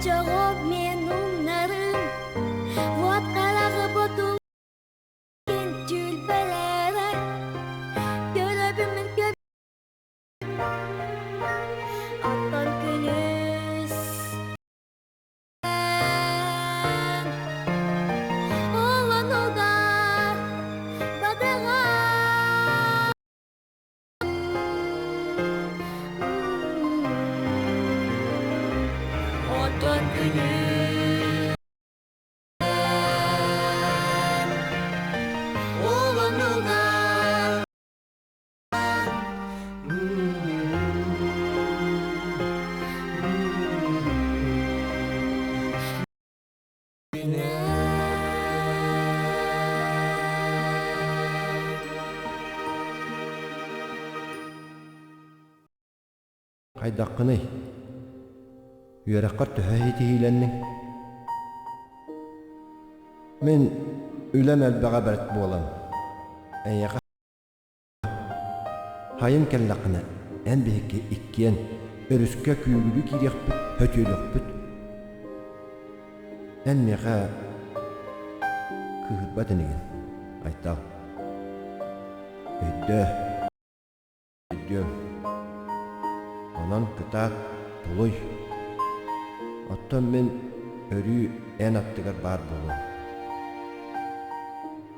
Чоғып менің нарым, вот қарағы бұтылген түлбәлері, көрөбімін көп аттан күніс. Олануда бадыға аттан күніс. Олануда Қайдаққыны, үйераққа түхәйті хейленнің. Мен үлән әлбәға бәрт болам. Әйеға хайын кәллақына ән бейкі иккен өріске күйгілі керек бүт, хөтелік бүт. Ән меға күйгіт бәтінеген, айтал. Өйді, өйдім. Онан кытаат толой. Оттон мен өрі ән аттығар бар болу.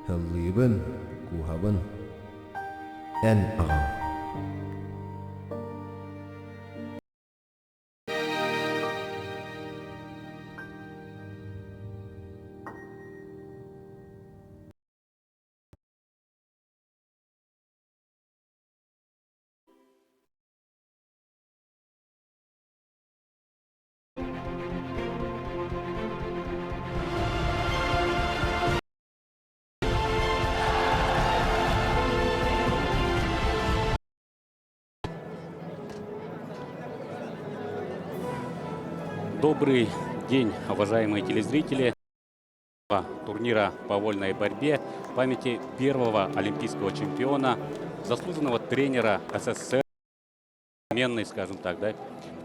Хыллыбын, кухабын, ән ағам. Добрый день, уважаемые телезрители. Турнира по вольной борьбе в памяти первого олимпийского чемпиона, заслуженного тренера СССР, отменный, скажем так, да,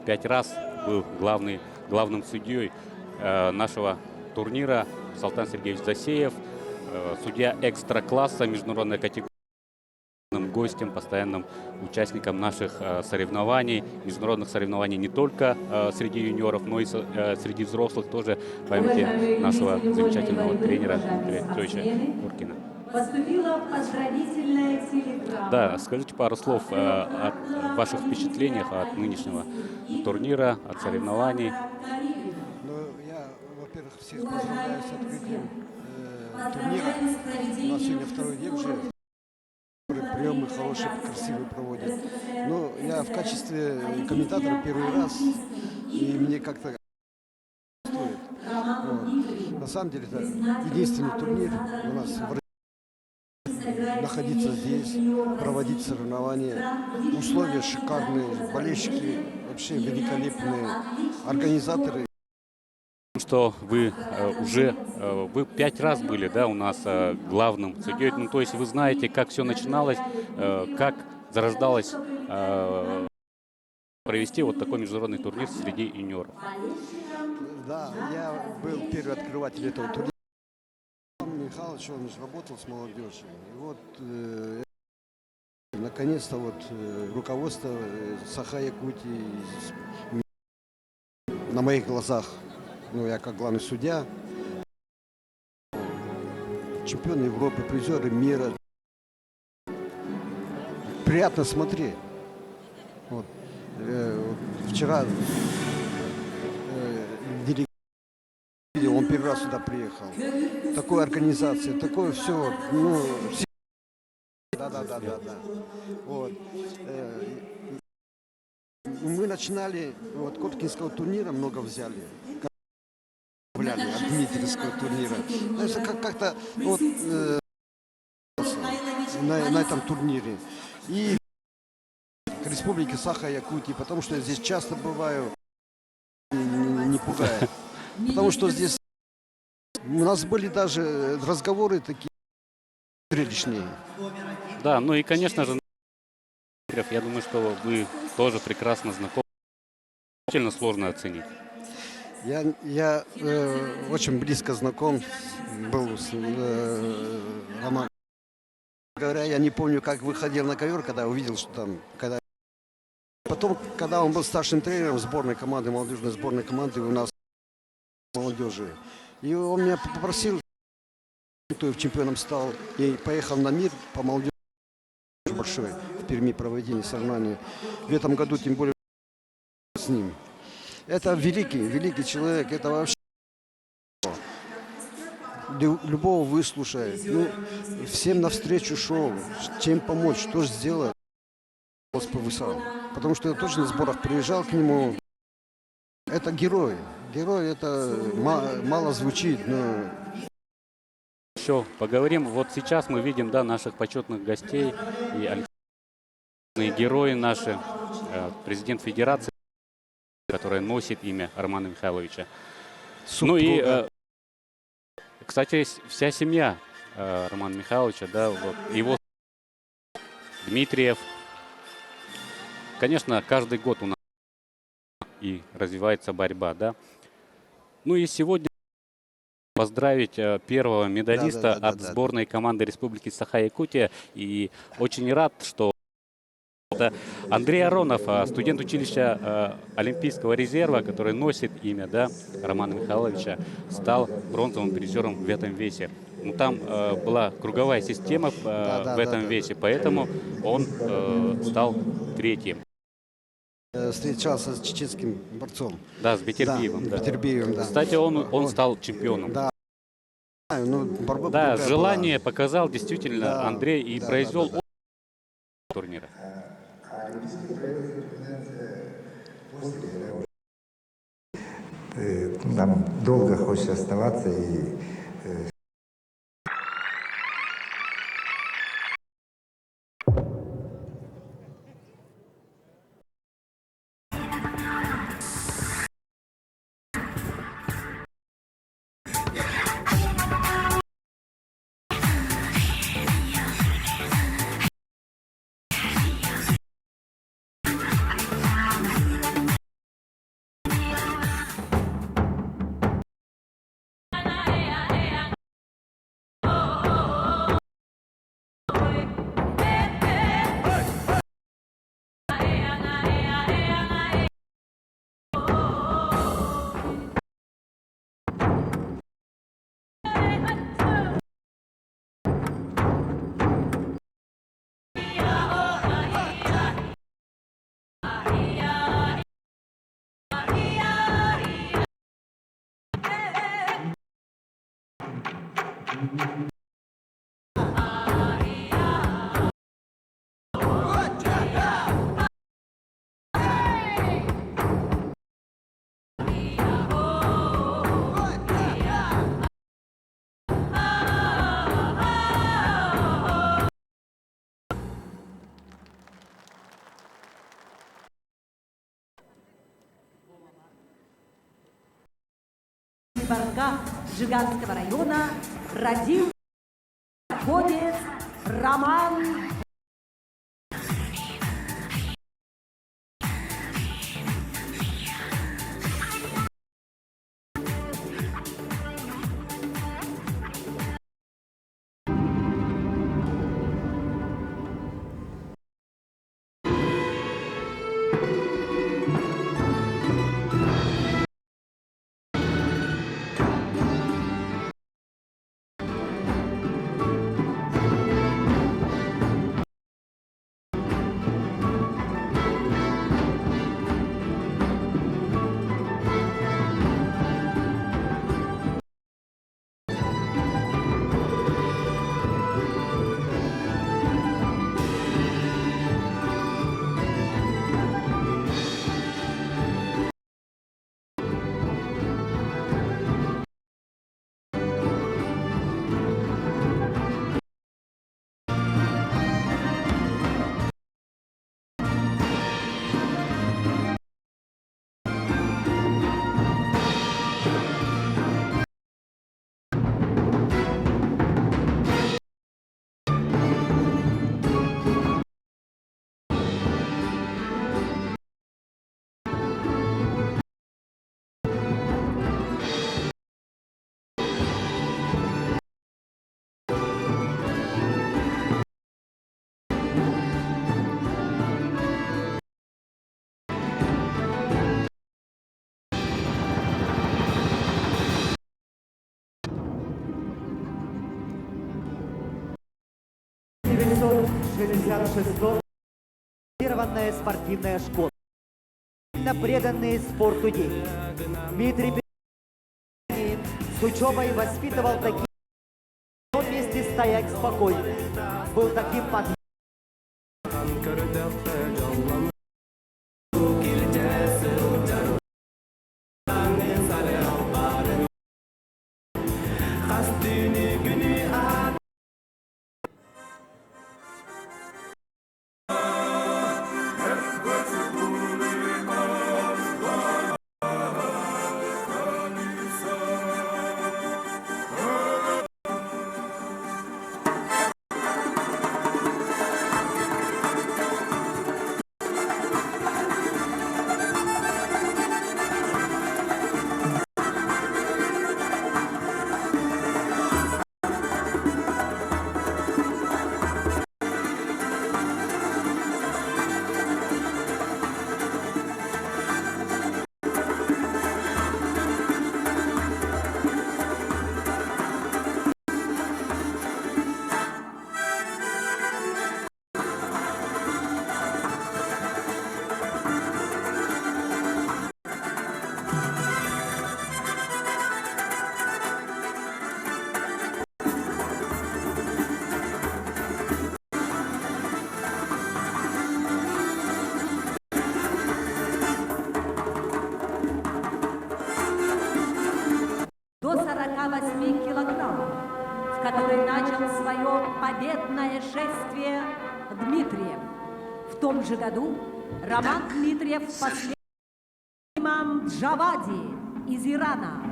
5 раз был главным судьей нашего турнира Салтан Сергеевич Засеев, судья экстра-класса международной категории, гостем, постоянным участником наших соревнований, международных соревнований не только среди юниоров, но и среди взрослых тоже в памяти нашего замечательного тренера Дмитрия Петровича Куркина. Поступила поздравительная телеграмма. Да, скажите пару слов о ваших впечатлениях от нынешнего турнира, от соревнований. Ну, я, во-первых, всех поздравляю с открытием турнира. У нас сегодня второй день уже. Приемы хорошие, красивые проводят. Но я в качестве комментатора первый раз, и мне как-то стоит. Вот. На самом деле, это единственный турнир у нас в России. Находиться здесь, проводить соревнования. Условия шикарные, болельщики вообще великолепные, организаторы. Что вы уже 5 раз были, да, у нас главным судьей. Ну, то есть вы знаете, как все начиналось, как зарождалось провести вот такой международный турнир среди юниоров. Да, я был первый открыватель этого турнира. Михайлович, он же работал с молодежью. И вот наконец-то вот руководство Саха-Якутии на моих глазах. Ну, я как главный судья, чемпионы Европы, призеры мира. Приятно смотреть. Вот. Вчера он первый раз сюда приехал. Такой организация, такое все. Ну, да. Вот. Мы начинали, вот, Коткинского турнира много взяли. От Дмитриевского турнира. Это как-то вот на этом турнире. И к республике Саха-Якутии, потому что я здесь часто бываю, не пугает. Потому что здесь у нас были даже разговоры такие зрелищные. Да, ну и, конечно же, я думаю, что вы тоже прекрасно знакомы. Очень сложно оценить. Я очень близко знаком был с Романом. Говоря, я не помню, как выходил на ковер, когда увидел, что там, когда... Потом, когда он был старшим тренером сборной команды, молодежной сборной команды у нас молодежи, и он меня попросил, кто чемпионом стал, и поехал на мир по молодежи большой в Перми проведение соревнований. В этом году, тем более, с ним. Это великий человек, это вообще любого выслушает. Ну, всем навстречу шел, чем помочь, что же сделать. Повысал. Потому что я точно в сборах приезжал к нему. Это герой. Герой это мало звучит, но... Еще поговорим. Вот сейчас мы видим, да, наших почетных гостей и олимпийские герои наши, президент Федерации, которая носит имя Романа Михайловича. Ну и, кстати, вся семья Романа Михайловича, да, вот, его Дмитриев. Конечно, каждый год у нас и развивается борьба, да. Ну и сегодня поздравить первого медалиста от сборной команды Республики Саха-Якутия. И очень рад, что это Андрей Аронов, студент училища Олимпийского резерва, который носит имя, да, Романа Михайловича, стал бронзовым призером в этом весе. Ну, там была круговая система в этом весе, поэтому он стал третьим. Встречался с чеченским борцом. Да, с Бетербиевым. Да, Бетербиевым, да. Кстати, он стал чемпионом. Да, ну, да, желание показал действительно Андрей и произвел турнира. Нам долго хочется оставаться и Барка Жиганского района родился ходец Роман. 1966 Фирменная спортивная школа. Преданные спорту дети. Дмитрий Петрович с учебой воспитывал таких, но вместе стоять спокойно. Был таким подъемом. До 48 килограммов, в который начал свое победное шествие Дмитриев. В том же году Роман Дмитриев последовал имам Джавади из Ирана.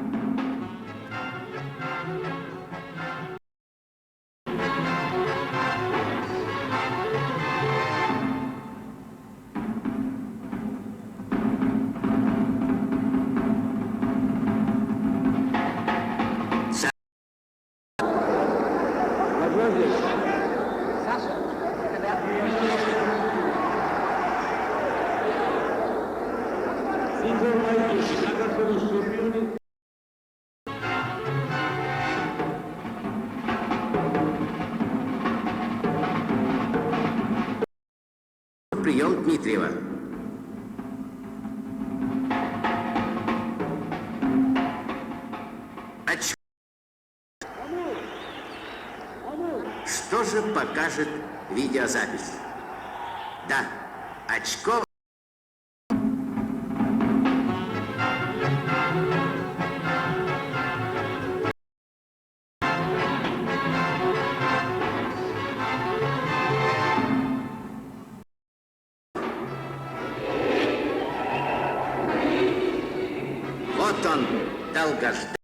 Прием Дмитриева. Что же покажет видеозапись? Да, очко. Вот он, долгожданный.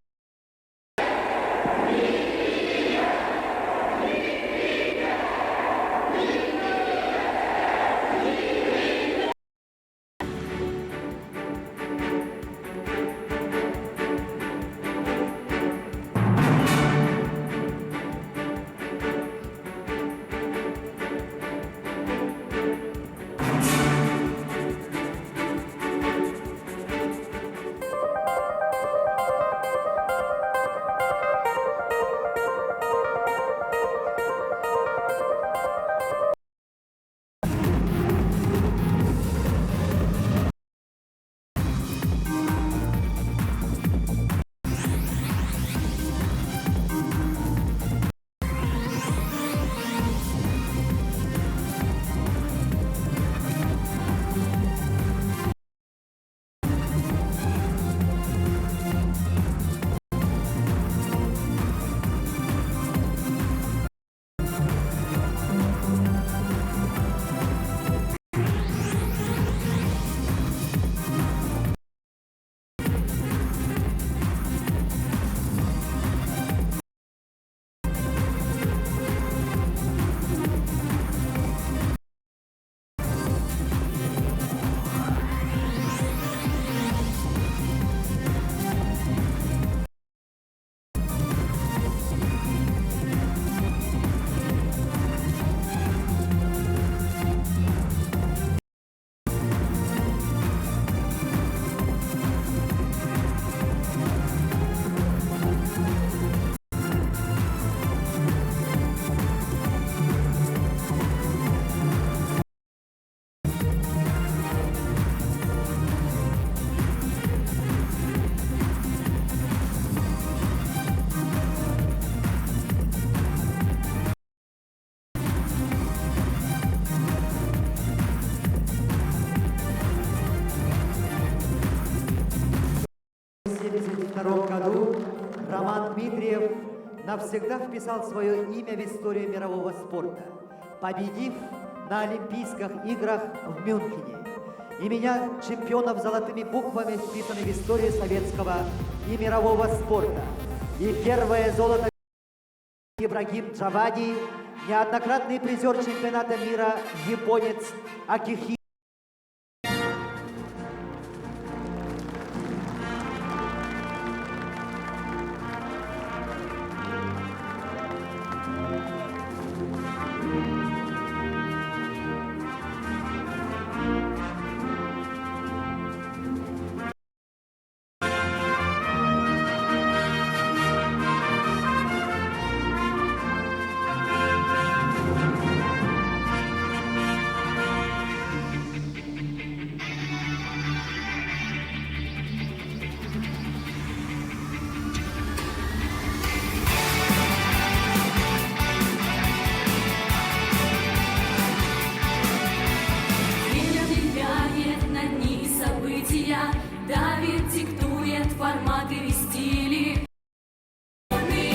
навсегда вписал свое имя в историю мирового спорта, победив на Олимпийских играх в Мюнхене. Имена чемпионов золотыми буквами вписаны в историю советского и мирового спорта. И первое золото Ибрагим Джавади, неоднократный призер чемпионата мира, японец Акихи. Влияет на дни события, давит, диктует форматы и стили.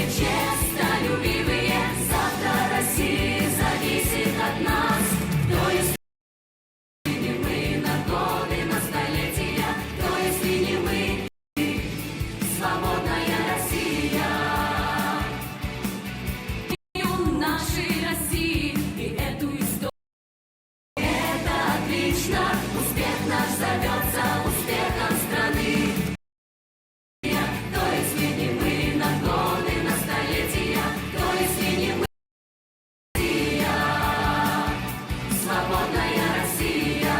Честолюбивые, завтра России зависит от нас. То есть не мы на годы, на столетия, то если не мы, свободная Россия. И у нашей России и эту историю. Это отлично, успех наш зовется успехом страны. То если не мы на годы, на столетия, то если не мы, Россия, свободная Россия.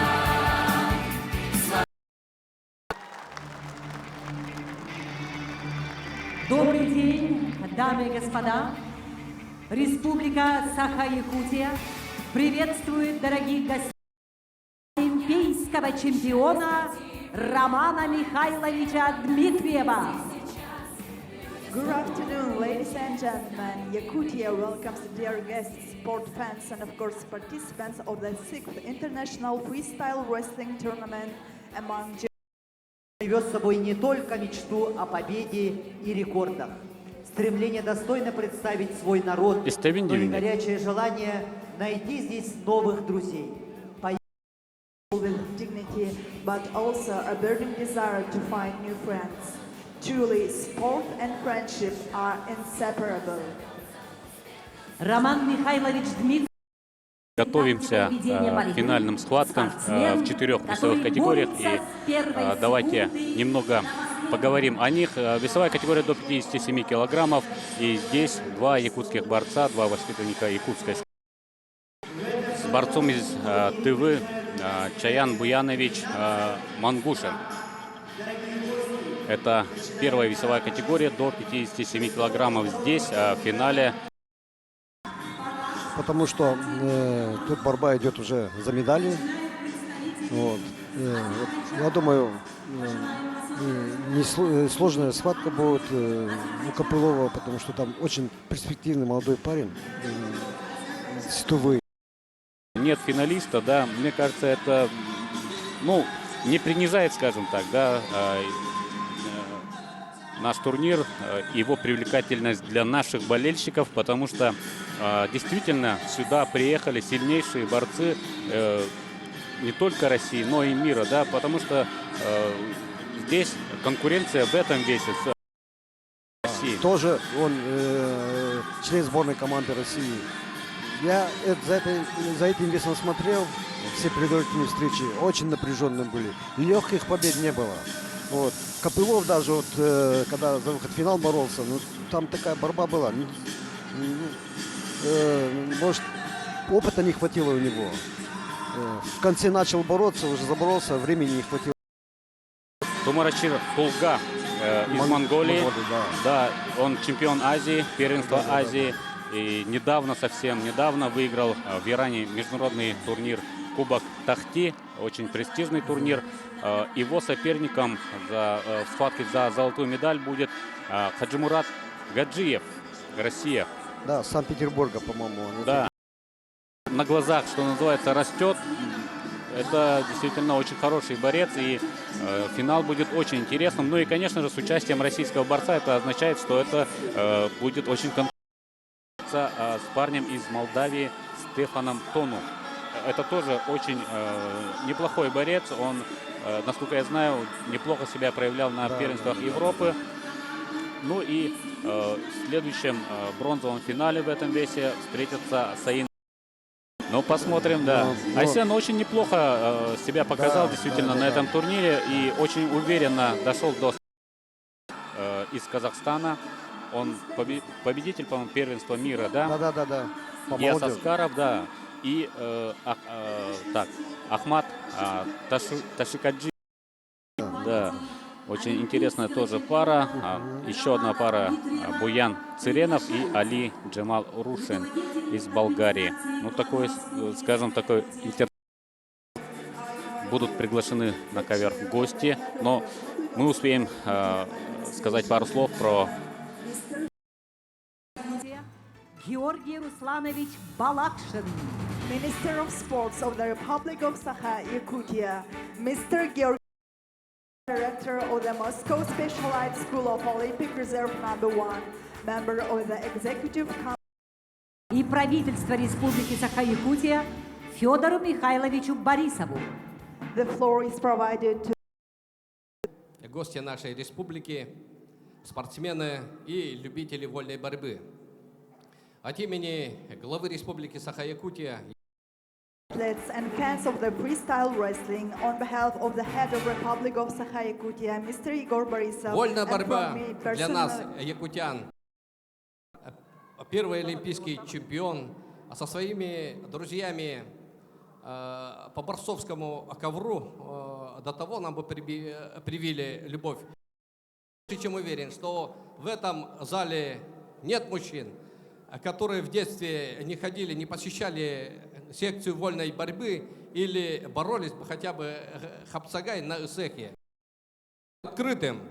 Добрый день, дамы и господа. Республика Саха-Якутия приветствует дорогих гостей олимпийского чемпиона Романа Михайловича Дмитриева. Good afternoon, ladies and gentlemen. Yakutia welcomes dear guests, sport fans, and of course participants of the 6th International Freestyle Wrestling Tournament among Вез с собой не только мечту о победе и рекордах, стремление достойно представить свой народ, но и горячее желание найти здесь новых друзей. with dignity, but also a burning desire to find new friends. Truly, sport and friendship are inseparable. Роман Михайлович Дмитриев. Готовимся к финальным схваткам в 4 весовых категориях. И давайте немного поговорим о них. Весовая категория до 57 килограммов. И здесь два якутских борца, два воспитанника якутской. С борцом из Тывы Чаян Буянович Мангушин. Это первая весовая категория до 57 килограммов. Здесь в финале. Потому что тут борьба идет уже за медали. Вот. Я думаю, сложная схватка будет у Копылова, потому что там очень перспективный молодой парень с Тувы. Нет финалиста, да, мне кажется, это, ну, не принижает, скажем так, да, наш турнир, его привлекательность для наших болельщиков, потому что действительно сюда приехали сильнейшие борцы не только России, но и мира, да, потому что здесь конкуренция в этом весе с Россией. Тоже он член сборной команды России. Я за этим весом смотрел, все предварительные встречи очень напряженные были. Легких побед не было. Вот. Копылов даже, вот, когда за выход в финал боролся, ну, там такая борьба была. Может, опыта не хватило у него. В конце начал бороться, уже заборолся, времени не хватило. Тумарашир Тулга из Монголии. Да, он чемпион Азии, первенства Азии. И недавно, совсем недавно выиграл в Иране международный турнир Кубок Тахти, очень престижный турнир. Его соперником в схватке за золотую медаль будет Хаджимурат Гаджиев, Россия. Да, Санкт-Петербурга, по-моему. Да. На глазах, что называется, растет. это действительно очень хороший борец, и финал будет очень интересным. Ну и, конечно же, с участием российского борца это означает, что это будет очень с парнем из Молдавии Стефаном Тону. Это тоже очень неплохой борец. Он, насколько я знаю, неплохо себя проявлял на первенствах Европы. Ну и в следующем бронзовом финале в этом весе встретится Саин. Ну, посмотрим, да. Айсен очень неплохо себя показал действительно на этом турнире и очень уверенно дошел до из Казахстана. Он победитель, по-моему, первенства мира, да? Да. Ияс Аскаров, да. И Ахмат Ташикаджи. Да. Очень интересная тоже пара. Еще одна пара Буян Циренов и Али Джамал Рушин из Болгарии. Ну, такой, скажем, такой будут приглашены на ковер гости. Но мы успеем сказать пару слов про Георгий Русланович Балакшин. Minister of Sports of the Republic of Sakha-Yakutia, Mr. Georgy, Director of the Moscow Specialized School of Olympic Reserve #1, member of the Executive Council. И правительство Республики Саха-Якутия Федору Михайловичу Борисову. The floor is provided to гости нашей республики, спортсмены и любители вольной борьбы. От имени главы Республики Саха-Якутия athletes and fans of the freestyle wrestling on behalf of the head of Republic of Sakha-Yakutia, Mr. Igor Borisov. вольная and борьба from me для нас, personally- якутян. Первый олимпийский чемпион со своими друзьями по борцовскому ковру до того нам бы привили любовь. Больше чем уверен, что в этом зале нет мужчин, которые в детстве не ходили, не посещали секцию вольной борьбы или боролись бы хотя бы хапцагай на ИСЭХе. Открытым.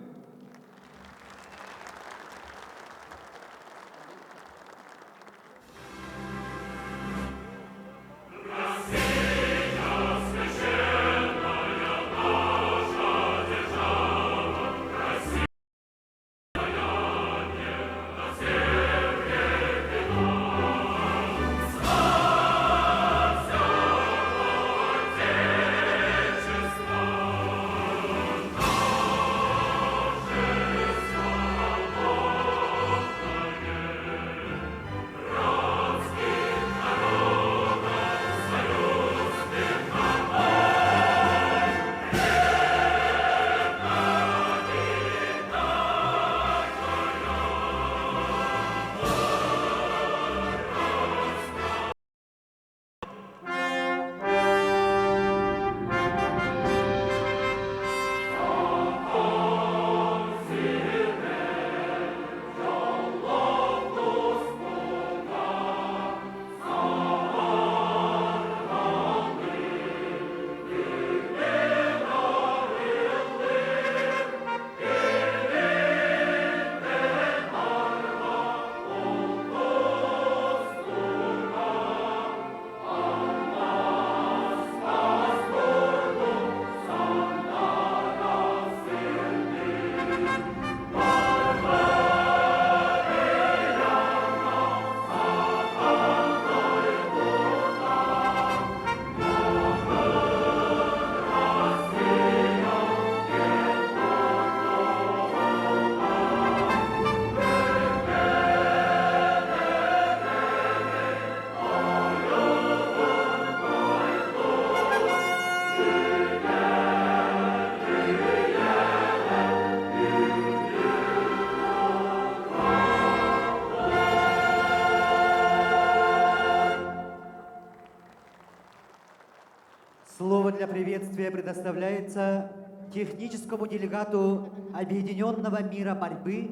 Слово для приветствия предоставляется техническому делегату Объединенного мира борьбы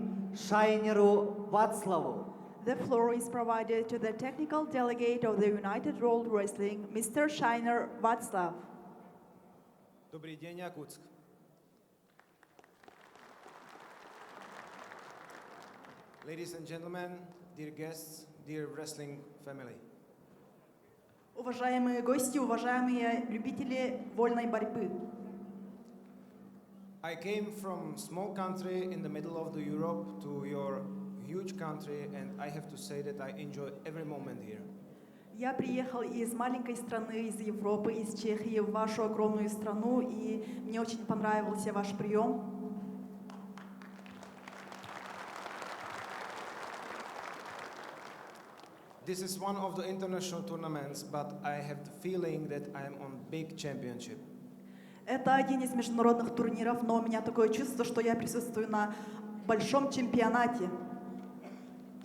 Шайнеру Вацлаву. The floor is provided to the technical delegate of the United World Wrestling, Mr. Shiner Václav. Добрый день, Якутск. Ladies and gentlemen, dear guests, dear wrestling family. Уважаемые гости, уважаемые любители вольной борьбы. I came from small country in the middle of the Europe to your huge country, and I have to say that I enjoy every moment here. Я приехал из маленькой страны, из Европы, из Чехии, в вашу огромную страну, и мне очень понравился ваш прием. This is one of the international tournaments, but I have the feeling that I am on big championship. Это один из международных турниров, но у меня такое чувство, что я присутствую на большом чемпионате.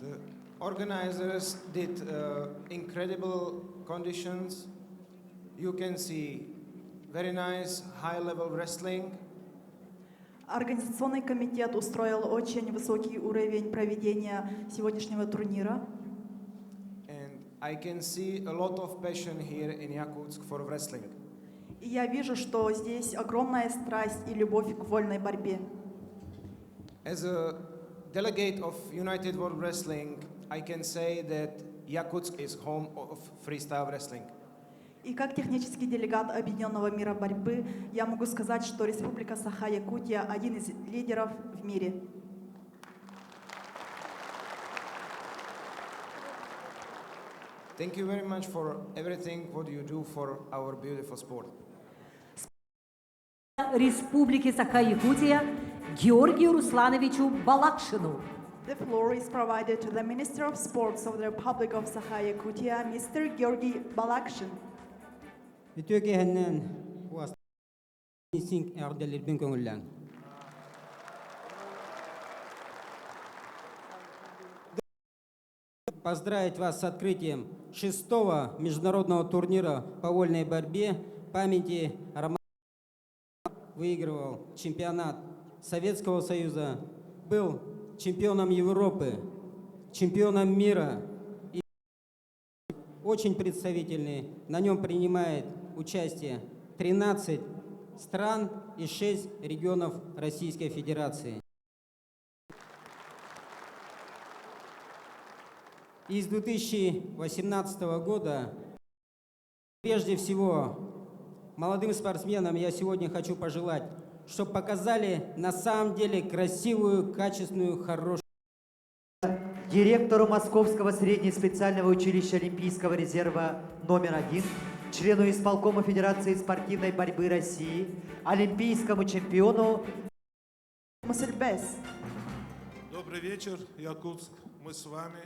The organizers did incredible conditions. You can see very nice high-level wrestling. Организационный комитет устроил очень высокий уровень проведения сегодняшнего турнира. And I can see a lot of passion here in Yakutsk for wrestling. И я вижу, что здесь огромная страсть и любовь к вольной борьбе. As a delegate of United World Wrestling, I can say that Yakutsk is home of freestyle wrestling. И как технический делегат Объединенного мира борьбы, я могу сказать, что Республика Саха-Якутия один из лидеров в мире. Thank you very much for everything what you do for our beautiful sport. Республики Саха-Якутия Георгию Руслановичу Балакшину. The floor is provided to the Minister of Sports of the Republic of Sakha-Yakutia, Mr. Georgi Balakshin. Өтөкеһеннән уас синг әрдәлербен көңеллән. Поздравить вас с открытием 6-го международного турнира по вольной борьбе памяти Романа. Выигрывал чемпионат Советского Союза, был чемпионом Европы, чемпионом мира. И очень представительный. На нем принимает участие 13 стран и 6 регионов Российской Федерации. И с 2018 года, прежде всего, молодым спортсменам я сегодня хочу пожелать, чтобы показали на самом деле красивую, качественную, хорошую. Директору Московского среднеспециального училища Олимпийского резерва номер 1, члену исполкома Федерации спортивной борьбы России, олимпийскому чемпиону Мусельбес. Добрый вечер, Якутск. Мы с вами.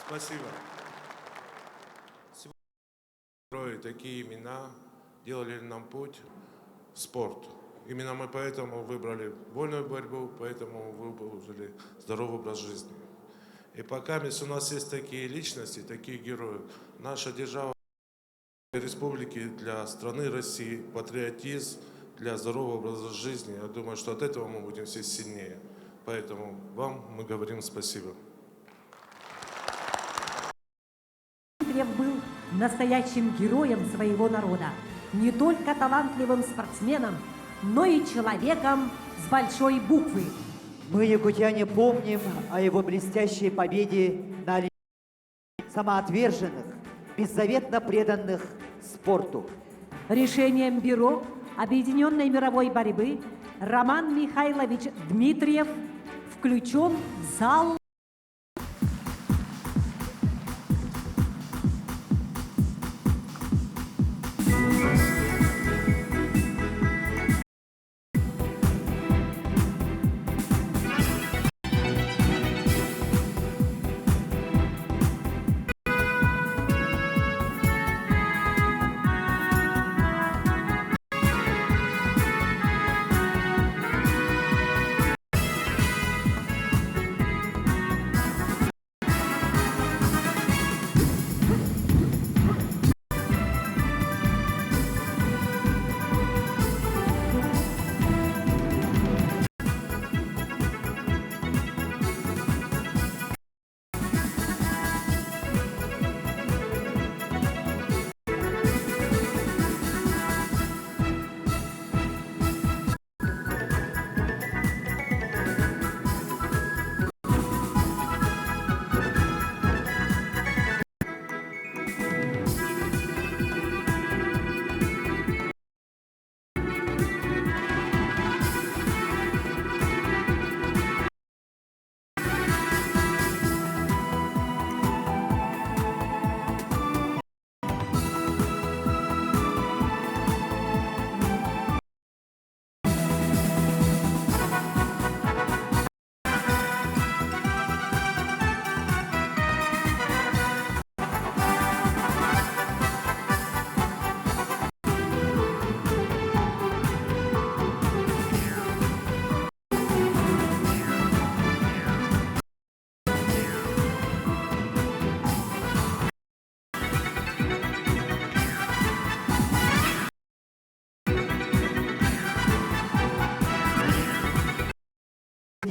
Спасибо. Сегодня такие имена делали нам путь в спорт. Именно мы поэтому выбрали вольную борьбу, поэтому выбрали здоровый образ жизни. И пока у нас есть такие личности, такие герои, наша держава, республики для страны России, патриотизм для здорового образа жизни, я думаю, что от этого мы будем все сильнее. Поэтому вам мы говорим спасибо. Дмитриев был настоящим героем своего народа, не только талантливым спортсменом, но и человеком с большой буквы. Мы, якутяне, помним о его блестящей победе на Олимпиаде, самоотверженных, беззаветно преданных спорту. Решением Бюро Объединенной мировой борьбы Роман Михайлович Дмитриев включен в зал.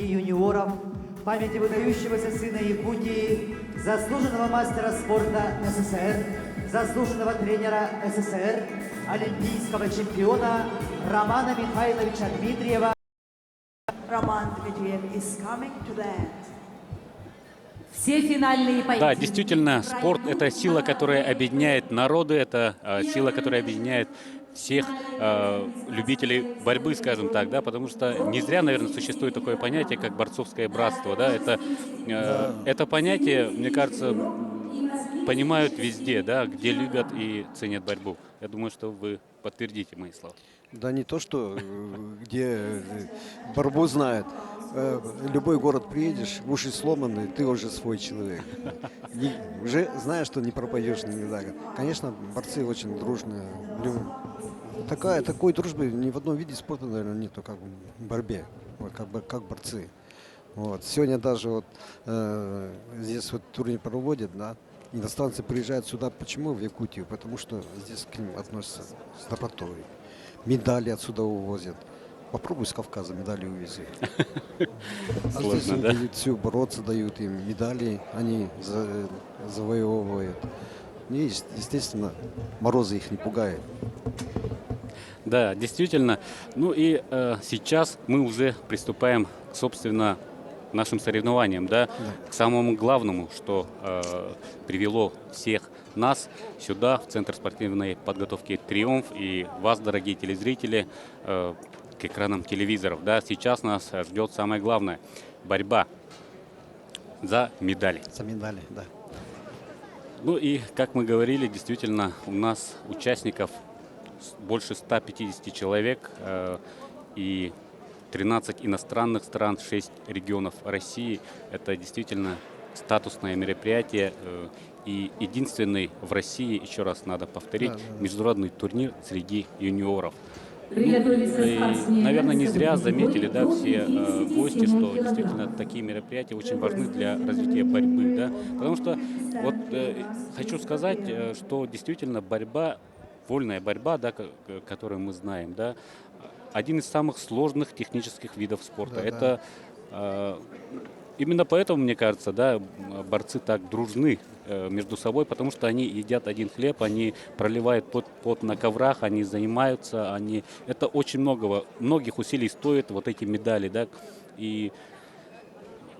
юниоров, памяти выдающегося сына Якутии, заслуженного мастера спорта СССР, заслуженного тренера СССР, олимпийского чемпиона Романа Михайловича Дмитриева. Roman Dmitriev is coming to the end. Все финальные поединки. Да, действительно, спорт – это сила, которая объединяет народы, это сила, которая объединяет всех любителей борьбы, скажем так, да, потому что не зря, наверное, существует такое понятие, как борцовское братство, да, это понятие, мне кажется, понимают везде, да, где любят и ценят борьбу. Я думаю, что вы подтвердите мои слова. Да не то, что где борьбу знают. Любой город приедешь, уши сломаны, ты уже свой человек. Уже знаешь, что не пропадешь никогда. Конечно, борцы очень дружные. Такой дружбы ни в одном виде спорта, наверное, нету, как в борьбе, вот, как борцы. Вот. Сегодня даже вот здесь вот турнир проводят, да, иностранцы приезжают сюда. Почему в Якутию? Потому что здесь к ним относятся с добротой. Медали отсюда увозят. Попробуй с Кавказа медали увези. А здесь им дают все, бороться дают им медали, они завоевывают. И, естественно, морозы их не пугают. Да, действительно. Ну и сейчас мы уже приступаем, собственно, к нашим соревнованиям, да, к самому главному, что привело всех нас сюда, в Центр спортивной подготовки «Триумф», и вас, дорогие телезрители, к экранам телевизоров. Да, сейчас нас ждет самое главное – борьба за медали. За медали, да. Ну и, как мы говорили, действительно, у нас участников больше 150 человек и 13 иностранных стран, 6 регионов России. Это действительно статусное мероприятие и единственный в России, еще раз надо повторить, международный турнир среди юниоров. Ну, и, наверное, не зря заметили, да, все гости, что действительно такие мероприятия очень важны для развития борьбы, да, потому что вот хочу сказать, что действительно борьба, вольная борьба, да, которую мы знаем, да, один из самых сложных технических видов спорта. Это именно поэтому, мне кажется, да, борцы так дружны между собой, потому что они едят один хлеб, они проливают пот на коврах, они занимаются, это очень многих усилий стоит, вот эти медали, да, и,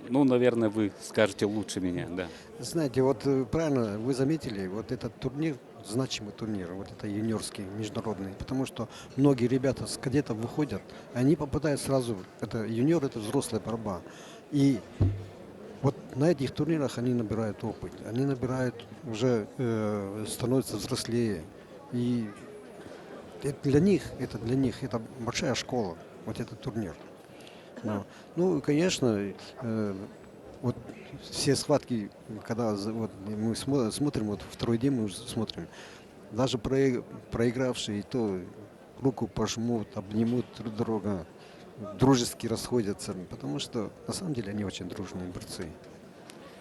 ну, наверное, вы скажете лучше меня, да. Знаете, вот правильно вы заметили, вот этот турнир, значимый турнир, вот это юниорский, международный, потому что многие ребята с кадетов выходят, они попадают сразу, это юниор, это взрослая борьба, и вот на этих турнирах они набирают опыт, они набирают, уже становятся взрослее. И это для них это большая школа, вот этот турнир. Ну, конечно, вот все схватки, когда вот, мы смотрим, вот второй день мы уже смотрим, даже проигравшие, то руку пожмут, обнимут друг друга, дружески расходятся, потому что на самом деле они очень дружные борцы.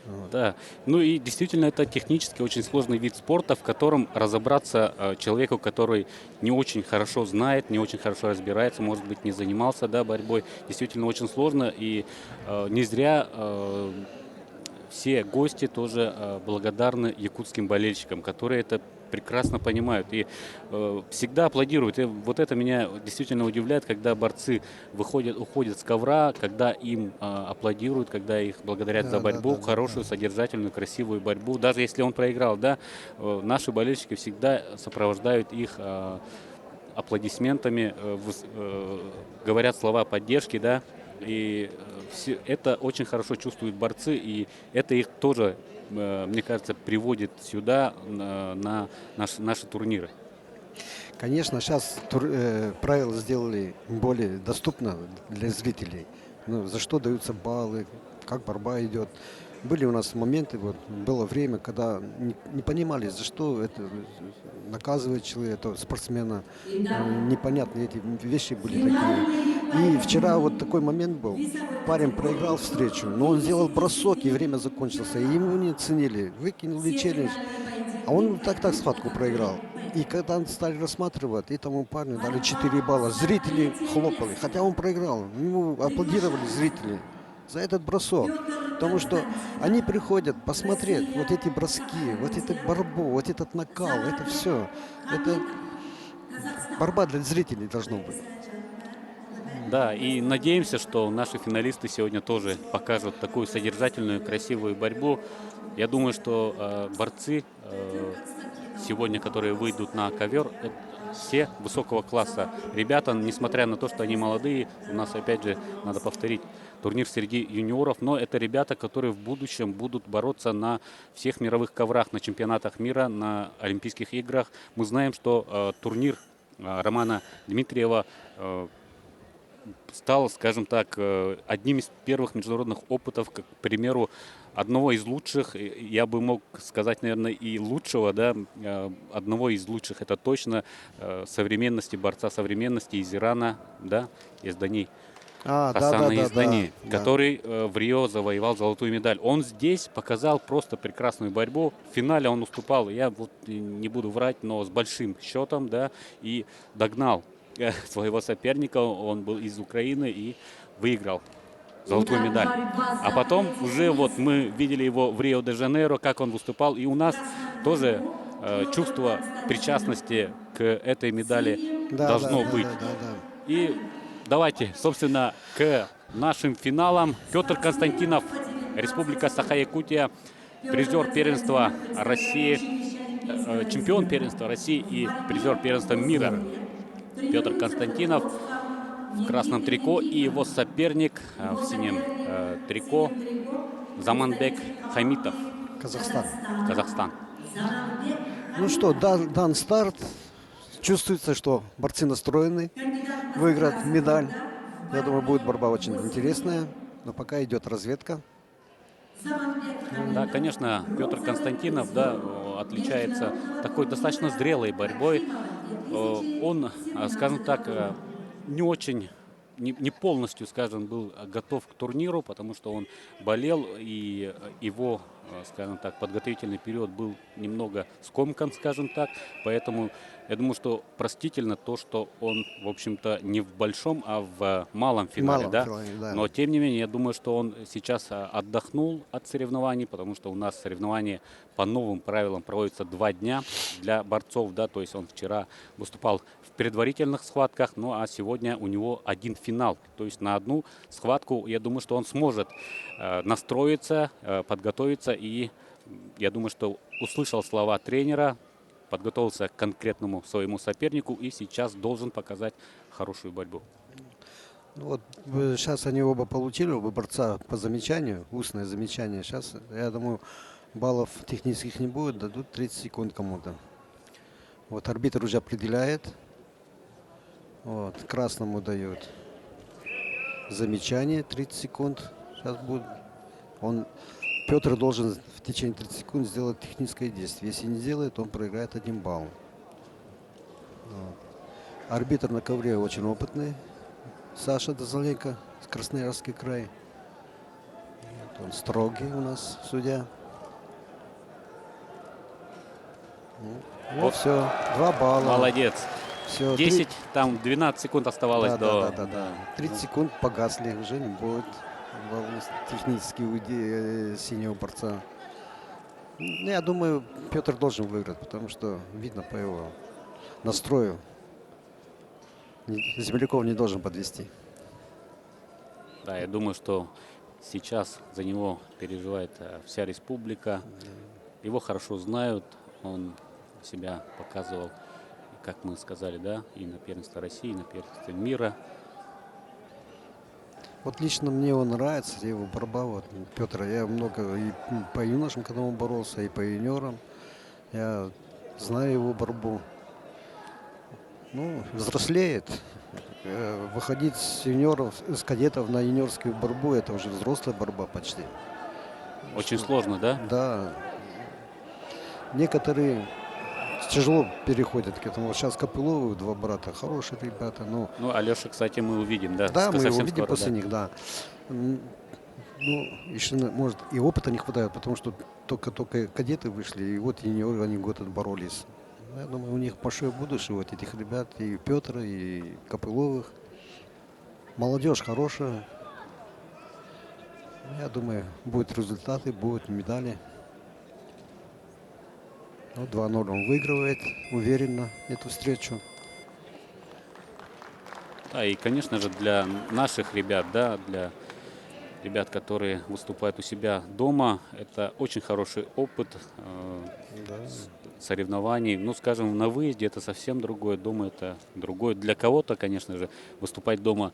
Вот. Да, ну и действительно это технически очень сложный вид спорта, в котором разобраться человеку, который не очень хорошо знает, не очень хорошо разбирается, может быть, не занимался, да, борьбой, действительно очень сложно, и не зря все гости тоже благодарны якутским болельщикам, которые это прекрасно понимают и всегда аплодируют. И вот это меня действительно удивляет, когда борцы уходят с ковра, когда им аплодируют, когда их благодарят за борьбу, хорошую, содержательную, красивую борьбу. Даже если он проиграл, да, наши болельщики всегда сопровождают их аплодисментами, говорят слова поддержки, да, и это очень хорошо чувствуют борцы, и это их тоже, мне кажется, приводит сюда на наши турниры. Конечно, сейчас правила сделали более доступно для зрителей. Ну, за что даются баллы, как борьба идет. Были у нас моменты, вот, было время, когда не понимали, за что это наказывает человека, спортсмена. Непонятные эти вещи были такие. И вчера вот такой момент был. Парень проиграл встречу, но он сделал бросок, и время закончилось. И ему не ценили. Выкинули челлендж. А он так схватку проиграл. И когда стали рассматривать, этому парню дали 4 балла. Зрители хлопали, хотя он проиграл. Ему аплодировали зрители. за этот бросок. Потому что они приходят посмотреть вот эти броски, вот эту борьбу, вот этот накал, это все. Это борьба для зрителей должно быть. Да, и надеемся, что наши финалисты сегодня тоже покажут такую содержательную, красивую борьбу. Я думаю, что борцы сегодня, которые выйдут на ковер, это все высокого класса ребята, несмотря на то, что они молодые. У нас, опять же, надо повторить, турнир среди юниоров, но это ребята, которые в будущем будут бороться на всех мировых коврах, на чемпионатах мира, на Олимпийских играх. Мы знаем, что турнир Романа Дмитриева стал, скажем так, одним из первых международных опытов, как, к примеру, одного из лучших, я бы мог сказать, наверное, и лучшего, да, одного из лучших, это точно, современности, борца современности из Ирана, да, Издани. Хасана Издани, который в Рио завоевал золотую медаль. Он здесь показал просто прекрасную борьбу. В финале он уступал, я вот не буду врать, но с большим счетом, да, и догнал своего соперника. Он был из Украины и выиграл золотую медаль. А потом уже вот мы видели его в Рио-де-Жанейро, как он выступал. И у нас тоже чувство причастности к этой медали должно быть. И давайте, собственно, к нашим финалам. Петр Константинов, Республика Саха-Якутия, призер первенства России, чемпион первенства России и призер первенства мира. Петр Константинов в красном трико и его соперник в синем трико Заманбек Хамитов. Казахстан. Ну что, дан старт. Чувствуется, что борцы настроены выиграть медаль. Я думаю, будет борьба очень интересная. Но пока идет разведка. Да, конечно, Петр Константинов, да, отличается такой достаточно зрелой борьбой. Он, скажем так, не очень, не полностью, скажем, был готов к турниру, потому что он болел, и его, скажем так, подготовительный период был немного скомкан, скажем так. Поэтому я думаю, что простительно то, что он, в общем-то, не в большом, а в малом финале, да? Но, тем не менее, я думаю, что он сейчас отдохнул от соревнований, потому что у нас соревнования по новым правилам проводятся 2 дня для борцов, да, то есть он вчера выступал в предварительных схватках, ну а сегодня у него 1 финал. То есть на одну схватку, я думаю, что он сможет настроиться, подготовиться, и я думаю, что услышал слова тренера, подготовился к конкретному своему сопернику и сейчас должен показать хорошую борьбу. Ну вот сейчас они оба получили, оба борца по замечанию, устное замечание. Сейчас, я думаю, баллов технических не будет, дадут 30 секунд кому-то. Вот арбитр уже определяет. Вот, красному дает замечание 30 секунд. Сейчас будет. Петр должен в течение 30 секунд сделать техническое действие. Если не сделает, он проиграет 1 балл. Вот. Арбитр на ковре очень опытный. Саша Дозаленко, Красноярский край. Вот он строгий у нас судья. Вот все, 2 балла. Молодец. Все, 10, там 12 секунд оставалось до... Да. 30 секунд погасли, уже не будет. Технически уйди синего борца. Я думаю, Петр должен выиграть, потому что видно по его настрою. Земляков не должен подвести. Да, я думаю, что сейчас за него переживает вся республика. Его хорошо знают, он себя показывал, как мы сказали, да, и на первенстве России, и на первенстве мира. Вот лично мне он нравится, его борьба, вот, Петра. Я много и по юношам, когда он боролся, и по юниорам. Я знаю его борьбу. Ну, взрослеет. Выходить с юниоров, с кадетов на юниорскую борьбу, это уже взрослая борьба почти. Очень сложно, да? Да. Некоторые тяжело переходят к этому. Вот сейчас Копыловы, 2 брата, хорошие ребята. Ну, Алеша, кстати, мы увидим, да? Да, мы его увидим скоро, после них, да. Ну, еще, может, и опыта не хватает, потому что только кадеты вышли, и вот юниоры, они год отборолись. Я думаю, у них большое будущее, вот этих ребят, и Петра, и Копыловых. Молодежь хорошая. Я думаю, будут результаты, будут медали. Ну, 2-0 он выигрывает уверенно эту встречу. Да, и, конечно же, для наших ребят, да, для ребят, которые выступают у себя дома, это очень хороший опыт соревнований. Ну, скажем, на выезде это совсем другое, дома это другое. Для кого-то, конечно же, выступать дома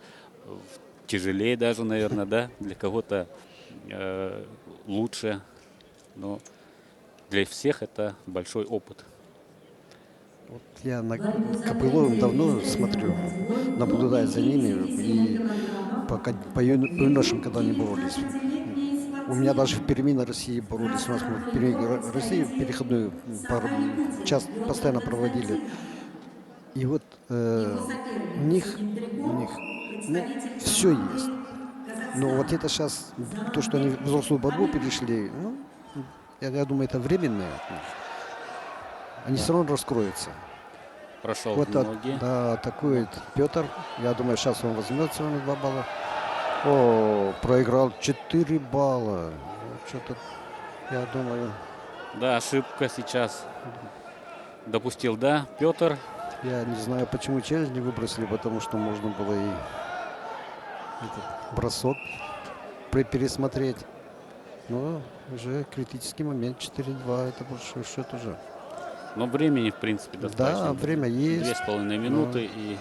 тяжелее даже, наверное, да, для кого-то лучше, но для всех это большой опыт. Вот я на Копыловым давно смотрю, наблюдаю за ними, и по юношам, когда они боролись. У меня даже в Перми на России боролись. У нас мы в Перми России переходную час постоянно проводили. И вот у них ну, все есть. Но вот это сейчас, то, что они в взрослую борьбу перешли, ну, я думаю, это временное. Они все равно раскроются. Прошел вот ноги. Да, атакует Петр. Я думаю, сейчас он возьмет с вами 2 балла. О, проиграл 4 балла. Что-то, я думаю... Да, ошибка сейчас допустил, да, Петр. Я не знаю, почему челлендж не выбросили, потому что можно было и этот бросок пересмотреть. Но уже критический момент 4-2, это большой счет уже. Но времени, в принципе, достаточно. Да, время есть. 2,5 минуты. И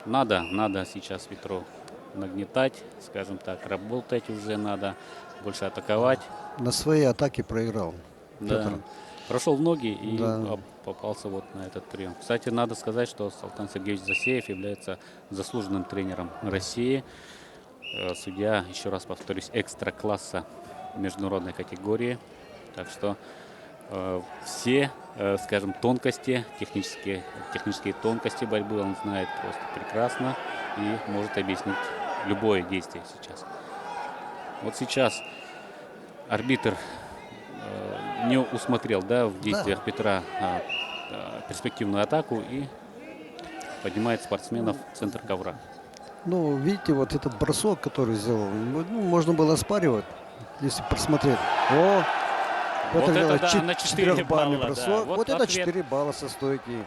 надо сейчас Петру нагнетать, скажем так, работать уже надо, больше атаковать. На своей атаке проиграл Да. Петр. Прошел в ноги и Да. попался вот на этот прием. Кстати, надо сказать, что Салтан Сергеевич Засеев является заслуженным тренером России. Судья, еще раз повторюсь, экстра-класса международной категории. Так что все, скажем, тонкости, технические тонкости борьбы он знает просто прекрасно и может объяснить любое действие сейчас. Вот сейчас арбитр не усмотрел, да, в действиях Петра перспективную атаку и поднимает спортсменов в центр ковра. Ну, видите, вот этот бросок, который сделал, ну, можно было оспаривать, если просмотреть. О, Вот Петр это делает да, на 4 4-бальный балла, бросок. да. Вот это ответ. 4 балла со стойки.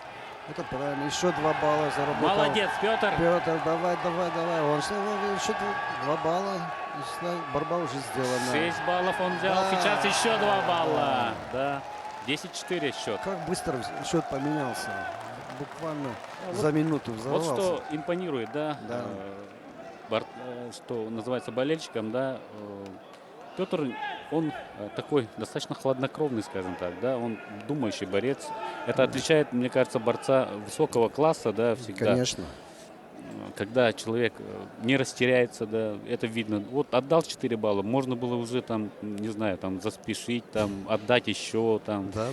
Это правильно. Еще 2 балла заработал. Молодец, Петр. Петр, давай. Он что, еще 2 балла. Борьба уже сделана. 6 баллов он взял. Да. Сейчас еще 2 балла. Да. 10-4 счет. Как быстро счет поменялся. Буквально Вот- за минуту Вот взорвался. что импонирует, да, Да. что называется болельщикам, да. Петр, он такой достаточно хладнокровный, скажем так, да, он думающий борец. Это отличает, мне кажется, борца высокого класса, да, всегда. Конечно. Когда человек не растеряется, да, это видно. Вот отдал 4 балла, можно было уже там, не знаю, там заспешить, там отдать еще, там, Да.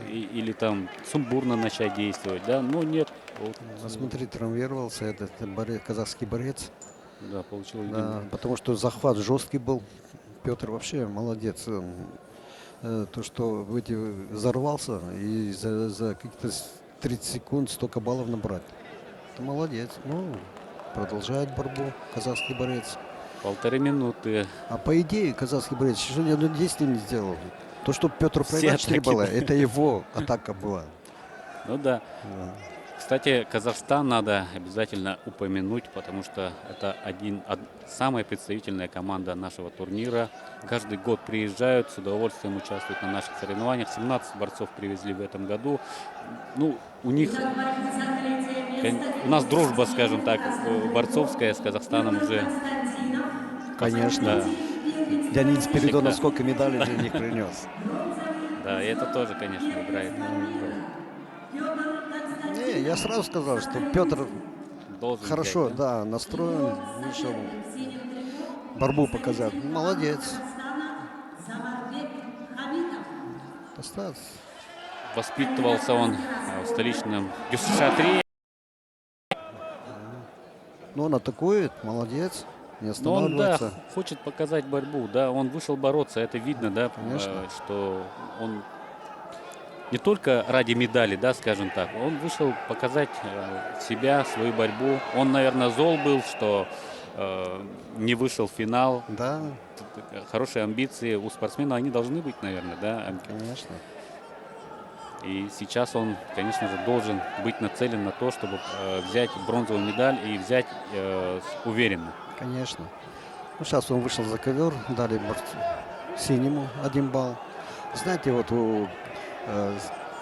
или там сумбурно начать действовать, да, но нет. Вот, Смотри, травмировался этот казахский борец. да, получил Да, видимо. потому что захват жесткий был. Петр вообще молодец. То, что взорвался и за какие-то 30 секунд столько баллов набрать. Это молодец. Ну, продолжает борьбу казахский борец. 1,5 минуты. А по идее казахский борец еще ни одно действие не сделал. То, что Петр Все проиграл 4 атаки, балла, да. это его атака была. Ну да. Кстати, Казахстан надо обязательно упомянуть, потому что это самая представительная команда нашего турнира. Каждый год приезжают, с удовольствием участвуют на наших соревнованиях. 17 борцов привезли в этом году. Ну, у них, у нас дружба, скажем так, борцовская с Казахстаном уже. Конечно. Да. Леонид Спиридонов Всегда. сколько медалей для них принес. Да, и это тоже, конечно, играет. Не, я сразу сказал, что Петр Должен хорошо, взять, да, настроен, вышел борьбу показать. Молодец. Остался. Воспитывался он в столичном Гюсшатре. Но он атакует, молодец, не Но он, да, останавливается. хочет показать борьбу, да, он вышел бороться, это видно, да, Конечно. что он не только ради медали, да, скажем так, он вышел показать себя, свою борьбу. Он, наверное, зол был, что не вышел в финал. Да, Хорошие амбиции у спортсмена, они должны быть, наверное, да? конечно. И сейчас он, конечно же, должен быть нацелен на то, чтобы взять бронзовую медаль и взять уверенно. Конечно. Ну, сейчас он вышел за ковер, дали синему 1 балл. Знаете, вот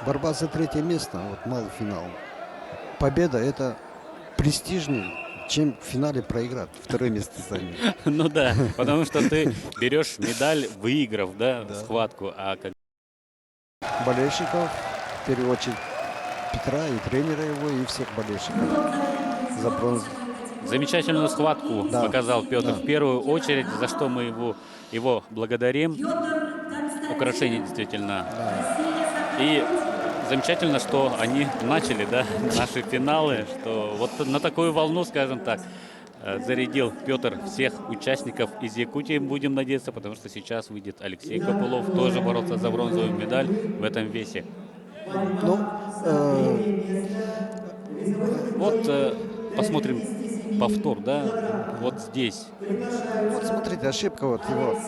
борьба за 3 место, вот малый финал. Победа — это престижнее, чем в финале проиграть, 2 место занять. Ну да, потому что ты берешь медаль, выиграв, да, схватку, а как Болельщиков, в первую очередь Петра и тренера его, и всех болельщиков за бронзу. замечательную схватку Да. показал Петр Да. в первую очередь, за что мы его благодарим. Украшение действительно. И замечательно, что они начали, да, наши финалы, что вот на такую волну, скажем так, зарядил Петр всех участников из Якутии, будем надеяться, потому что сейчас выйдет Алексей Копылов, тоже бороться за бронзовую медаль в этом весе. Ну, Вот посмотрим повтор, да, вот здесь. вот смотрите, ошибка вот его.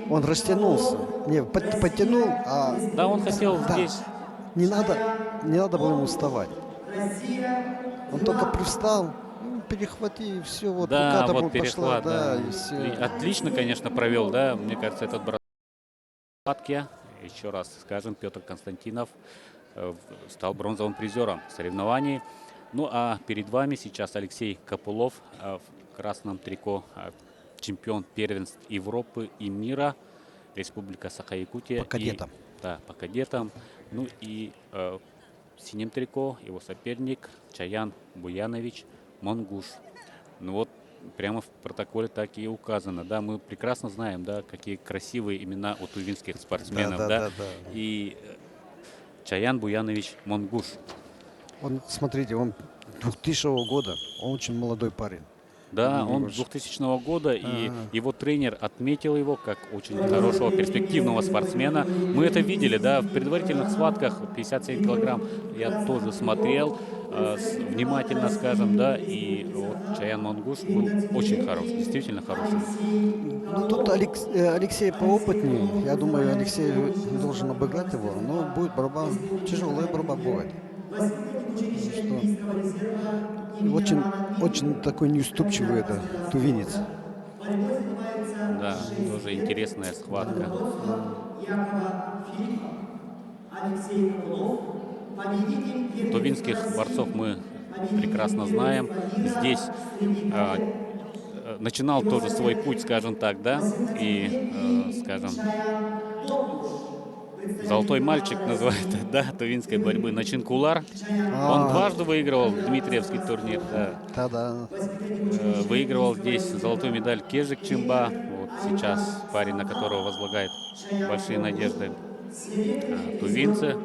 Он растянулся. Не, подтянул, а... Да, он хотел Да. здесь. Не надо было ему вставать. Он только привстал, перехвати, и все, вот Да, рука-то вот пошла, перехват, да. и все. И отлично, конечно, провел, да, мне кажется, этот брат. Еще раз скажем, Петр Константинов стал бронзовым призером соревнований. Ну а перед вами сейчас Алексей Копылов в красном трико, чемпион первенств Европы и мира, Республика Саха-Якутия. По кадетам. Да, по кадетам. Ну и в синем трико его соперник Чаян Буянович Монгуш. Ну вот прямо в протоколе так и указано, да, мы прекрасно знаем, да, какие красивые имена у тувинских спортсменов, да. И Чаян Буянович Монгуш. Он, смотрите, он 2000 года, он очень молодой парень. Да, он 2000 года, и его тренер отметил его как очень хорошего, перспективного спортсмена. Мы это видели, да, в предварительных схватках 57 килограмм я тоже смотрел, внимательно, скажем, да, и вот Чаян Монгуш был очень хорош, действительно хороший. Ну, тут Алексей поопытнее. Я думаю, Алексей должен обыграть его, но будет борьба, тяжелая борьба будет. Очень, очень такой неуступчивый это тувинец. Да, тоже интересная схватка. Тувинских борцов мы прекрасно знаем. Здесь начинал тоже свой путь, скажем так, да, и, скажем, золотой мальчик называют, да, тувинской борьбы Начинкулар. Он дважды выигрывал Дмитриевский турнир, да. Выигрывал здесь золотую медаль Кежик Чимба. Вот сейчас парень, на которого возлагает большие надежды тувинцы.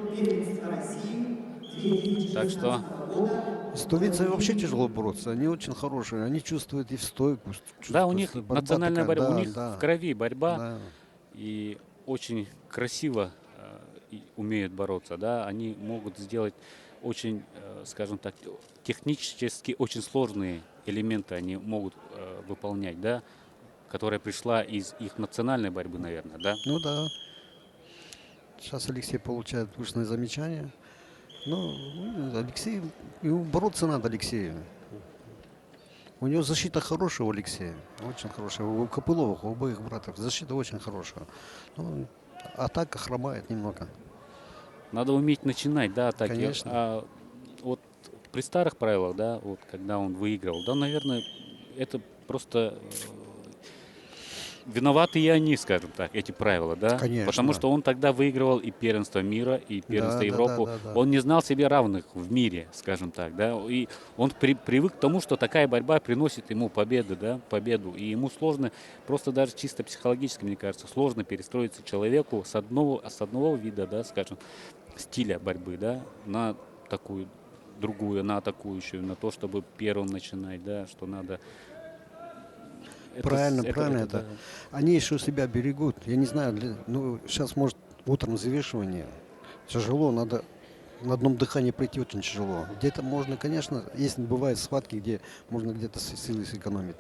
Так что с тувинцами вообще тяжело бороться. Они очень хорошие, они чувствуют и в стойку. Да, у них национальная борьба, да, у них да. в крови борьба. Да. И очень красиво умеют бороться, да, они могут сделать очень, скажем так, технически очень сложные элементы они могут выполнять, да, которая пришла из их национальной борьбы, наверное, да. Ну да. Сейчас Алексей получает пышное замечание. Ну, Алексей, ему бороться надо, Алексею. У него защита хорошая у Алексея, очень хорошая. У Копыловых, у обоих братьев защита очень хорошая. Ну, атака хромает немного. Надо уметь начинать, да, атаки. Конечно. А вот при старых правилах, да, вот когда он выигрывал, да, наверное, это просто виноваты и они, скажем так, эти правила, да. Конечно. Потому что он тогда выигрывал и первенство мира, и первенство Европы. Да. Он не знал себе равных в мире, скажем так, да. И он привык к тому, что такая борьба приносит ему победу, да, победу. И ему сложно, просто даже чисто психологически, мне кажется, сложно перестроиться человеку с одного вида, да, скажем, стиля борьбы, да, на такую другую, на атакующую, на то, чтобы первым начинать, да, что надо. Правильно. Да. Они еще себя берегут. Я не знаю, ну, сейчас, может, утром взвешивание. Тяжело, надо на одном дыхании пройти очень тяжело. Где-то можно, конечно, если бывают схватки, где можно где-то силы сэкономить.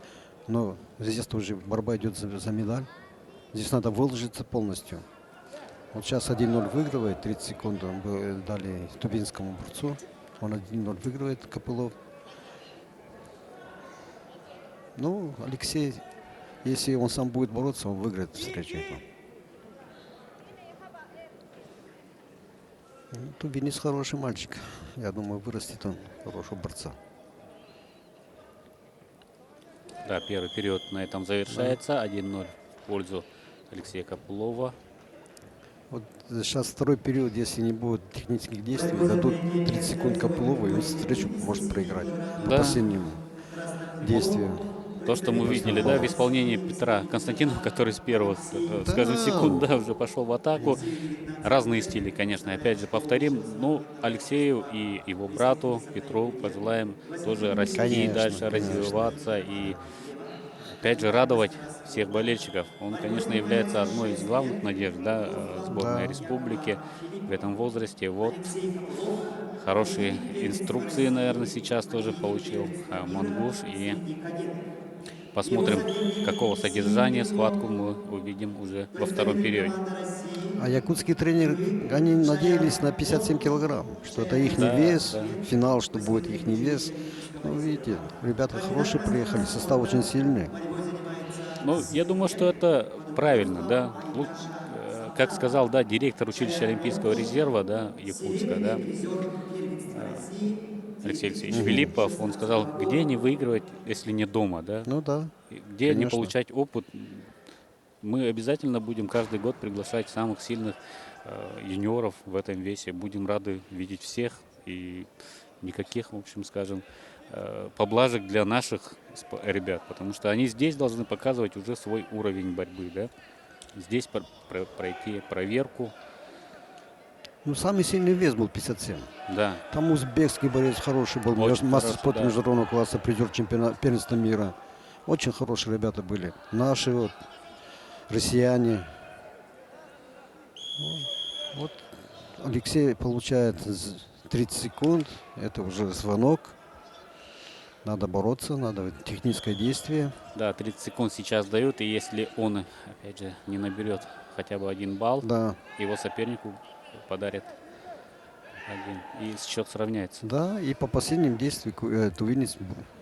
Но здесь тоже борьба идет за медаль. Здесь надо выложиться полностью. Вот сейчас 1-0 выигрывает, 30 секунд дали тувинскому борцу. Он 1-0 выигрывает, Копылов. Ну, Алексей, если он сам будет бороться, он выиграет встречу эту. Ну, тувинец хороший мальчик. Я думаю, вырастет он хорошего борца. Да, первый период на этом завершается. 1-0 в пользу Алексея Копылова. Вот сейчас второй период, если не будет технических действий, дадут 30 секунд Копылову, и он встречу может проиграть. По последнему действию. То, что мы видели, да, в исполнении Петра Константинова, который с первых, скажем, секунд, да, уже пошел в атаку. Разные стили, конечно. Опять же, повторим, ну, Алексею и его брату Петру пожелаем тоже расти, Конечно, дальше развиваться и, опять же, радовать всех болельщиков. Он, конечно, является одной из главных надежд, да, сборной республики в этом возрасте. Вот хорошие инструкции, наверное, сейчас тоже получил Мангуш. И посмотрим, какого содержания схватку мы увидим уже во втором периоде. А якутские тренеры, они надеялись на 57 килограмм, что это их вес, финал, что будет их вес. Ну, видите, ребята хорошие приехали, состав очень сильный. Ну, я думаю, что это правильно, да. Как сказал, да, директор училища Олимпийского резерва, да, Якутска, да, Алексей Алексеевич Филиппов, он сказал, где не выигрывать, если не дома, да? Ну да. Где не получать опыт. Мы обязательно будем каждый год приглашать самых сильных юниоров в этом весе. Будем рады видеть всех и никаких, в общем, скажем, поблажек для наших ребят, потому что они здесь должны показывать уже свой уровень борьбы, да? Здесь пройти проверку. Ну, самый сильный вес был 57. Да. Там узбекский борец хороший был, мастер спорта международного класса, призер чемпионата первенства мира. Очень хорошие ребята были. Наши вот, россияне. Вот Алексей получает 30 секунд. Это уже звонок. Надо бороться, надо техническое действие. Да, 30 секунд сейчас дают, и если он, опять же, не наберет хотя бы 1 балл, его сопернику подарят 1, и счет сравняется. Да, и по последним действиям тувинец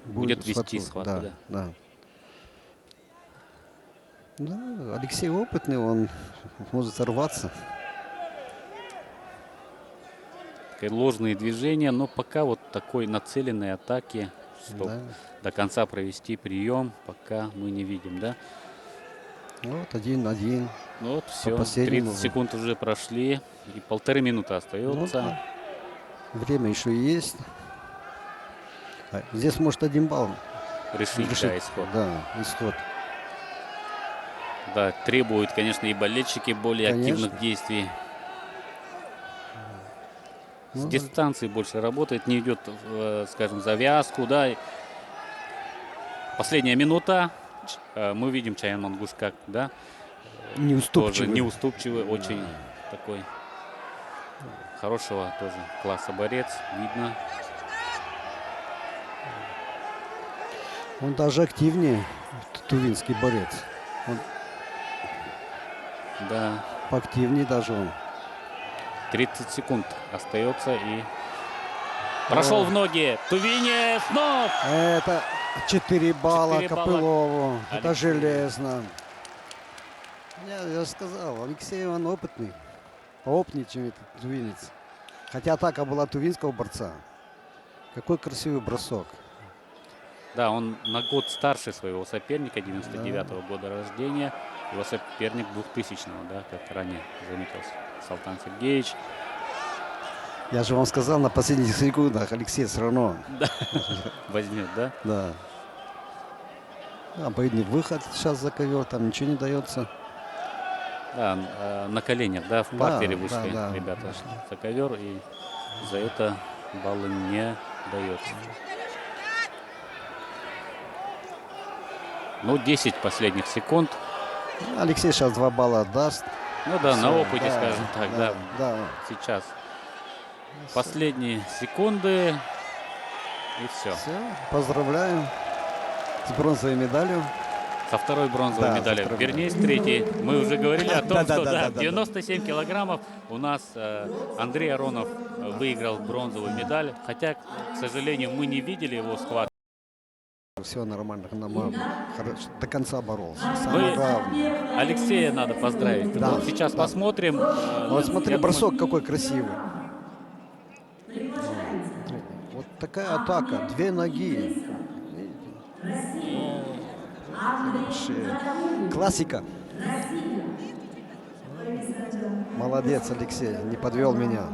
будет вести схватку. Да. Да, Алексей опытный, он может сорваться. Ложные движения, но пока вот такой нацеленной атаки, чтобы до конца провести прием, пока мы не видим, да? Вот 1-1. Ну вот все, 30 секунд уже прошли, и 1,5 минуты остается. Ну, время еще есть. Здесь может 1 балл решить. Да, исход. Да, исход. Да, требуют, конечно, и болельщики более активных действий. С дистанции больше работает, не идет, скажем, завязку, да. Последняя минута. Мы видим Чаян Мангуш как, да, неуступчивый. Тоже неуступчивый, очень такой хорошего тоже класса борец, видно. Он даже активнее, тувинский борец. Он поактивнее даже он. 30 секунд остается и прошел в ноги. Тувинец, но... Это 4 балла Копылову. Это железно. Я сказал, Алексей он опытный. Опытнее, чем этот тувинец. Хотя атака была тувинского борца. Какой красивый бросок. Да, он на год старше своего соперника, 99-го года рождения. Его соперник 2000-го, да, как ранее заметил Салтан Сергеевич. Я же вам сказал, на последних секундах Алексей все равно возьмет, да? Да. Обоюдный выход сейчас за ковер, там ничего не дается. Да, на коленях, да, в партере вышли ребята за ковер, и за это баллы не дается. Ну, 10 последних секунд. Алексей сейчас 2 балла отдаст. Ну да, на опыте, скажем так, да. Сейчас последние секунды, и все. Поздравляю. С бронзовой медалью. Со второй бронзовой Да, со медалью. второй Вернее, с третьей. Мы уже говорили о том, что Да. 97 килограммов у нас Андрей Аронов выиграл бронзовую медаль. Хотя, к сожалению, мы не видели его схватки. Все нормально, до конца боролся. Мы- Самое главное. Алексея надо поздравить. Да, Вот сейчас да. посмотрим. Вот смотри, Я бросок думаю, какой красивый. Вот такая атака, две ноги. Вообще классика. Молодец, Алексей, не подвел меня.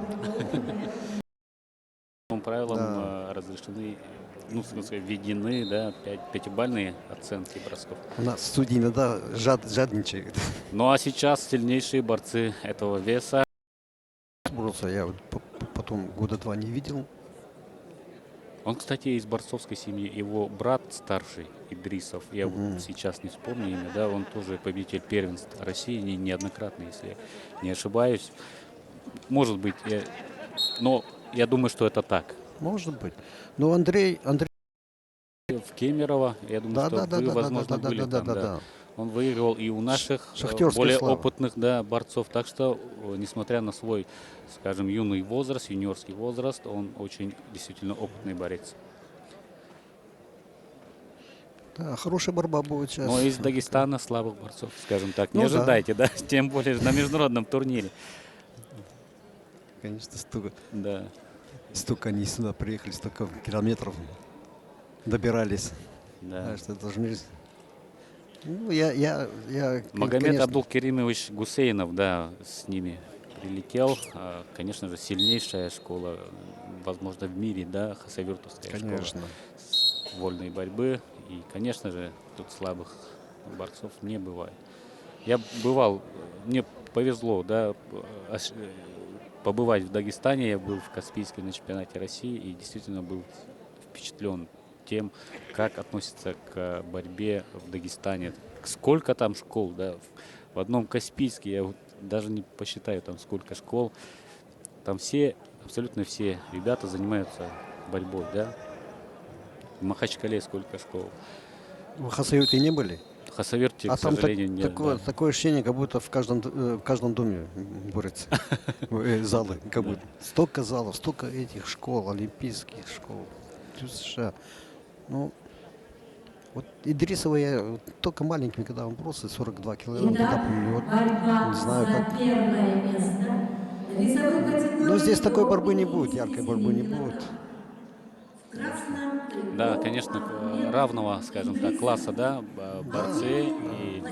По правилам Да. разрешены, ну, в смысле, введены, да, пятибалльные оценки бросков. У нас судьи иногда жадничают. Ну а сейчас сильнейшие борцы этого веса. Боролся я вот потом года два не видел. Он, кстати, из борцовской семьи. Его брат старший, Идрисов, я вот сейчас не вспомню имя, да, он тоже победитель первенств России неоднократно, если я не ошибаюсь. Может быть, но я думаю, что это так. Может быть. Но Андрей В Кемерово, я думаю, что вы, возможно, были там, да. Он выигрывал и у наших Шахтерская более слава. опытных, да, борцов. Так что, несмотря на свой, скажем, юный возраст, юниорский возраст, он очень действительно опытный борец. Да, хорошая борьба будет сейчас. Но из Дагестана слабых борцов, скажем так, не Ну да. ожидайте, да, тем более на международном турнире. Конечно, Да. столько они сюда приехали, столько километров добирались. Да. Так что должны... Ну, я, Магомед конечно, Абдулкеримович Гусейнов, да, с ними прилетел. Конечно же, сильнейшая школа, возможно, в мире, да, хасавюртовская конечно. школа вольной борьбы. И, конечно же, тут слабых борцов не бывает. Я бывал, мне повезло, да, побывать в Дагестане. Я был в Каспийске на чемпионате России и действительно был впечатлен тем, как относятся к борьбе в Дагестане. Сколько там школ, да, в одном Каспийске, я вот даже не посчитаю там сколько школ. Там все, абсолютно все ребята занимаются борьбой, да. В Махачкале сколько школ. В Хасавюрте не были? В Хасавюрте, А к там сожалению, нет. да. такое ощущение, как будто в каждом доме борются залы. Как будто. Столько залов, столько этих школ, олимпийских школ. В США. Ну, вот Идрисова я вот только маленьким, когда он бросил 42 килограмма, тогда помню, вот, не знаю как. Но здесь такой борьбы не будет, яркой борьбы не будет. Да, конечно, равного, скажем так, класса, да, борцы. И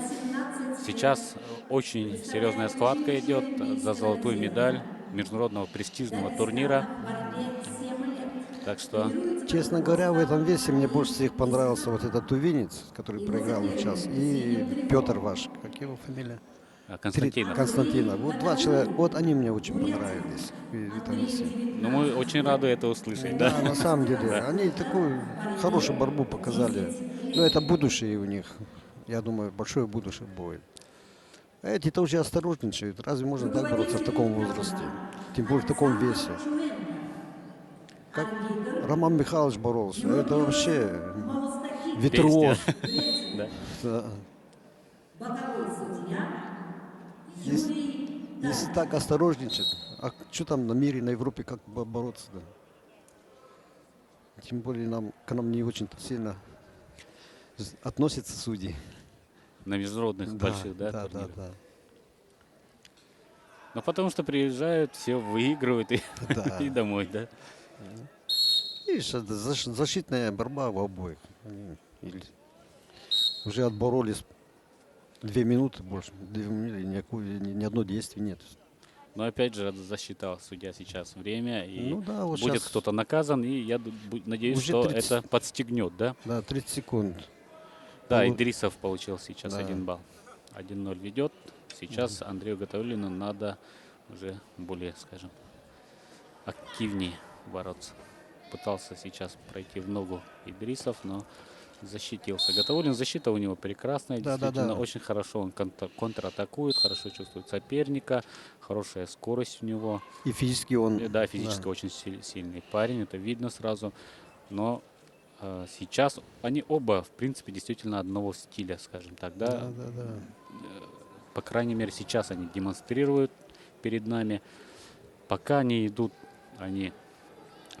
сейчас очень серьезная схватка идет за золотую медаль международного престижного турнира. Так что... Честно говоря, в этом весе мне больше всех понравился вот этот тувинец, который проиграл сейчас, и Петр ваш, как его фамилия? Константинов. Константинов. Вот два человека, вот они мне очень понравились в этом весе. Ну, мы очень рады это услышать, да? Да, на самом деле, Да. они такую хорошую борьбу показали. Но это будущее у них. Я думаю, большое будущее будет. А эти-то уже осторожничают. Разве можно так бороться в таком возрасте? Тем более в таком весе. Как Роман Михайлович боролся. Это вообще виртуоз. Да. Да. Если так осторожничать, а что там на мире, на Европе, как бороться-то? Тем более к нам не очень сильно относятся судьи. На международных больших, да, да, турнирах. да. Ну, потому что приезжают, все выигрывают и, Да. и домой, да? Видишь, это защитная борьба в обоих. Они уже отборолись 2 минуты больше. 2 минуты, ни одно действие нет. Но опять же, засчитал судья сейчас время, и Ну да, вот будет щас кто-то наказан, и я надеюсь, уже что 30. это подстегнет, да? Да, 30 секунд. Да, Ну, Идрисов получил сейчас да. 1 балл. 1-0 ведет. Сейчас Андрею Гатауллину надо уже более, скажем, активнее бороться. Пытался сейчас пройти в ногу Идрисов, но защитился. Гатауллин, защита у него прекрасная, Да, да, действительно, да. очень хорошо он контратакует, хорошо чувствует соперника, хорошая скорость у него. И физически он... Да, физически очень сильный парень, это видно сразу. Но сейчас они оба, в принципе, действительно одного стиля, скажем так, да? Да. По крайней мере, сейчас они демонстрируют перед нами. Пока они идут, они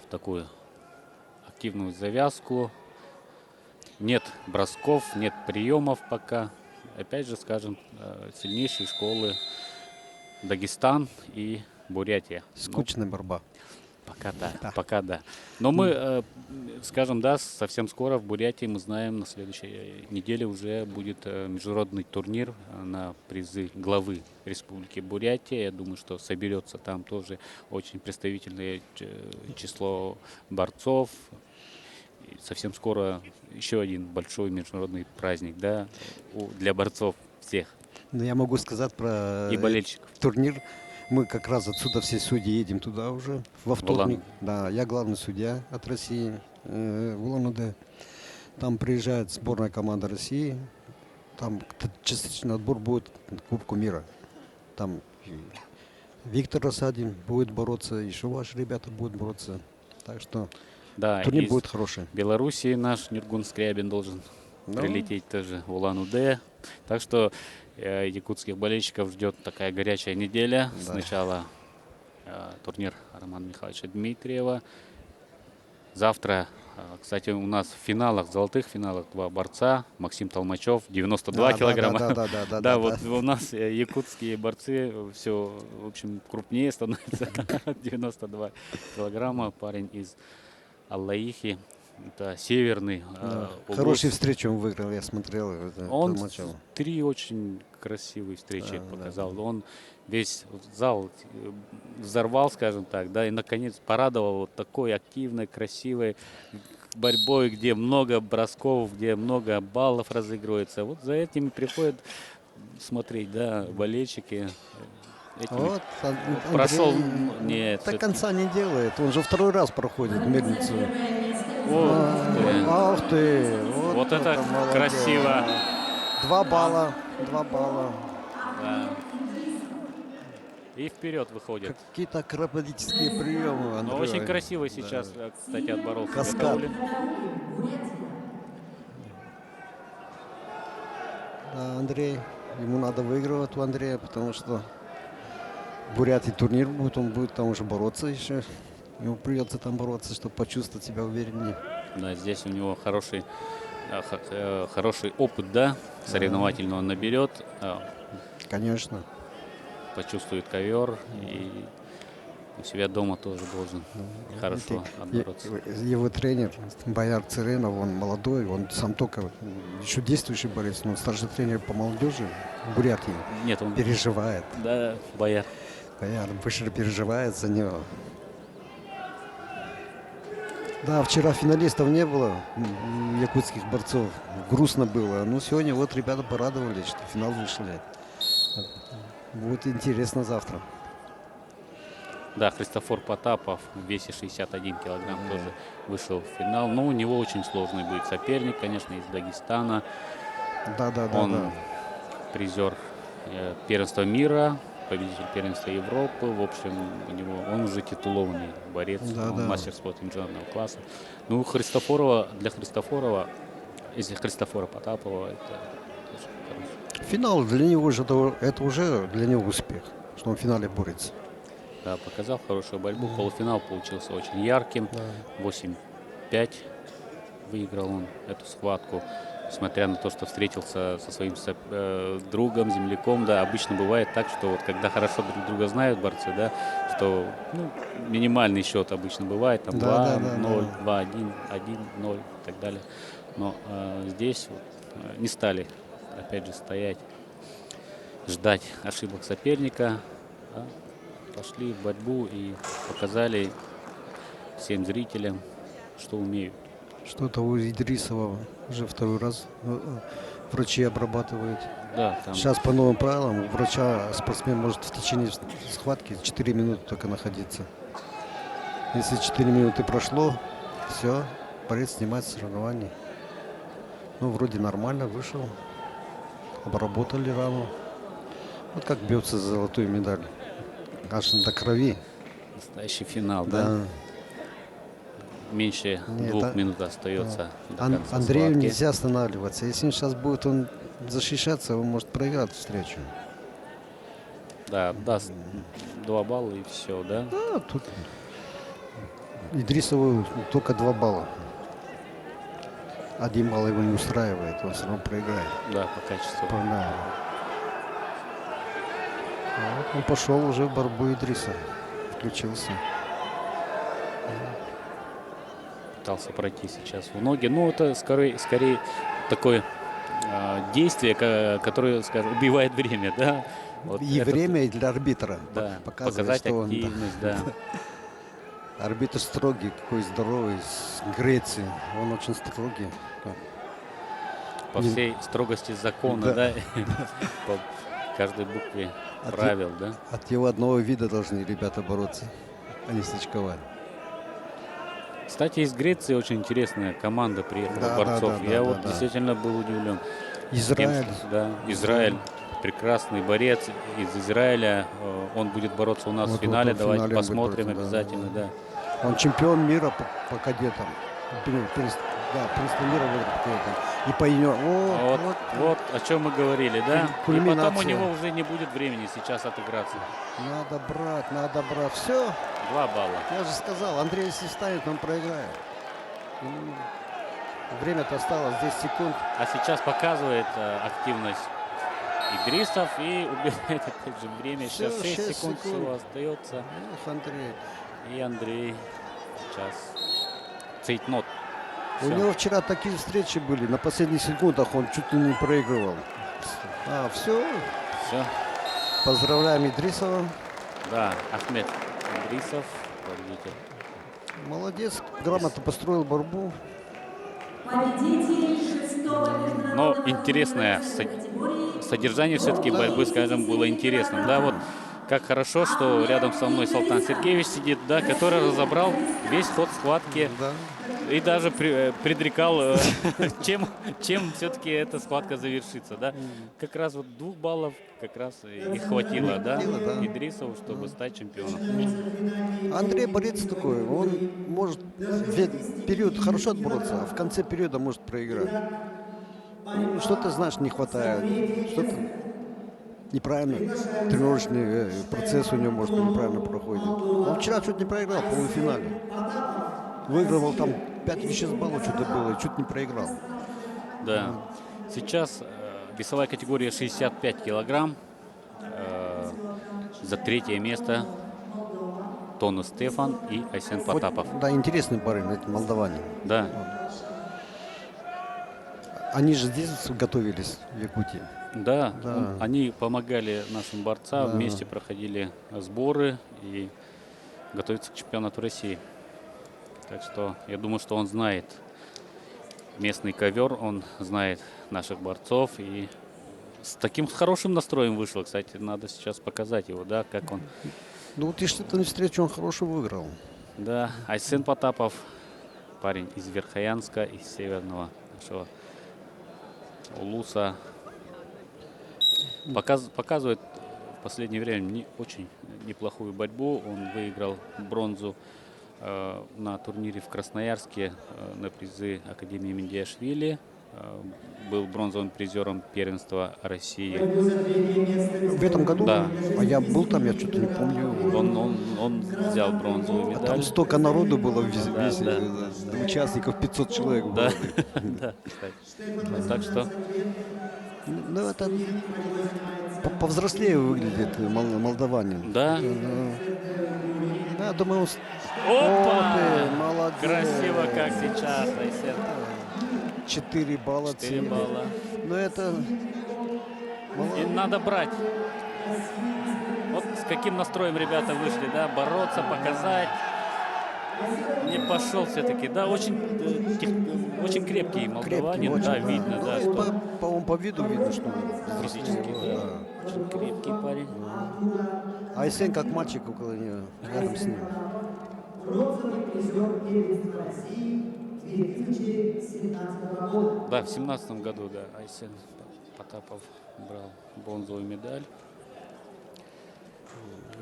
в такую активную завязку. Нет бросков, нет приемов пока. Опять же, скажем, сильнейшие школы Дагестан и Бурятия. Скучная борьба. Пока да, пока да. Но мы, скажем, да, совсем скоро в Бурятии, мы знаем, на следующей неделе уже будет международный турнир на призы главы Республики Бурятия. Я думаю, что соберется там тоже очень представительное число борцов. И совсем скоро еще один большой международный праздник, да, для борцов всех. Но я могу сказать про И болельщиков. турнир. Мы как раз отсюда все судьи едем туда уже во вторник. Да, я главный судья от России в Улан-Удэ. Там приезжает сборная команда России. Там частичный отбор будет к Кубку мира. Там Виктор Рассадин будет бороться, еще ваши ребята будут бороться. Так что да, турнир будет хороший. В Белоруссии наш Нургун Скрябин должен прилететь тоже в Улан-Удэ. Так что якутских болельщиков ждет такая горячая неделя. Да. Сначала турнир Романа Михайловича Дмитриева. Завтра, кстати, у нас в финалах, в золотых финалах два борца. Максим Толмачев, 92 килограмма. Да, вот у нас якутские борцы все, в общем, крупнее становятся. 92 килограмма. Парень из Аллаихи. Это северный. Хорошие встречи он выиграл, я смотрел. Он 3 очень красивые встречи показал. Он весь зал взорвал, скажем так, да, и наконец порадовал вот такой активной, красивой борьбой, где много бросков, где много баллов разыгрывается. Вот за этим приходят смотреть, да, болельщики. Вот, прошел, нет, до конца не делает. Он же второй раз проходит мельницу. Ах ты! Вот это красиво. 2 балла. 2 балла. Да. И вперед выходит. Какие-то акробатические приемы. Но очень красиво сейчас, кстати, отборолся. Каскад. Да, Андрей, ему надо выигрывать у Андрея, потому что в Бурятии турнир будет, он будет там уже бороться еще. Ему придется там бороться, чтобы почувствовать себя увереннее. Да, здесь у него хороший опыт, да, соревновательный он наберет. Конечно. Почувствует ковер и у себя дома тоже должен хорошо отбороться. Его тренер Бояр Цыренов, он молодой, он сам только еще действующий борец, но старший тренер по молодежи в Бурятии. Нет, он переживает. Да, Бояр. Бояр быстро переживает за него. Да, вчера финалистов не было, якутских борцов. Грустно было. Но сегодня вот ребята порадовались, что в финал вышли. Будет интересно завтра. Да, Христофор Потапов в весе 61 килограмм тоже вышел в финал. Но у него очень сложный будет соперник, конечно, из Дагестана. Он призер первенства мира, победитель первенства Европы. В общем, он уже титулованный борец, мастер спорта международного класса. Ну, для Христофорова, если Христофора Потапова, это тоже хорошо. Финал для него же это уже для него успех, что он в финале борется. Да, показал хорошую борьбу. Полуфинал получился очень ярким. 8-5 выиграл он эту схватку. Несмотря на то, что встретился со своим другом, земляком, да, обычно бывает так, что вот когда хорошо друг друга знают борцы, да, что минимальный счет обычно бывает, там 2-0, 2-1, 1-0 и так далее. Но здесь не стали, опять же, стоять, ждать ошибок соперника, да, пошли в борьбу и показали всем зрителям, что умеют. Что-то у Идрисова уже второй раз врачи обрабатывают. Да, там... Сейчас по новым правилам у врача спортсмен может в течение схватки 4 минуты только находиться. Если 4 минуты прошло, все, борец снимает соревнования. Ну, вроде нормально вышел, обработали рану. Вот как бьется за золотую медаль. Аж до крови. Настоящий финал, да? меньше Нет, 2 минут остается до конца Андрею схватки. нельзя останавливаться. Если он сейчас будет защищаться, он может проиграть встречу. Да, даст 2 балла и все, да? Да, тут Идрисову только 2 балла. 1 балл его не устраивает, он все равно проиграет. Да, по качеству. Да. А вот он пошел уже в борьбу Идриса. Включился. Пытался пройти сейчас в ноги. Ну, это скорее такое действие, которое, скажем, убивает время, да? Вот И время и для арбитра. Да, Показывает, показать что он, активность, да. Арбитр строгий, какой здоровый, с Греции. Он очень строгий. По Не- всей строгости закона, Да. да? По каждой букве От правил, да? От его одного вида должны ребята бороться, а не сличковать. Кстати, из Греции очень интересная команда приехала, Да, борцов. да, да, Я да, вот да. действительно был удивлен. Израиль. Тем, что, да, Израиль. Прекрасный борец из Израиля. Он будет бороться у нас Вот, в финале. вот, в Давайте финале он будет посмотрим бороться, да, обязательно, да. Он чемпион мира по кадетам. Первенство мира будет по кадетам. И по юниорам. Вот о чем мы говорили, да? И потом у Кульминация. него уже не будет времени сейчас отыграться. Надо брать. Все. 2 балла. Я же сказал, Андрей, если встанет, он проиграет. Время-то осталось 10 секунд. А сейчас показывает активность Идрисов и убирает опять же время. Всё, Сейчас 6 6 секунд секунд. всего остается. Эх, Андрей. И Андрей сейчас цейтнот. У него вчера такие встречи были. На последних секундах он чуть ли не проигрывал. Все. Все. Поздравляем Идрисова. Да, Ахмед Идрисов, победитель. Молодец, грамотно построил борьбу. Победитель 6-го Но интересное содержание все-таки борьбы, скажем, было интересным. Да, вот как хорошо, что рядом со мной Салтан Сергеевич сидит, да, который разобрал весь ход схватки. Да. И даже предрекал, чем все-таки эта схватка завершится, да? Как раз вот 2 баллов как раз и хватило, да, Идрисову, чтобы стать чемпионом. Андрей борец такой, он может в период хорошо отбороться, а в конце периода может проиграть. Что-то, знаешь, не хватает, что-то неправильно, тренировочный процесс у него, может, неправильно проходит. Он вчера чуть не проиграл в полуфинале. Выигрывал там 5 или 6 баллов что-то было, чуть не проиграл. Да. Сейчас весовая категория 65 килограмм. За 3-е место Тонус Стефан и Айсен Потапов. Вот, да, интересный парень, эти молдаване. Да. Они же здесь готовились, в Якутии. Да, Да. они помогали нашим борцам, Да. вместе проходили сборы и готовятся к чемпионату России. Так что я думаю, что он знает местный ковер, он знает наших борцов и с таким хорошим настроем вышел. Кстати, надо сейчас показать его, да, как он. Ну вот и что-то встречу он хорошо выиграл. Да, Айсен Потапов, парень из Верхоянска, из северного нашего Улуса. Показывает в последнее время очень неплохую борьбу. Он выиграл бронзу на турнире в Красноярске на призы Академии Миндиашвили. Был бронзовым призером первенства России. В этом году? Да. А я был там, я что-то не помню. Он взял бронзовую медаль. А там столько народу было Да. участников, 500 человек было. Да, да, кстати. Так что Ну, это повзрослее выглядит молдаванин. Да. Да, думаю, Опа! молодец. Красиво, как сейчас, Айсен. 4 балла. 4 балла. Но это... И надо брать. Вот с каким настроем ребята вышли, да, бороться, показать. Не пошел все-таки, да, очень крепкий молдаванин, очень, да, видно, да, Ну, что по-моему, по виду видно, что физически, да, очень крепкий парень. Айсен как мальчик около нее, рядом с ним. Да, в 17 году, да, Айсен Потапов брал бронзовую медаль.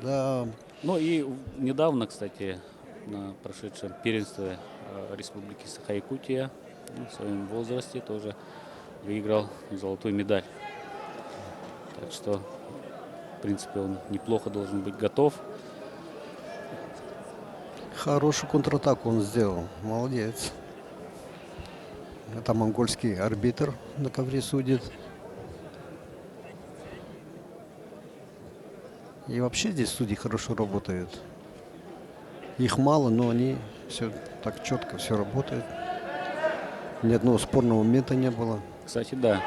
Да. Ну и недавно, кстати, на прошедшем первенстве Республики Саха-Якутия. Ну, в своем возрасте тоже выиграл золотую медаль. Так что, в принципе, он неплохо должен быть готов. Хорошую контратаку он сделал. Молодец. Это монгольский арбитр на ковре судит. И вообще здесь судьи хорошо работают. Их мало, но они все так четко, все работает. Ни одного спорного момента не было. Кстати, да.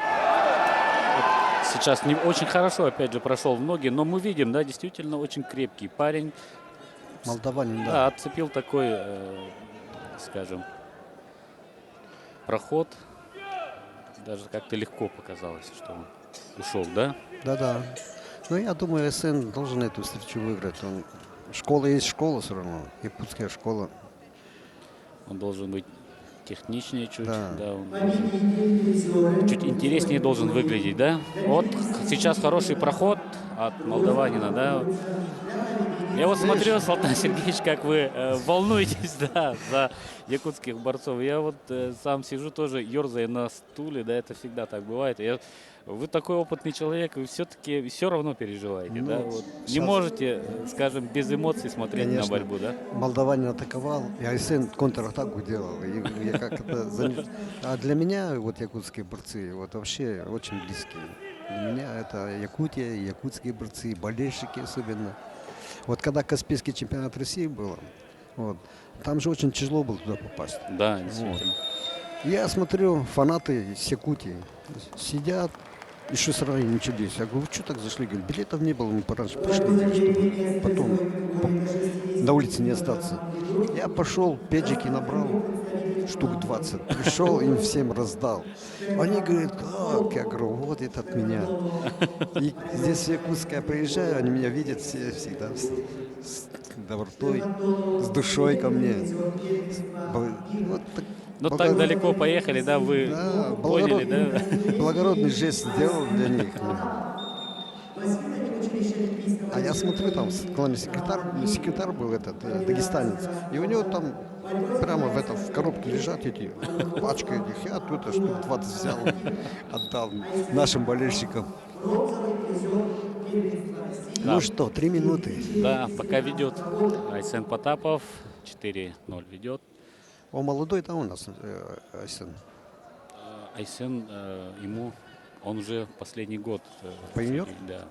Вот сейчас не очень хорошо, опять же, прошел в ноги, но мы видим, да, действительно очень крепкий парень. Молдаванин, да. Да, отцепил такой, скажем, проход. Даже как-то легко показалось, что он ушел, да? Да-да. Но я думаю, СН должен эту встречу выиграть. Школа есть школа все равно. Якутская школа. Он должен быть техничнее чуть, Да. да, он чуть интереснее должен выглядеть, да? Вот сейчас хороший проход от молдаванина, да? Я вот смотрю, Салтан Сергеевич, как вы волнуетесь, да, за якутских борцов. Я вот сам сижу тоже, ерзая на стуле, да, это всегда так бывает. Вы такой опытный человек, вы все-таки все равно переживаете, да? Вот. Не можете, скажем, без эмоций смотреть на борьбу, да? Молдаванин атаковал, и Айсен контратаку делал. И я как это А для меня вот якутские борцы вот вообще очень близкие. Для меня это Якутия, якутские борцы, болельщики особенно. Вот когда Каспийский чемпионат России был, вот, там же очень тяжело было туда попасть. Да, действительно. Вот. Я смотрю, фанаты из Якутии сидят, еще сразу ничего здесь. Я говорю, вы что так зашли? Говорю, билетов не было, мы пораньше пришли, чтобы потом на улице не остаться. Я пошел, педжики набрал, штук 20. Пришел, им всем раздал. Они говорят, как? Я говорю, вот это от меня. И здесь в Якутск я приезжаю, они меня видят все всегда с добротой, с душой ко мне. Вот так. Ну так далеко поехали, да, вы поняли, да? Благородный жест сделал для них. А я смотрю, там главный секретарь был этот, дагестанец. И у него там прямо в коробке лежат эти пачка этих. Я тут штук 20 взял, отдал нашим болельщикам. Да. Ну что, 3 минуты. Да, пока ведет Айсен Потапов, 4-0 ведет. Он молодой-то у нас, Айсен. Айсен, ему, он уже последний год. Поймет? Да.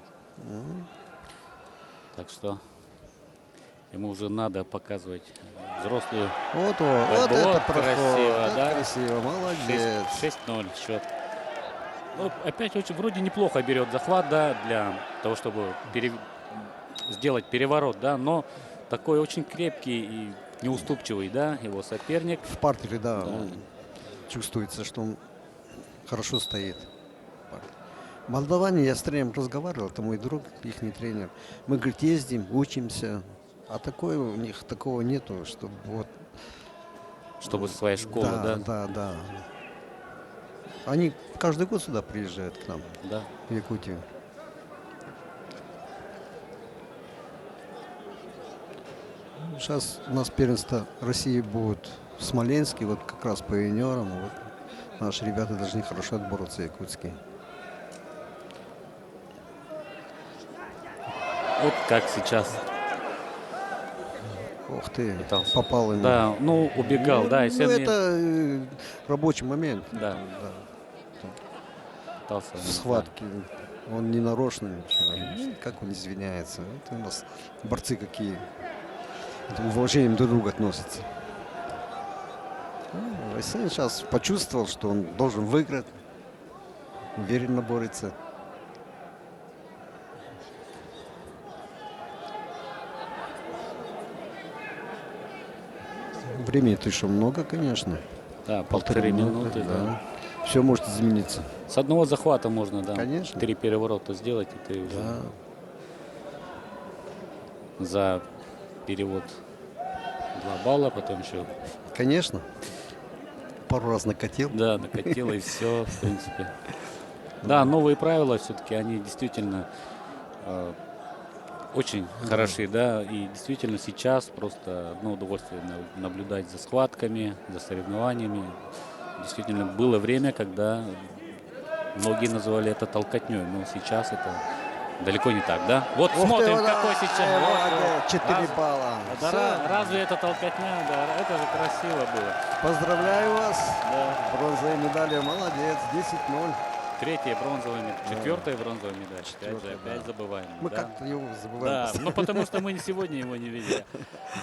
Так что ему уже надо показывать взрослую. Вот это проход, красиво, да? Красиво, молодец. 6-0 счет. Ну, опять очень вроде неплохо берет захват, да, для того, чтобы сделать переворот, да, но такой очень крепкий и неуступчивый, да, его соперник. В партере, да, он чувствуется, что он хорошо стоит. Молдаване, я с тренером разговаривал, это мой друг, их тренер. Мы, говорит, ездим, учимся, а такое у них такого нету, чтобы вот... Чтобы своя школа, да? Да. Они каждый год сюда приезжают к нам, да, в Якутию. Сейчас у нас первенство России будет в Смоленске, вот как раз по юниорам. Вот наши ребята должны хорошо отбороться, якутские. Вот как сейчас. Ух ты, пытался. Попал ему. Да, ну убегал, да. Ну это рабочий момент. Да. Пытался, в схватке. Да. Он не нарочно ничего. Как он извиняется. Это у нас борцы какие. Уважением друг к другу относятся. Айсен сейчас почувствовал, что он должен выиграть. Уверенно борется. Времени-то еще много, конечно. Да, 1,5 минуты, да. Все может измениться. С одного захвата можно, да. Конечно. 3 переворота сделать, и ты уже за перевод 2 балла, потом еще... Конечно. Пару раз накатил. Да, накатил, и все, в принципе. Да, новые правила все-таки, они действительно очень хороши, да, и действительно сейчас просто одно удовольствие наблюдать за схватками, за соревнованиями. Действительно, было время, когда многие называли это толкотней, но сейчас это далеко не так, да? Вот Ух ты, смотрим, вот, какой сейчас. молодец, 4 балла. Да, Всё. разве это толкотня? Да, это же красиво было. Поздравляю вас. Да. Бронзовые медали, молодец, 10-0. Третья бронзовая медаль, четвертая бронзовая медаль. Четвертая, Опять да. забываем. Мы да? как-то его забываем. Да, ну потому что мы сегодня его не видели.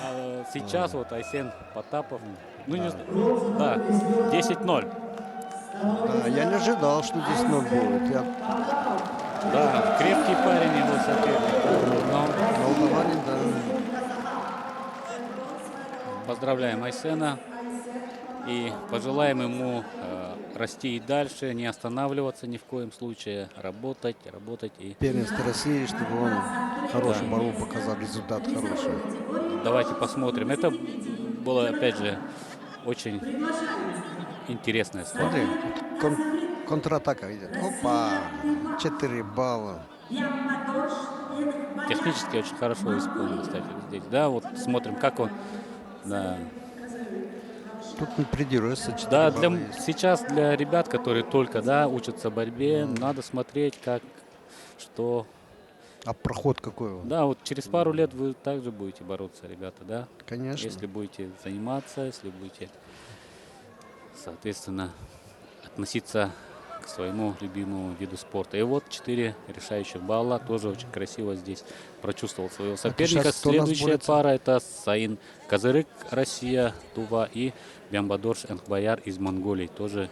А сейчас вот Айсен Потапов, ну не знаю, да, 10-0. Да, я не ожидал, что 10-0 будет. Да, крепкий парень его соперник. Но Молдаванин, да. поздравляем Айсена и пожелаем ему расти и дальше, не останавливаться ни в коем случае, работать и... Первенство России, чтобы он хорошую борьбу показал, результат хороший. Давайте посмотрим. Это было, опять же, очень интересная схватка. Смотри, контратака идет. Опа, 4 балла. Технически очень хорошо исполнен, кстати, здесь. Да, вот смотрим, как он... Да. Тут не придирается. Да, сейчас для ребят, которые только учатся борьбе, надо смотреть, как, что... А проход какой он? Да, вот через пару лет вы также будете бороться, ребята, да? Конечно. Если будете заниматься, если будете, соответственно, относиться к своему любимому виду спорта. И вот 4 решающих балла. Тоже очень красиво здесь прочувствовал своего соперника. Следующая пара — это Саин Казырык, Россия, Тува, и Бямбадорш Энхбаяр из Монголии. Тоже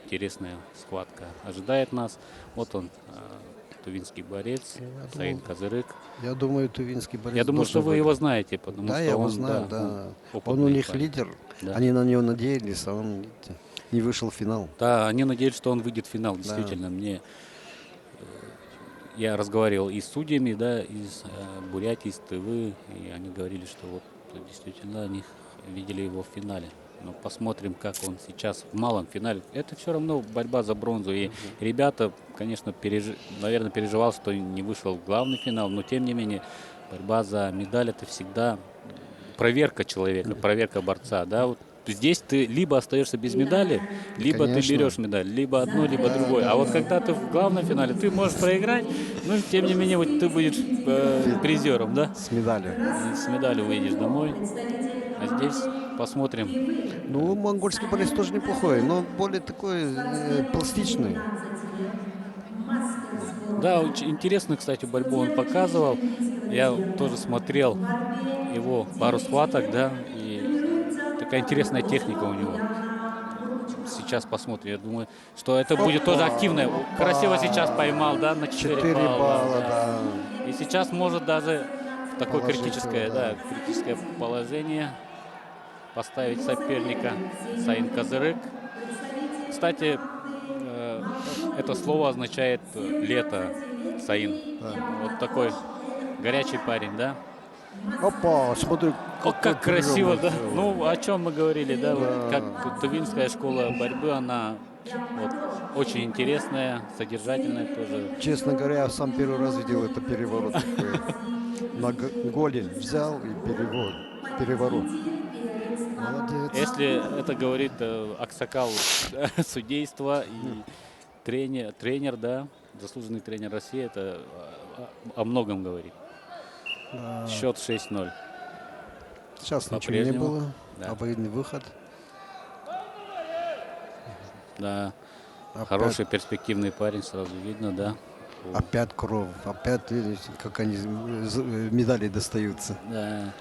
интересная схватка ожидает нас. Вот он, тувинский борец, Саин Казырык. Я думаю, тувинский борец. Я думаю, что вы его знаете, потому что я его он, знаю, да. Он опытный у них парень. лидер. Да. Они на него надеялись, а он, видите, не вышел в финал. Да, они надеялись, что он выйдет в финал. Действительно, я разговаривал и с судьями, да, из Бурятии, из Тывы, и они говорили, что вот действительно они видели его в финале. Но посмотрим, как он сейчас в малом финале. Это все равно борьба за бронзу. И ребята, конечно, наверное, переживал, что не вышел в главный финал, но тем не менее борьба за медаль — это всегда проверка человека, проверка борца, да. Вот здесь ты либо остаешься без медали, либо ты берешь медаль, либо одно, либо другое. А вот когда ты в главном финале, ты можешь проиграть, но тем не менее вот ты будешь призером, да? С медалью. С медалью выйдешь домой. А здесь посмотрим. Ну, монгольский борец тоже неплохой, но более такой пластичный. Да, очень интересную, кстати, борьбу он показывал. Я тоже смотрел его пару схваток, да, и такая интересная техника у него. Сейчас посмотрим. Я думаю, что это будет тоже активное. Красиво сейчас поймал, да, на 4 балла. Да. И сейчас может даже в такое критическое положение поставить соперника Саин Казырык. Кстати, это слово означает лето, Саин. Да. Вот такой горячий парень, да? Опа, смотри, как красиво, да? Ну, о чем мы говорили, да? Вот, как тувинская школа борьбы, она вот, очень интересная, содержательная тоже. Честно говоря, я сам первый раз видел это переворот такой. На голень взял и переворот. Молодец. Если это говорит аксакал судейства и тренер, да, заслуженный тренер России, это о многом говорит. Счет 6-0. Сейчас ничего не было. Да. Аварийный выход. Да. Хороший перспективный парень, сразу видно, да. Опять кровь. Опять, видите, как они медали достаются. Да.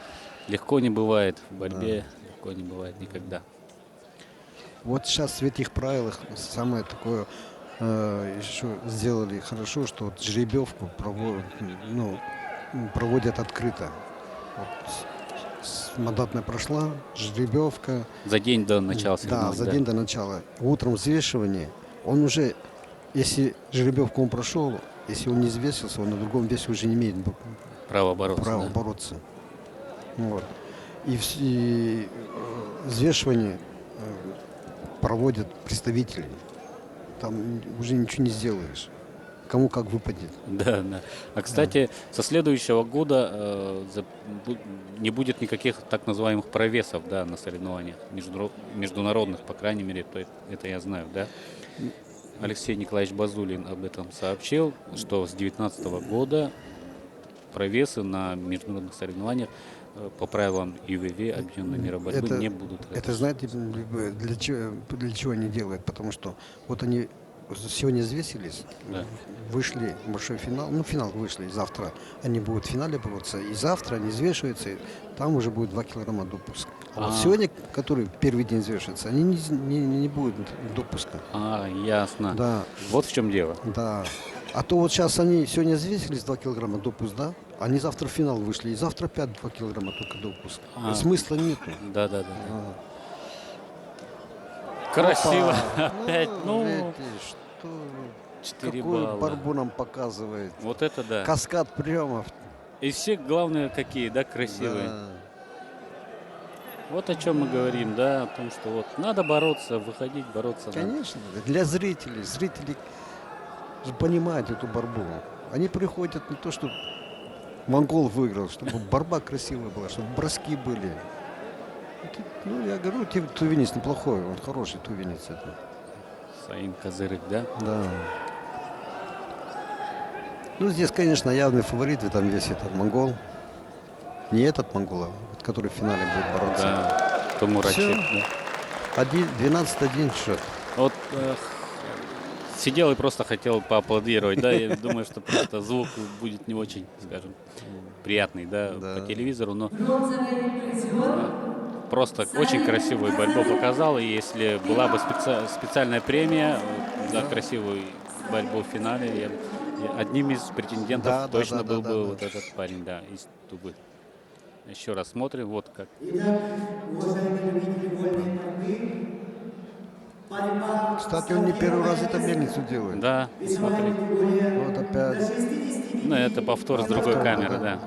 Легко не бывает в борьбе, легко не бывает никогда. Вот сейчас в этих правилах самое такое еще сделали хорошо, что вот жеребьевку проводят открыто. Вот, мандатная прошла, жеребьевка. За день до начала соревнований. Да, за день до начала. Утром взвешивание. Он уже, если жеребьевку он прошел, если он не взвесился, он на другом весе уже не имеет права бороться. бороться. Вот. И взвешивание проводят представители. Там уже ничего не сделаешь. кому как выпадет. Да, да. А кстати, со следующего года не будет никаких так называемых провесов, да, на соревнованиях международных, по крайней мере, это я знаю, да. Алексей Николаевич Базулин об этом сообщил, что с 2019 года провесы на международных соревнованиях по правилам ИВВ, Объединенной мира борьбы, не будут. Это знаете, для чего они делают? Потому что вот они сегодня взвесились, Да. вышли в большой финал, ну финал вышли, завтра они будут в финале бороться, и завтра они взвешиваются, и там уже будет 2 килограмма допуска. А вот сегодня, который первый день взвешивается, они не будут допуска. Ясно. Да. Вот в чем дело. Да. А то вот сейчас они сегодня взвесились 2 килограмма допуск, да? Они завтра в финал вышли, и завтра опять 2 килограмма только допуск. Смысла нету. Да. Красиво. Опять, что 4 какую балла. борьбу нам показывает. Вот это да. Каскад приемов. И все, главное, какие, да, красивые. Да. Вот о чем мы говорим, да, о том, что вот надо бороться, выходить, бороться. Конечно, для зрителей. Зрители же понимают эту борьбу. Они приходят не то, чтобы монгол выиграл, чтобы борьба красивая была, чтобы броски были. Ну, я говорю, тувинец неплохой, он хороший тувинец. Это. Саин Козырык, да? Да. Ну, здесь, конечно, явный фаворит в этом весе этот монгол. Не этот монгол, а вот, который в финале будет бороться. Да, Тумурачир, да. 12-1 счет. Вот сидел и просто хотел поаплодировать, да, я думаю, что просто звук будет не очень, скажем, приятный, да, по телевизору, но просто очень красивую борьбу показал, и если была бы специальная премия за красивую борьбу в финале, одним из претендентов точно был бы вот этот парень, да, из Тубы. Еще раз смотрим, вот как. Кстати, он не первый раз эту мельницу делает. Да, смотри. Вот опять. Ну, это повтор с другой камеры, да.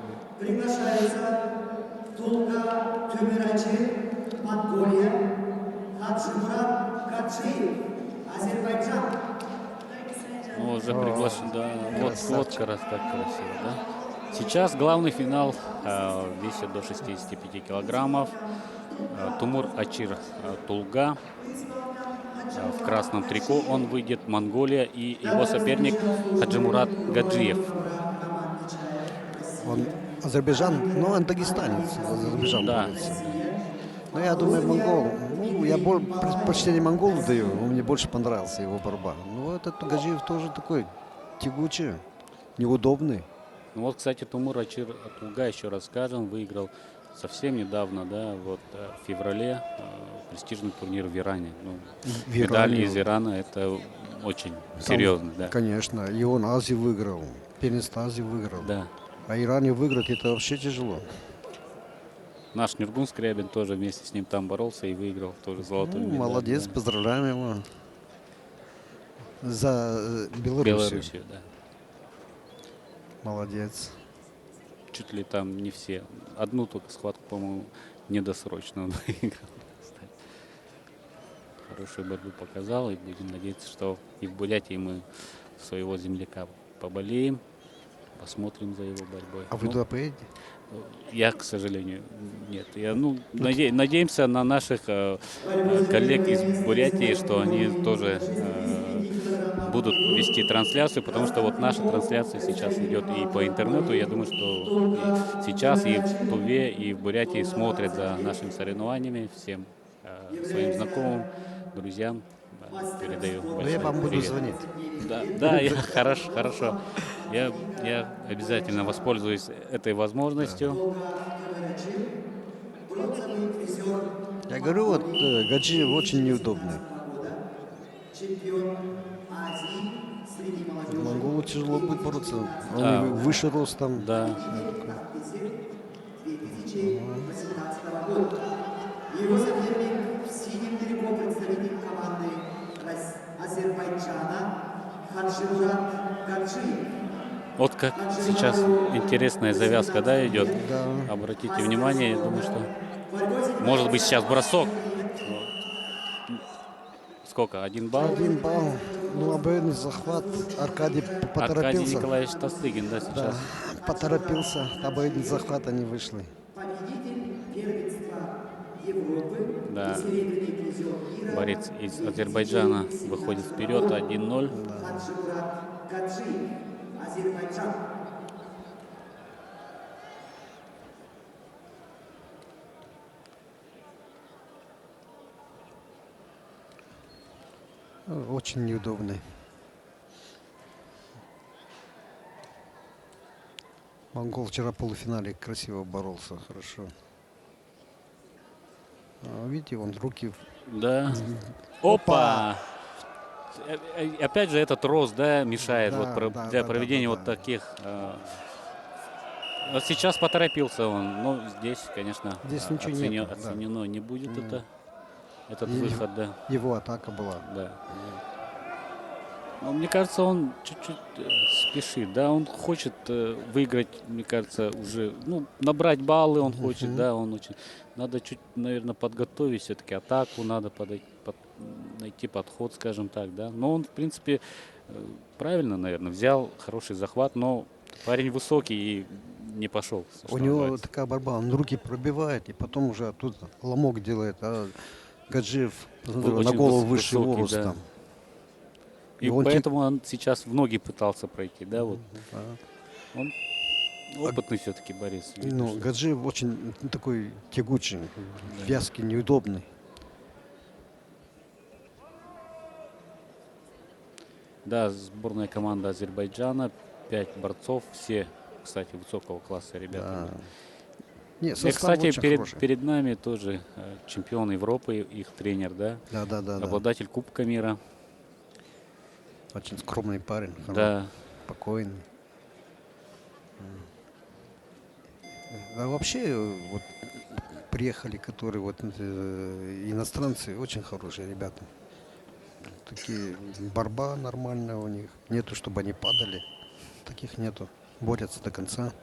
Ну, уже приглашен, да. Вот как раз так красиво, да. Сейчас главный финал весит до 65 килограммов. Тумур Ачир Тулга. В красном трико он выйдет, Монголия, и его соперник Хаджимурат Гаджиев. Он Азербайджан, ну он дагестанец, Азербайджан борется. Но я думаю, монгол, ну я предпочтение монголу даю, мне больше понравился его борьба. Ну этот Гаджиев тоже такой тягучий, неудобный. Ну вот, кстати, Тумур Ачир Тулга, еще раз скажем, выиграл совсем недавно, да, вот в феврале престижный турнир в Иране. Ну, медаль из Ирана — это очень серьезно, да. Конечно, и он Азию выиграл, первенство Азии выиграл. Да. А Иране выиграть это вообще тяжело. Наш Нургун Скрябин тоже вместе с ним там боролся и выиграл тоже золотую медаль. Молодец, да. Поздравляем его за Белоруссию. Да. Молодец. Чуть ли там не все. Одну только схватку, по-моему, недосрочно он выиграл. Хорошую борьбу показал, и будем надеяться, что и в Бурятии мы своего земляка поболеем, посмотрим за его борьбой. А вы туда поедете? Я, к сожалению, нет. Надеемся на наших коллег из Бурятии, что они тоже будут вести трансляцию, потому что вот наша трансляция сейчас идет и по интернету. Я думаю, что сейчас и в Туве, и в Бурятии смотрят за нашими соревнованиями. Всем своим знакомым, друзьям передаю большой я вам буду привет. звонить. Да, хорошо. Я обязательно воспользуюсь этой возможностью. Я говорю, вот Гаджиев очень неудобный. Монголу тяжело будет бороться. Он выше ростом. Да. Его соперник в синем трико, представитель команды Азербайджана Хаджимурат Гаджиев. Вот как сейчас интересная завязка, да, идет. Да. Обратите внимание, я думаю, что может быть сейчас бросок. Сколько? 1 балл? 1 балл. Ну, обоюдный захват. Аркадий Аркадий поторопился. Николаевич Тостыгин, да, Да, сейчас? поторопился. Обоюдный захват, они вышли. Да. Борец из Азербайджана выходит вперед 1-0. Очень неудобный. Монгол вчера в полуфинале красиво боролся, хорошо. Видите, он руки... Да. Опа! Опять же этот рост, да, мешает Да, для проведения вот да. таких. Вот сейчас поторопился он. Но здесь, конечно, Здесь ничего нет. оценено не будет этот И выход, да. Его атака была. Да. Но мне кажется, он чуть-чуть спешит, да, он хочет выиграть, мне кажется, уже, ну, набрать баллы он хочет, да, он очень, надо чуть, наверное, подготовить все-таки атаку, надо найти подход, скажем так, да, но он, в принципе, правильно, наверное, взял хороший захват, но парень высокий и не пошел. У него такая борьба, он руки пробивает, и потом уже оттуда ломок делает, а Гаджиев на голову выше его ростом. И поэтому он сейчас в ноги пытался пройти, да, вот. Он опытный все-таки борец. Ну, Гаджиев очень такой тягучий, вязкий, неудобный. Да, сборная команда Азербайджана, 5 борцов, все, кстати, высокого класса ребята. Да. Нет, и, кстати, хороший. перед нами тоже чемпион Европы, их тренер, да? Да. Обладатель Кубка мира. Очень скромный парень, да. Спокойный. А вообще, вот приехали, которые вот иностранцы, очень хорошие ребята. Такие, борьба нормальная у них. Нету, чтобы они падали. Таких нету. Борются до конца.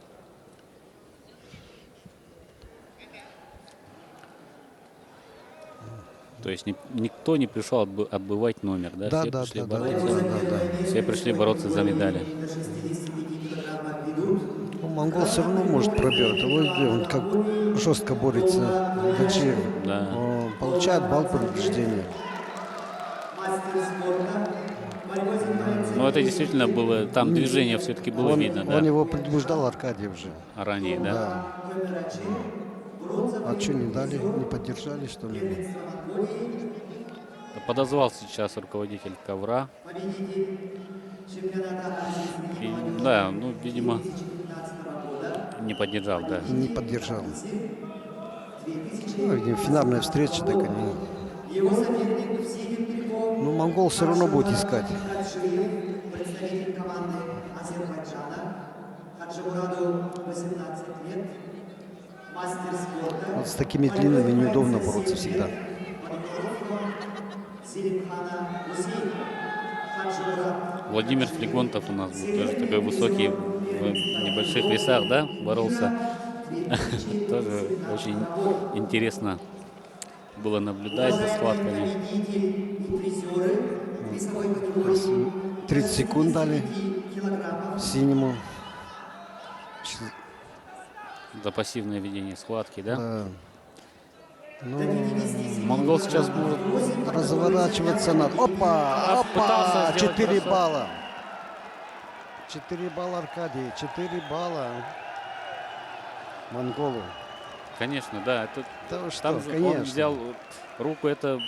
То есть никто не пришел отбывать номер, да? Да, все да, пришли да, бороться. Все пришли бороться за медали. Ну, монгол все равно может пробивать. Он как жестко борется. Гаджиев. Да. Он получает балл повреждения. Но это действительно было, там движение все-таки было видно, да? Он его предупреждал, Аркадий уже. Ранее, да? А что, не дали, не поддержали, что ли? Подозвал сейчас руководитель ковра. И, да, ну, видимо, не поддержал, да. Не поддержал. Ну, видимо, финальная встреча, так они... Ну, монгол все равно будет искать. Вот с такими длинными неудобно бороться всегда. Владимир Флегонтов у нас был тоже такой высокий, в небольших весах, да, боролся. Тоже очень интересно было наблюдать за схватками. 30 секунд дали синему. За пассивное ведение схватки, да? Да. Ну, монгол сейчас может разворачиваться надо. Опа! Опа! 4 балла. 4 балла Аркадий. 4 балла монголу. Конечно, да. Это, да что, там же конечно. Он взял руку, это...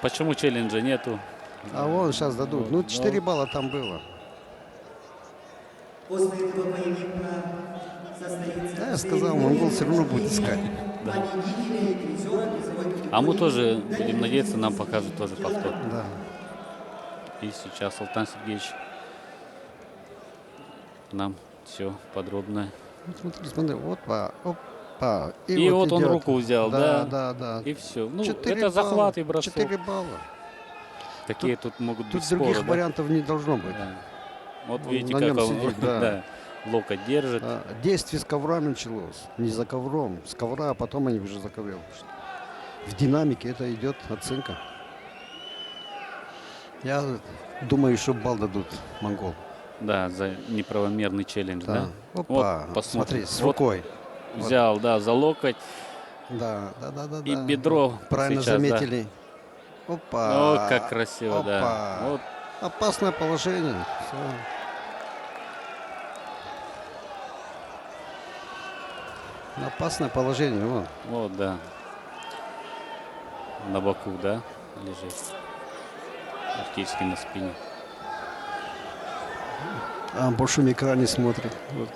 Почему челленджа нету? А вон сейчас дадут. Вот, ну, 4 балла там было. Да, я сказал, монгол все равно будет искать. Да. А мы тоже будем надеяться, нам покажут тоже повтор. Да. И сейчас Алтан Сергеевич нам все подробно. Смотри, опа, опа. И вот он идет. руку взял, да? Да. И все. Ну, 4 это захват и бросок. 4 балла. Какие тут могут быть Тут других споры, вариантов не должно быть. Да. Вот видите, на как нем он сидит, да. локоть держит. Да. Действие с ковра началось. Не за ковром. С ковра, а потом они уже за ковром. В динамике это идет оценка. Я думаю, что балл дадут монгол. Да, за неправомерный челлендж, да? Опа, Вот, посмотрим. смотри, с Вот рукой. взял, да, за локоть. Да. И бедро Правильно сейчас, да. заметили. Опа. О, как красиво, да. Опа. Вот. Опасное положение. Всё. Опасное положение. Вон. Вот, да. На боку, да, лежит. Практически на спине. А в большом экране смотрит. Вот.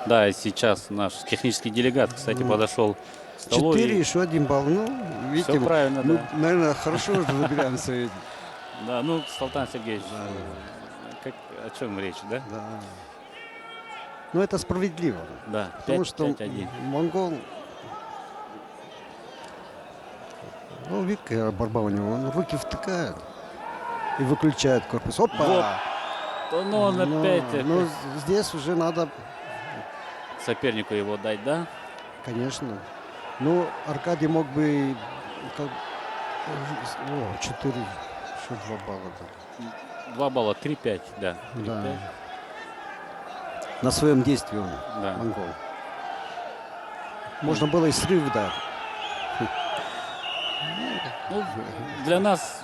Да, и сейчас наш технический делегат, кстати, подошел к столу. 4, еще 1 балл. Ну, видите, Все правильно, мы, да. наверное, хорошо уже забираемся. Да, ну, Салтан Сергеевич, о чем речь, да? Да. Ну, это справедливо. Да, потому что 5-1. монгол... Ну, видите, какая борьба у него. Он руки втыкает и выключает корпус. Опа! Вот. Ну, он опять... Ну, здесь уже надо... Сопернику его дать, да? Конечно. Ну, Аркадий мог бы... Как... О, 4, еще 2 балла. Да. 2 балла, 3-5, да. 3-5. Да. На своем действии он, Да. монгол. Можно было и срыв дать. Ну, для нас,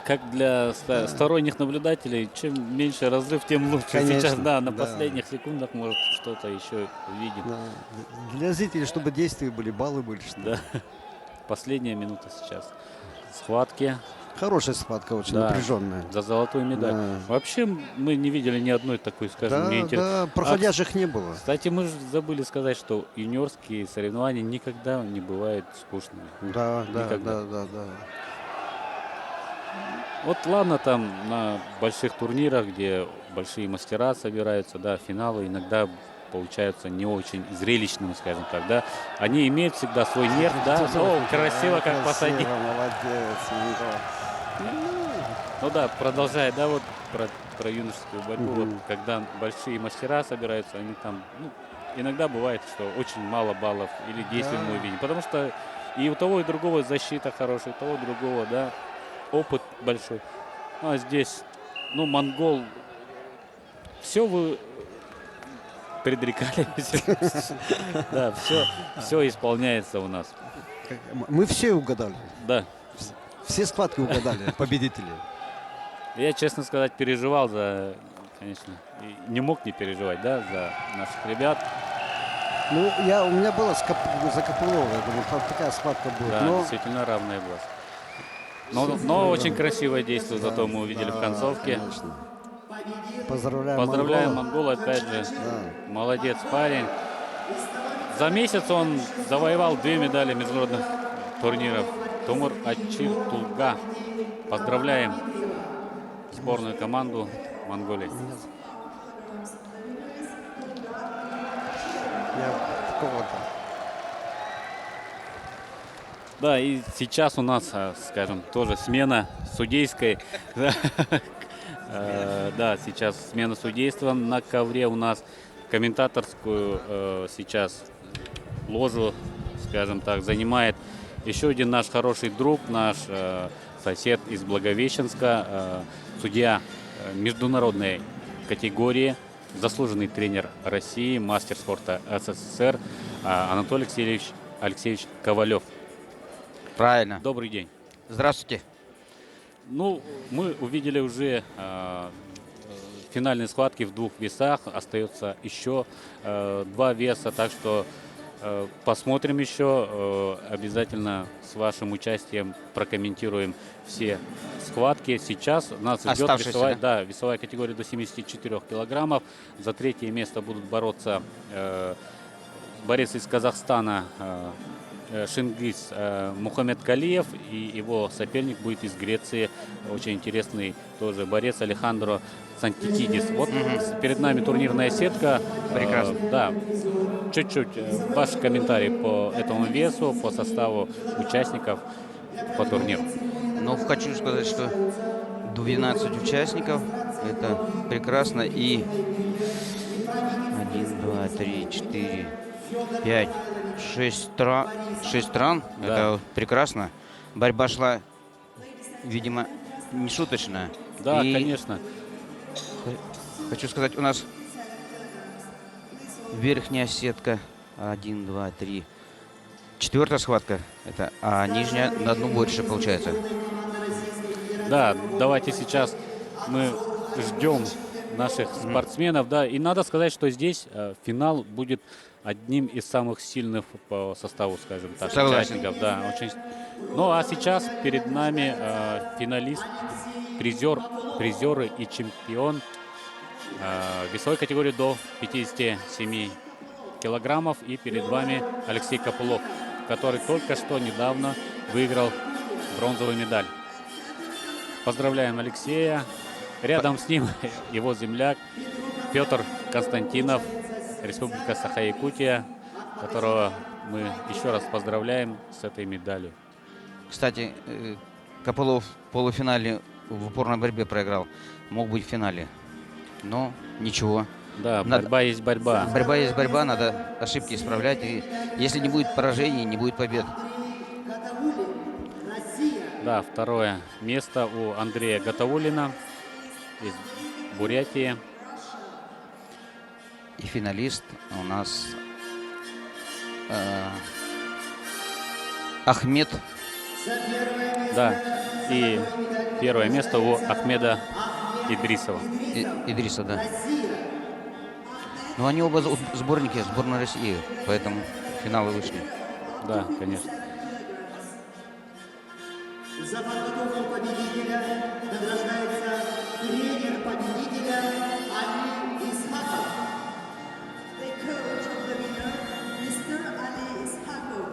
как для сторонних наблюдателей, чем меньше разрыв, тем лучше. Конечно, Сейчас, да, на да. последних секундах, может, что-то еще увидим. Да. Для зрителей, чтобы действия были, баллы были. Что ли. Да. Последняя минута сейчас. Схватки. Хорошая схватка, очень Да, напряженная. за золотую медаль. Да. Вообще мы не видели ни одной такой, скажем, Да, мне интересно. да, проходящих не было. Кстати, мы же забыли сказать, что юниорские соревнования никогда не бывают скучными. Да, Никогда. да. Вот ладно, там на больших турнирах, где большие мастера собираются, да, финалы иногда получаются не очень зрелищными, скажем так, да. Они имеют всегда свой нерв, да. О, красиво как посадить. Молодец, монгол. Ну да, продолжая, да, вот про юношескую борьбу, вот, когда большие мастера собираются, они там, ну, иногда бывает, что очень мало баллов или действий мы увидим, потому что и у того, и другого защита хорошая, у того, и другого, да, опыт большой. Ну, а здесь, ну, монгол, все вы предрекали, да, все исполняется у нас. Мы все угадали. Да. Все схватки угадали, победители. Я, честно сказать, переживал за, конечно, и не мог не переживать, да, за наших ребят. Ну, у меня было за Копылова, я думаю, там такая схватка будет. Да, Но... действительно равная была. Но очень красивое действие, зато мы увидели в концовке. Конечно. Поздравляем Поздравляем Монгола. Монгола, опять же. Да. Молодец парень. За месяц он завоевал 2 медали международных турниров. Тумур Ачир-Тулга. Поздравляем сборную команду Монголии. Да, и сейчас у нас, скажем, тоже смена судейской. Да, сейчас смена судейства на ковре у нас. Комментаторскую сейчас ложу, скажем так, занимает еще один наш хороший друг, наш сосед из Благовещенска, судья международной категории, заслуженный тренер России, мастер спорта СССР Анатолий Алексеевич Ковалев. Правильно. Добрый день. Здравствуйте. Ну, мы увидели уже финальные схватки в 2 весах. Остается еще 2 веса, так что посмотрим еще. Обязательно с вашим участием прокомментируем все схватки. Сейчас нас ждет весовая категория до 74 килограммов. За 3-е место будут бороться борец из Казахстана Шингиз Мухаммедкалиев, и его соперник будет из Греции, очень интересный тоже борец Алехандро Сантикидис. Вот перед нами турнирная сетка. Прекрасно. Да, чуть-чуть ваш комментарий по этому весу, по составу участников по турниру. Ну, хочу сказать, что 12 участников, это прекрасно, и 1, 2, 3, 4, 5, 6 стран. Да. Это прекрасно. Борьба шла, видимо, не шуточная. Да, И конечно. хочу сказать, у нас верхняя сетка 1, 2, 3. 4-я схватка. Это, а нижняя на одну больше получается. Да, давайте сейчас мы ждем наших спортсменов, да, и надо сказать, что здесь финал будет одним из самых сильных по составу, скажем так, Согласен. участников, да, очень. Ну а сейчас перед нами финалист, призеры и чемпион весовой категории до 57 килограммов, и перед вами Алексей Копылов, который только что недавно выиграл бронзовую медаль. Поздравляем Алексея. Рядом с ним его земляк Петр Константинов, Республика Саха-Якутия, которого мы еще раз поздравляем с этой медалью. Кстати, Копылов в полуфинале в упорной борьбе проиграл. Мог быть в финале. Но ничего. Да, борьба есть борьба. Борьба есть борьба, надо ошибки исправлять. И если не будет поражений, не будет побед. Да, второе место у Андрея Гатаулина из Бурятии. И финалист у нас Ахмед. Да, и первое место у Ахмеда Идрисова. Идриса, да. Но они оба сборники сборной России, поэтому в финалы вышли. Да, конечно. За подготовку победителя награждается тренер победителя Али Исхаков. The coach of the winner, Mr. Ali Ishakov.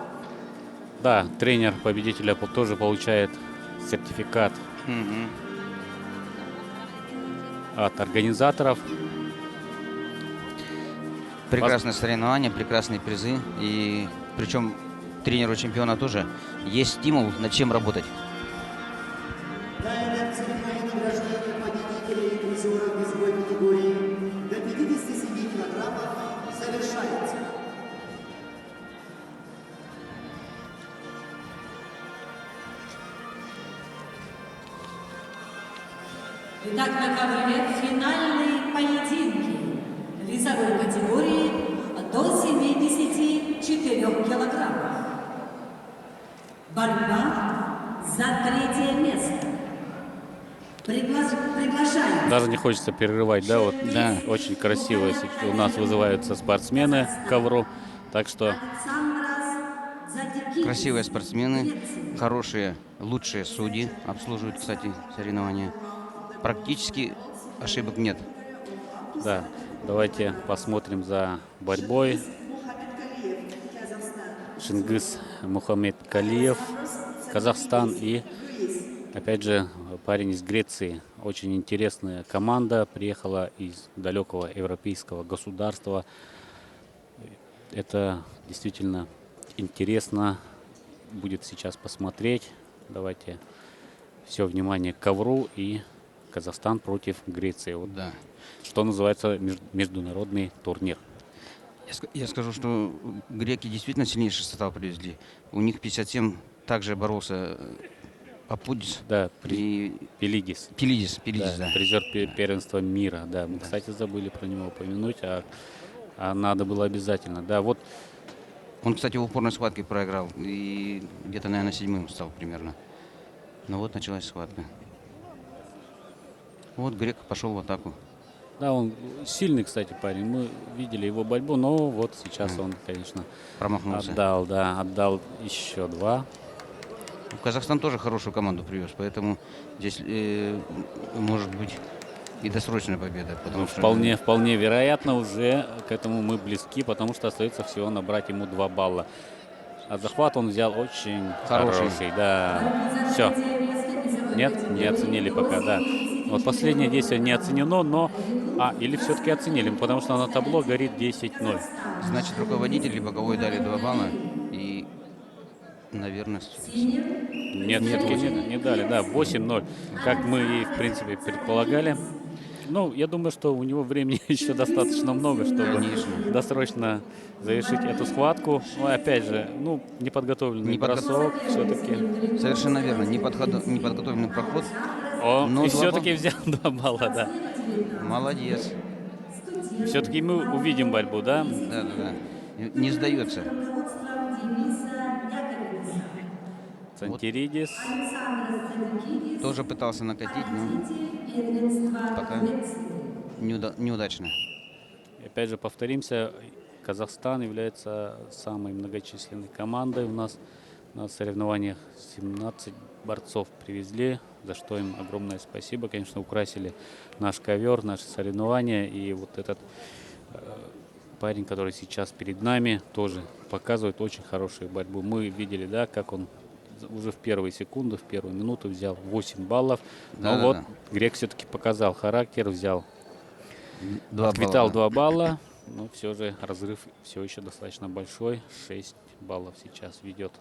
Да, тренер победителя тоже получает сертификат от организаторов. Прекрасное соревнование, прекрасные призы. И причем тренеру чемпиона тоже есть стимул, над чем работать. Далее церемония награждения победителей и призеров весовой категории до 57 килограммов завершается. Итак, на ковре финальные поединки весовой категории до 74 килограммов. Борьба за третье место. Приглашаем. Даже не хочется перерывать, да, вот, да, очень красиво у нас вызываются спортсмены к ковру, так что Красивые спортсмены, хорошие, лучшие судьи обслуживают, кстати, соревнования. Практически ошибок нет. да, давайте посмотрим за борьбой. Шингис Мухаммедкалиев, Казахстан, и опять же парень из Греции. Очень интересная команда, приехала из далекого европейского государства. Это действительно интересно будет сейчас посмотреть. Давайте все внимание к ковру, и Казахстан против Греции. Вот, да. Что называется международный турнир. Я скажу, что греки действительно сильнейший состав привезли. У них 57 также боролся Папудис. Да, и Пилидис. Пилидис, да. Призер первенства мира. Да, мы, кстати, забыли про него упомянуть, а надо было обязательно. Да, вот. Он, кстати, в упорной схватке проиграл. И где-то, наверное, 7-м стал примерно. Но вот началась схватка. Вот грек пошел в атаку. Да, он сильный, кстати, парень. Мы видели его борьбу, но вот сейчас он, конечно, промахнулся. Отдал еще два. Казахстан тоже хорошую команду привез, поэтому здесь может быть и досрочная победа. Потому что Вполне вероятно, уже к этому мы близки, потому что остается всего набрать ему 2 балла. А захват он взял очень хороший. Да. Все. Нет, не оценили пока, да. Вот последнее действие не оценено, но... или все-таки оценили, потому что на табло горит 10-0. Значит, руководитель и боковой дали 2 балла, и, наверное... Нет, все-таки не дали, да, 8-0, как мы и, в принципе, предполагали. Ну, я думаю, что у него времени еще достаточно много, чтобы Конечно. досрочно завершить эту схватку. Но опять же, ну, неподготовленный бросок все-таки. Совершенно верно. Неподготовленный проход. О, Но и 2 все-таки взял 2 балла, да. Молодец. Все-таки мы увидим борьбу, да? Да. Не сдается. Сантиридис. Тоже пытался накатить, но пока неудачно. И опять же повторимся, Казахстан является самой многочисленной командой у нас. На соревнованиях 17 борцов привезли, за что им огромное спасибо. Конечно, украсили наш ковер, наши соревнования. И вот этот парень, который сейчас перед нами, тоже показывает очень хорошую борьбу. Мы видели, да, как он уже в первые секунды, в первую минуту взял 8 баллов. Но грек все-таки показал характер, взял, отвитал 2 балла. Но все же разрыв все еще достаточно большой. 6 баллов сейчас ведет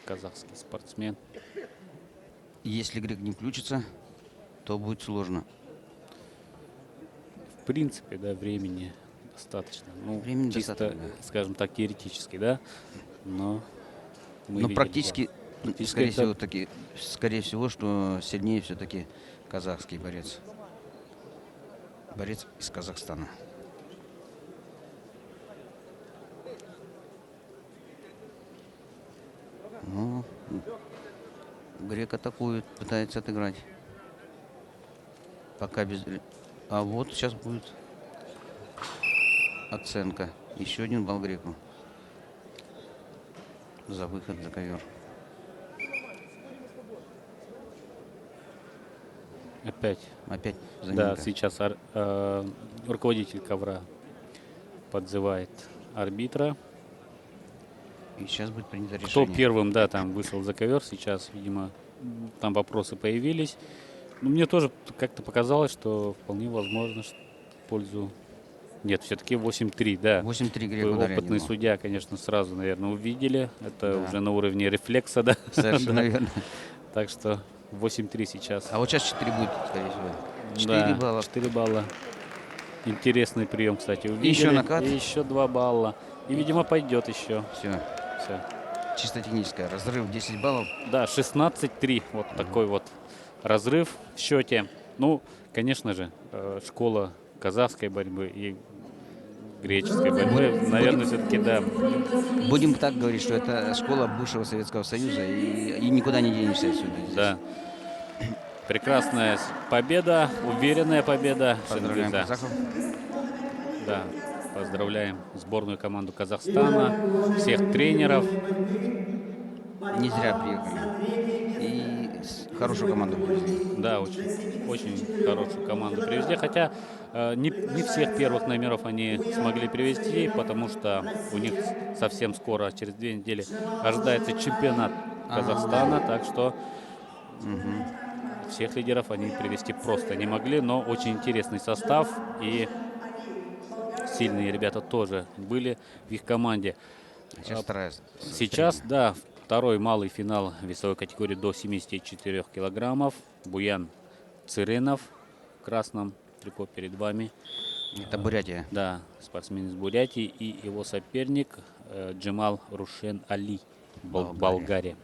казахский спортсмен. Если грек не включится, то будет сложно. В принципе, да, времени достаточно. Ну, Времени чисто, достаточно, да. скажем так, теоретически, да. Но мы видели, практически, да. скорее всего, что сильнее все-таки казахский борец. Борец из Казахстана. Ну, грек атакует, пытается отыграть. Пока без... А вот сейчас будет оценка. Еще 1 балл греку. За выход за ковер. Опять заминка. Да, сейчас руководитель ковра подзывает арбитра. И сейчас будет принято решение. Кто первым, да, там вышел за ковер, сейчас, видимо, там вопросы появились. Но мне тоже как-то показалось, что вполне возможно, что в пользу... Нет, все-таки 8-3, да. 8-3 грек Опытный судья, конечно, сразу, наверное, увидели. Это уже на уровне рефлекса, да. Совершенно верно. Так что 8-3 сейчас. А вот сейчас 4 будет, скорее всего. 4 балла. 4 балла. Интересный прием, кстати, увидели. Еще накат. И еще 2 балла. И, видимо, пойдет еще. Все. Чисто техническое. Разрыв 10 баллов. Да, 16-3. Вот такой вот разрыв в счете. Ну, конечно же, школа казахской борьбы и греческой борьбы, наверное, все-таки, да. Будем так говорить, что это школа бывшего Советского Союза, и никуда не денешься отсюда. Да. Прекрасная победа, уверенная победа. Поздравляем казахов. Да, поздравляем сборную команду Казахстана, всех тренеров. Не зря приехали. И хорошую команду привезли. Да, очень хорошую команду привезли. Хотя не всех первых номеров они смогли привезти, потому что у них совсем скоро, через 2 недели, ожидается чемпионат Казахстана. Так что всех лидеров они привезти просто не могли. Но очень интересный состав. И сильные ребята тоже были в их команде. Сейчас, да, второй малый финал весовой категории до 74 килограммов. Буян Цыренов в красном трико перед вами. Это Бурятия. Да, спортсмен из Бурятии. И его соперник Джемал Рушен Али, Болгария.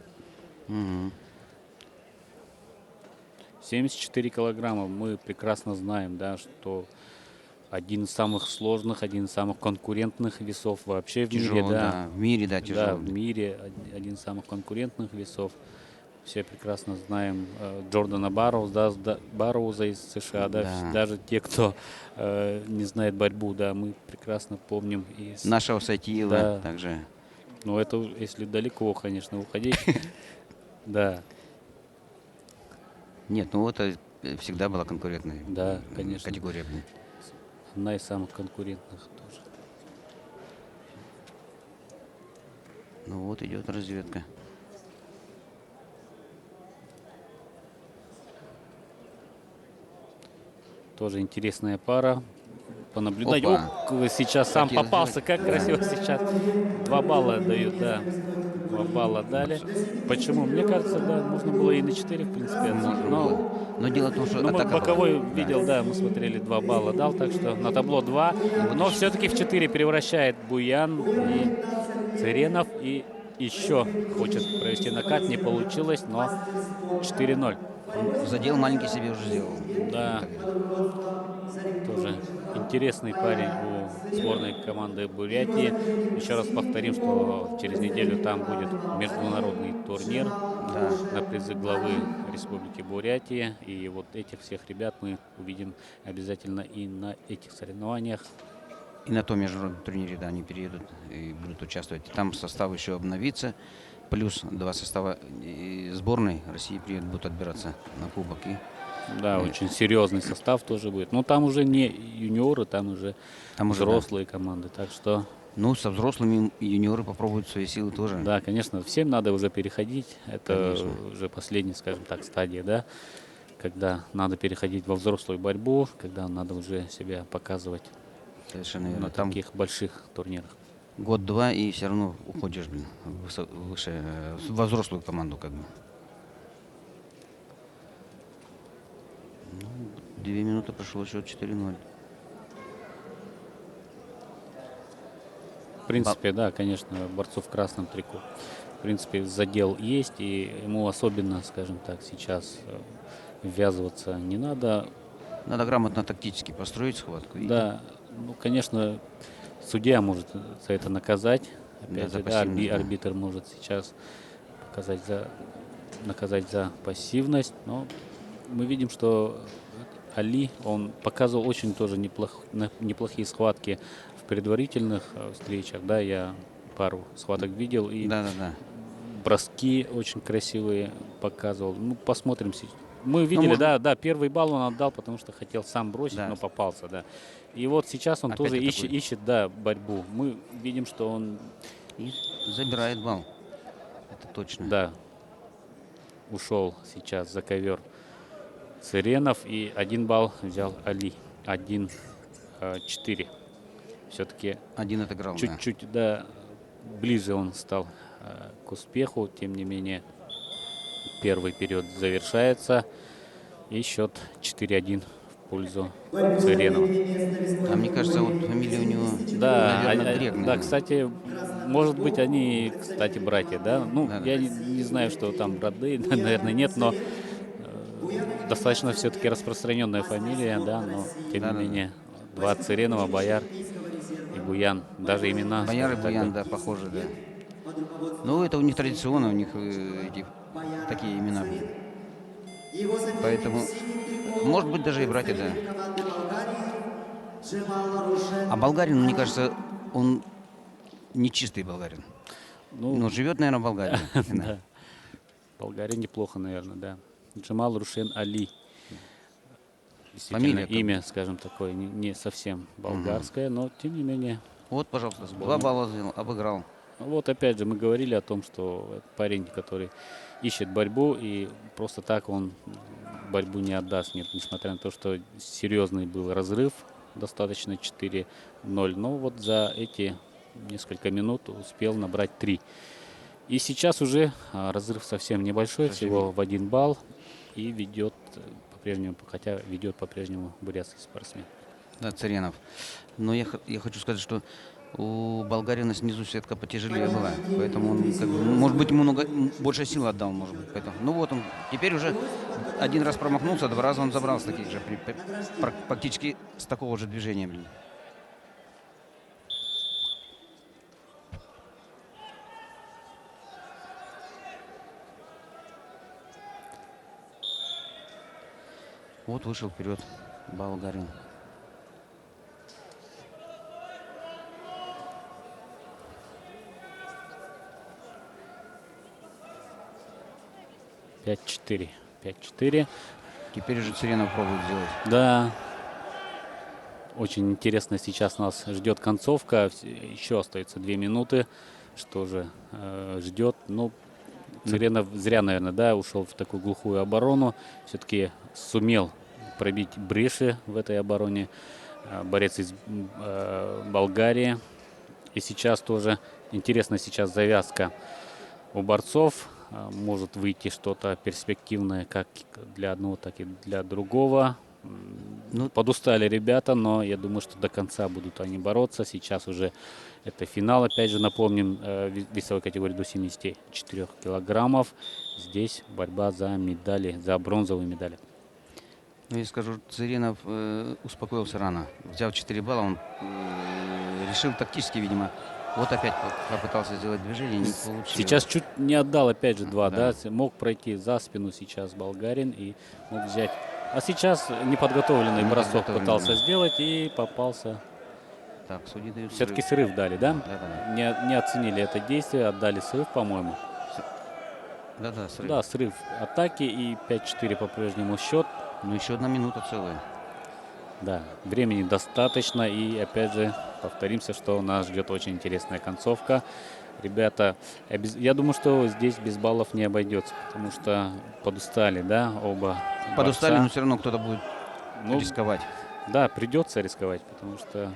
74 килограмма. Мы прекрасно знаем, да, что один из самых сложных, один из самых конкурентных весов вообще в мире. Да. В мире, да, тяжелый. Да, в мире один из самых конкурентных весов. Все прекрасно знаем Джордана Барроуза из США. Да. Даже те, кто не знает борьбу, да, мы прекрасно помним. Нашего Сатиева также. Ну, это если далеко, конечно, уходить. Да. Нет, ну это всегда была конкурентная категория. Одна из самых конкурентных тоже. Ну вот идет разведка. Тоже интересная пара. Понаблюдать. О, сейчас сам попался. Как красиво сейчас. 2 балла дают, да. 2 балла дали. Почему? Мне кажется, да, можно было и на 4, в принципе. Но дело в том, что ну, атака боковой была. видел, да, мы смотрели, 2 балла дал, так что на табло 2. Но все-таки в 4 превращает Буян и Цыренов. И еще хочет провести накат, не получилось, но 4-0. Задел маленький себе уже сделал. Да, тоже интересный парень у сборной команды Бурятии. Еще раз повторим, что через неделю там будет международный турнир на призы главы Республики Бурятия. И вот этих всех ребят мы увидим обязательно и на этих соревнованиях. И на том международном турнире, да, они переедут и будут участвовать. Там состав еще обновится. Плюс 2 состава сборной России приедут, будут отбираться на кубок. Да, очень серьезный состав тоже будет. Но там уже не юниоры, там уже взрослые команды. Так что... Ну, со взрослыми юниоры попробуют свои силы тоже. Да, конечно, всем надо уже переходить. Это Конечно. уже последняя, скажем так, стадия, да, когда надо переходить во взрослую борьбу, когда надо уже себя показывать Совершенно верно. на таких больших турнирах. Год-два и все равно уходишь, выше, во взрослую команду как бы. Ну, 2 минуты прошло, счет 4-0. В принципе, да, конечно, борцов в красном трико. В принципе, задел есть, и ему особенно, скажем так, сейчас ввязываться не надо. Надо грамотно тактически построить схватку. Да, ну, конечно, судья может за это наказать. Опять же, да, арбитр может сейчас наказать за пассивность. Но мы видим, что Али, он показывал очень тоже неплохие схватки в предварительных встречах. Да, я пару схваток видел. И броски очень красивые показывал. Ну, посмотрим сейчас. Мы видели, да, первый балл он отдал, потому что хотел сам бросить, но попался, да. И вот сейчас он опять тоже ищет, да, борьбу. Мы видим, что он... И забирает балл. Это точно. Да. Ушел сейчас за ковер Цыренов. И 1 балл взял Али. 1-4. Все-таки... Один отыграл, чуть-чуть, да, ближе он стал к успеху. Тем не менее, первый период завершается. И счет 4-1 в пользу Цыренова. А мне кажется, вот фамилия у него, да, наверное, Грек. Да, кстати, может быть, они, кстати, братья, да? Ну, я не знаю, что там роды, наверное, нет, но достаточно все-таки распространенная фамилия, да, но, тем не менее, 2 Цыренова, Бояр и Буян, даже имена. Бояр и Буян, да, похожи, да. Ну, это у них традиционно, у них такие имена. Поэтому, может быть, даже и братья, да. А болгарин, мне кажется, он не чистый болгарин. Ну, живет, наверное, в Болгарии. Да. Болгария неплохо, наверное, да. Джамал Рушен Али. Действительно, имя, скажем, такое не совсем болгарское, но тем не менее. Вот, пожалуйста, 2 балла обыграл. Вот опять же мы говорили о том, что парень, который ищет борьбу, и просто так он борьбу не отдаст. Нет, несмотря на то, что серьезный был разрыв, достаточно 4-0. Но вот за эти несколько минут успел набрать 3. И сейчас уже разрыв совсем небольшой, всего в 1 балл. И ведет по-прежнему, хотя ведет по-прежнему бурятский спортсмен. Да, Цыренов. Но я хочу сказать, что у болгарина снизу сетка потяжелее была. Поэтому он, как бы, может быть, ему больше сил отдал, может быть. Поэтому. Ну вот он теперь уже 1 раз промахнулся, 2 раза он забрал с таких же, практически с такого же движения. Вот вышел вперед болгарин. Пять-4. 5-4. Теперь уже Цыренов пробует сделать. Да. Очень интересно сейчас нас ждет концовка. Еще остается 2 минуты. Что же ждет? Ну, Цыренов зря, наверное, да, ушел в такую глухую оборону. Все-таки сумел пробить бреши в этой обороне. Борец из Болгарии. И сейчас тоже интересна сейчас завязка у борцов может выйти что-то перспективное как для одного, так и для другого. Ну, Подустали ребята, но я думаю, что до конца будут они бороться. Сейчас уже это финал, опять же, напомним, весовой категории до 74 килограммов. Здесь борьба за медали, за бронзовые медали. ну, я скажу, Цыренов успокоился рано. Взяв 4 балла, он решил тактически, видимо. Вот опять попытался сделать движение, не получилось. Сейчас чуть не отдал, опять же, два, Да. да. Мог пройти за спину сейчас болгарин и мог взять. А сейчас неподготовленный бросок Неподготовленный, пытался да. сделать и попался. Так, судьи дают Все-таки срыв. срыв дали, да? Да. Не оценили это действие, отдали срыв, по-моему. Да, срыв. Да, срыв атаки и 5-4 по-прежнему счет. Ну, еще 1 минута целая. Да, времени достаточно. И опять же повторимся, что нас ждет очень интересная концовка. Ребята, я думаю, что здесь без баллов не обойдется, потому что подустали, да, оба Подустали, борца. но все равно кто-то будет рисковать. Да, придется рисковать, потому что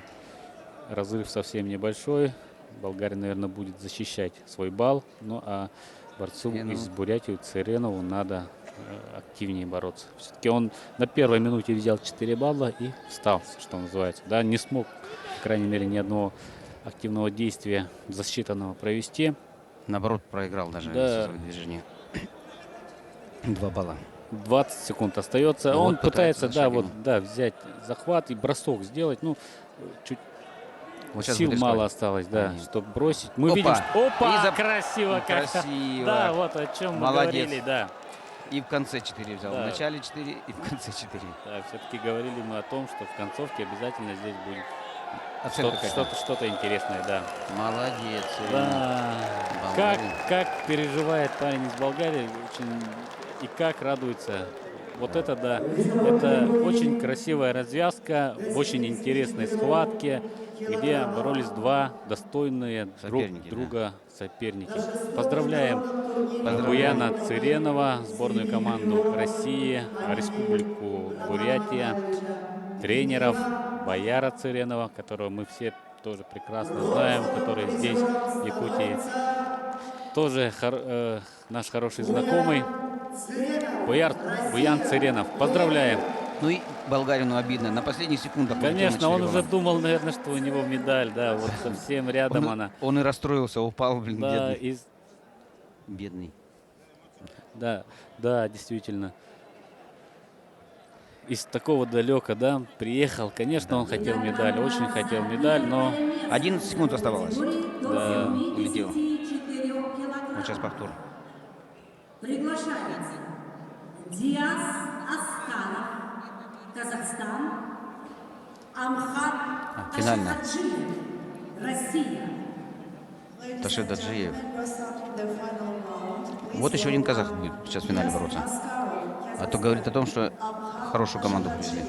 разрыв совсем небольшой. Болгарин, наверное, будет защищать свой балл. Ну а борцу из Бурятии, Цыренову, надо активнее бороться. Все-таки он на первой минуте взял 4 балла и встал, что называется. Да, не смог, по крайней мере, ни одного активного действия засчитанного провести. Наоборот, проиграл даже Да. свое движение. 2 балла. 20 секунд остается. Ну, Он вот пытается, пытается да, шагнуть. вот, да, взять захват и бросок сделать. Ну, чуть Вот сейчас сил будет мало рисковать. осталось, да, Нет. чтобы бросить. Мы Опа! видим, что... Опа! И за- Красиво и как-то. красиво. Да, вот о чем мы Молодец. говорили, да. И в конце 4 взял. Да. В начале 4 и в конце 4. Да, все-таки говорили мы о том, что в концовке обязательно здесь будет Оценка какая? что-то интересное, да. Молодец. Да. Болгарин. Как переживает парень из Болгарии, очень и как радуется. Вот это да, это очень красивая развязка в очень интересной схватке, где боролись два достойные друг Соперники, друга соперники. Поздравляем Буяна Цыренова, сборную команду России, Республику Бурятия, тренеров Бояра Цыренова, которого мы все тоже прекрасно знаем, который здесь, в Якутии, тоже наш хороший знакомый. Буян Цыренов. Поздравляем. Ну и болгарину обидно. На последних секундах улетел на Конечно, 4 он уже балла. думал, наверное, что у него медаль, да, вот совсем рядом она. Он и расстроился, упал, блин, Да, бедный. Бедный. да, действительно. Из такого далека, да, приехал. Конечно, он хотел медаль, очень хотел медаль, но... 11 секунд оставалось. Да. Улетел. Вот сейчас повтор. Приглашается Диас Аскаров, Казахстан, Амхат Финально. Ташихаджиев, Россия. Таши Даджиев. Вот еще один казах будет сейчас в финале бороться. А то говорит о том, что хорошую команду привезли.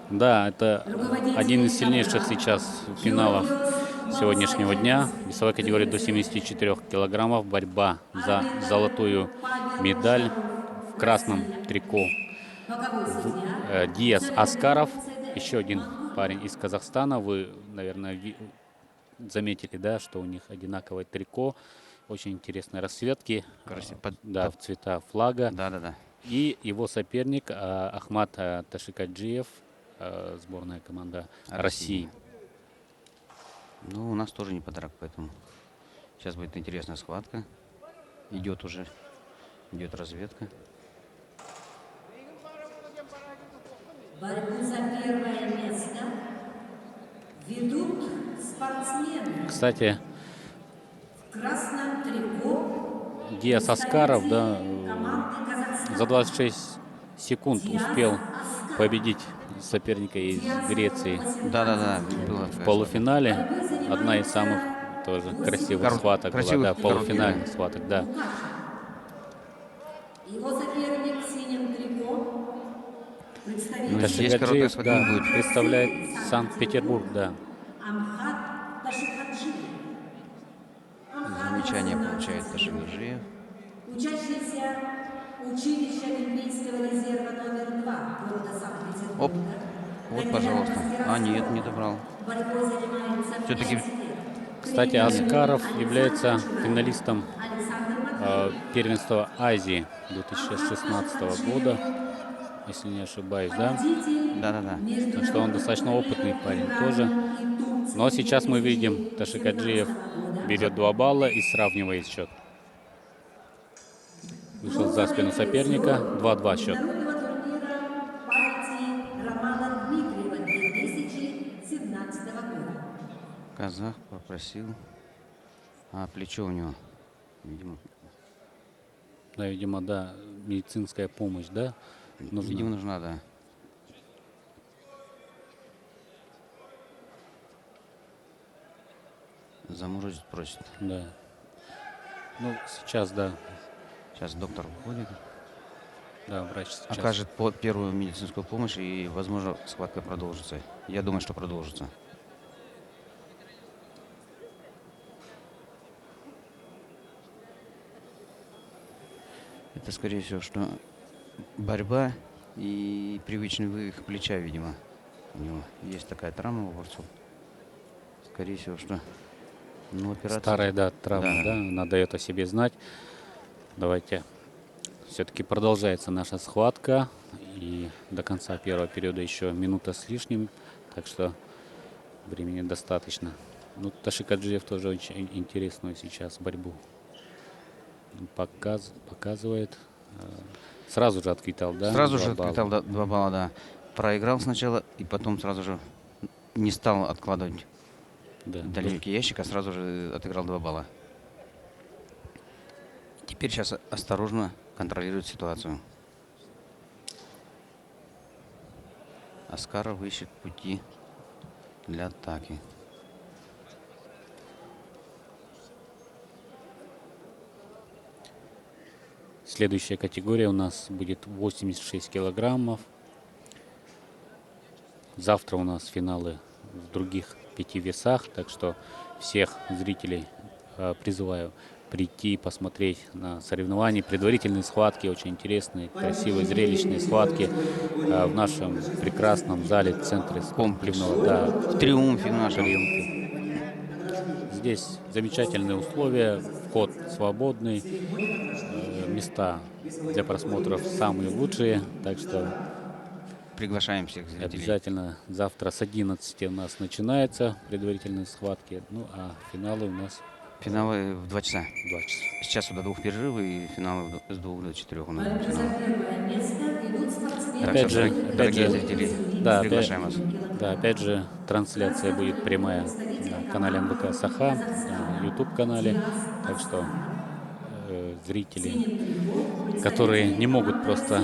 Да, это один из сильнейших сейчас финалов сегодняшнего дня. Весовой категории до 74 килограммов. Борьба за золотую медаль в красном трико. Диас Аскаров, еще один парень из Казахстана. Вы, наверное, заметили, да, что у них одинаковое трико. Очень интересные расцветки. Да, в цвета флага. Да. И его соперник Ахмат Ташихаджиев, сборная команда России. Ну, у нас тоже не подарок, поэтому сейчас будет интересная схватка. Идет разведка. Борьбу за первое место ведут спортсмены Кстати, в красном трико. Диас Аскаров, да, Команды Казахстана. за 26 секунд успел победить соперника из Греции. Да. В полуфинале. Одна из самых тоже красивых схваток была, да, полуфинальных схваток, да. Его соперник в синем трико. Представитель Ташихаджиев, да, представляет Санкт-Петербург, да. Амхат Ташихаджиев. Замечание получает Ташихаджиев. Учащийся училища Олимпийского резерва номер 2 города Санкт-Петербурга. Оп. Вот, пожалуйста. А, нет, не добрал. Борьбой занимается Все-таки... Кстати, Аскаров является финалистом первенства Азии 2016 года, если не ошибаюсь, да? Да. Так что он достаточно опытный парень тоже. Но сейчас мы видим, Ташикаджиев берет 2 балла и сравнивает счет. Вышел за спину соперника, 2-2 счет. Романа Дмитриева 2017 года. Казах попросил. Плечо у него, видимо. Да, видимо, да, медицинская помощь, да? Нужна. Видимо, нужна, да. Заморозить просит. Да. Ну, сейчас, да. Сейчас доктор выходит. Да, врач сейчас. Окажет первую медицинскую помощь, и, возможно, схватка продолжится. Я думаю, что продолжится. Это, скорее всего, что борьба и привычный вывих плеча, видимо. У него есть такая травма у борцов. Скорее всего, что операция. Старая, да, травма, да, она дает о себе знать. Давайте. Все-таки продолжается наша схватка. И до конца первого периода еще минута с лишним. Так что времени достаточно. Ну, Ташикаджиев тоже очень интересную сейчас борьбу показывает. Сразу же отвитал, да? Сразу же отвитал 2 балла, да. Проиграл сначала, и потом сразу же не стал откладывать далекий ящик, а сразу же отыграл 2 балла. Теперь сейчас осторожно контролирует ситуацию. Аскаров ищет пути для атаки. Следующая категория у нас будет 86 килограммов. Завтра у нас финалы в других 5 весах, так что всех зрителей призываю прийти посмотреть на соревнования, предварительные схватки, очень интересные, красивые, зрелищные схватки в нашем прекрасном зале центре комплексного, да, в Триумфе нашем. Здесь замечательные условия, вход свободный, места для просмотров самые лучшие, так что приглашаем всех зрителей. Обязательно завтра с 11 у нас начинаются предварительные схватки, ну а финалы у нас... Финалы в 2 часа. 2 часа. Сейчас до 2 перерывы, и финалы с 2 до 4 у нас. Опять же, зрители, да, приглашаем вас. Да, опять же, трансляция будет прямая на канале НБК Саха, на YouTube-канале. Так что зрители, которые не могут просто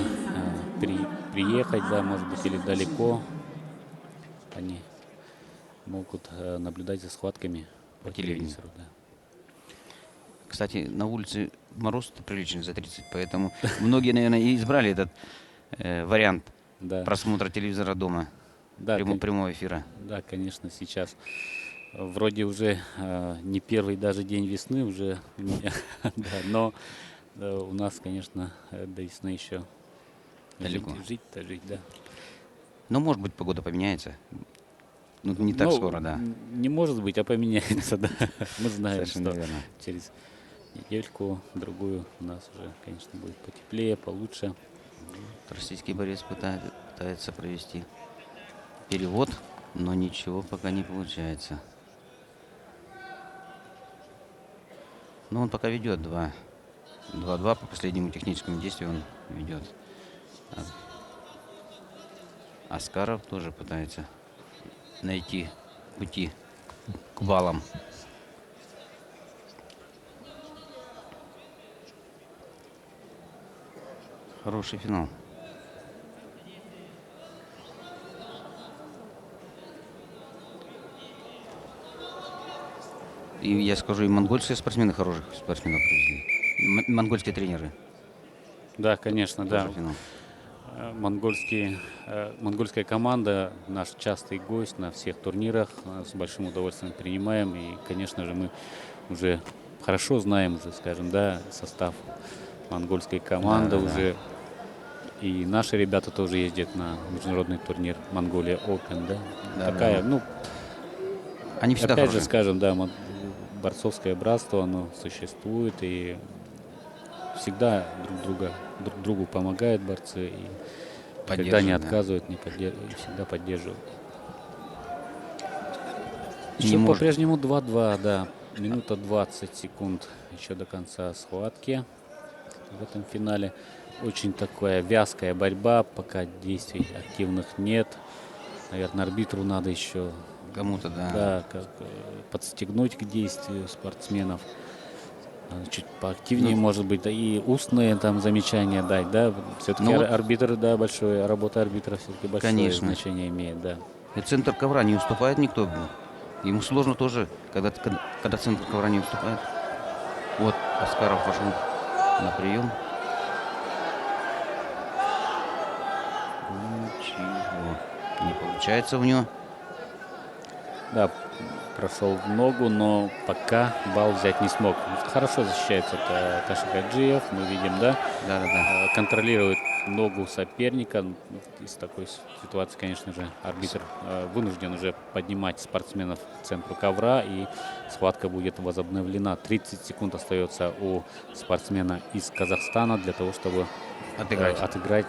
приехать, да, может быть, или далеко, они могут наблюдать за схватками по телевизору. Да. Кстати, на улице мороз приличный, за 30, поэтому многие, наверное, и избрали этот вариант просмотра телевизора дома, прямого эфира. Да, конечно, сейчас вроде уже не первый даже день весны уже, но у нас, конечно, до весны еще далеко. Жить, да. Но, может быть, погода поменяется. Ну, не так скоро, да. Не может быть, а поменяется, да. Мы знаем, совершенно что верно. через недельку, другую у нас уже, конечно, будет потеплее, получше. Российский борец пытается провести перевод, но ничего пока не получается. Но он пока ведет 2-2 по последнему техническому действию он ведет. Аскаров тоже пытается найти пути к баллам. Хороший финал. И я скажу, и монгольские спортсмены хороших спортсменов привезли. Монгольские тренеры. Да, конечно, тоже да. Финал. Монгольская команда наш частый гость на всех турнирах. С большим удовольствием принимаем. И, конечно же, мы уже хорошо знаем, уже, скажем, да, состав монгольской команды уже. И наши ребята тоже ездят на международный турнир Монголия Open, да. Такая, ну, они всегда опять хорошие. же, скажем, да, борцовское братство, оно существует, и всегда друг другу помогают борцы и никогда не Поддерживают, да. отказывают, и всегда поддерживают. Не Счет может. по-прежнему 2-2, да. Минута 20 секунд еще до конца схватки в этом финале. Очень такая вязкая борьба, пока действий активных нет. Наверное, арбитру надо еще Кому-то, да. да, подстегнуть к действию спортсменов. Надо чуть поактивнее, может быть, да, и устные там замечания дать, да. Все-таки Ну вот- арбитр, да, большое, работа арбитра все-таки большое Конечно. значение имеет, да. И центр ковра не уступает никто. Ему сложно тоже, когда центр ковра не уступает. Вот Аскаров пошел на прием. Ничего. Не получается у него. Да, прошел в ногу, но пока балл взять не смог. Хорошо защищается Ташикаджиев, мы видим, да? Да. Контролирует ногу соперника. Из такой ситуации, конечно же, арбитр вынужден уже поднимать спортсменов к центру ковра, и схватка будет возобновлена. 30 секунд остается у спортсмена из Казахстана для того, чтобы отыграть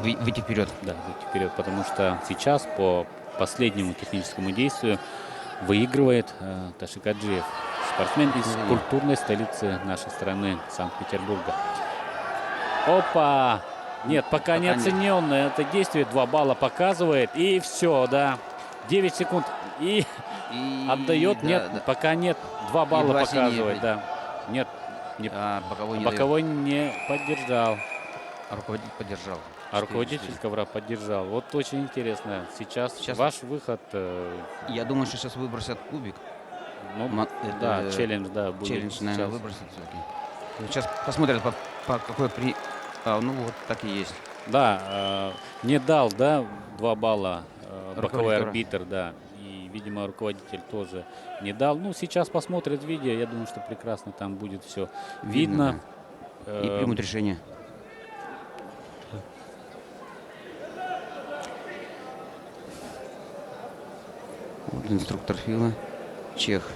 Выйти вперед. Да, выйти вперед, потому что сейчас по последнему техническому действию выигрывает Ташикаджиев, спортсмен из культурной столицы нашей страны, Санкт-Петербурга. Опа! Нет, пока не оценен это действие. 2 балла показывает. И все, да. 9 секунд. И отдает. да, Нет, да. пока нет. 2 балла Едва синие показывает, были. да. Нет. Боковой не не поддержал. А руководитель поддержал. А руководитель ковра поддержал. Вот очень интересно. Сейчас ваш выход. Я думаю, что сейчас выбросят кубик. Ну, да, челлендж, да, будет Челлендж, наверное, сейчас. выбросят все-таки. Сейчас посмотрят, по какой ну вот, так и есть. Да, не дал, да, 2 балла боковой Руководитель. арбитр, да. И, видимо, руководитель тоже не дал. Ну, сейчас посмотрят видео. Я думаю, что прекрасно там будет все видно. Да. И примут решение. Вот инструктор Фила, чех,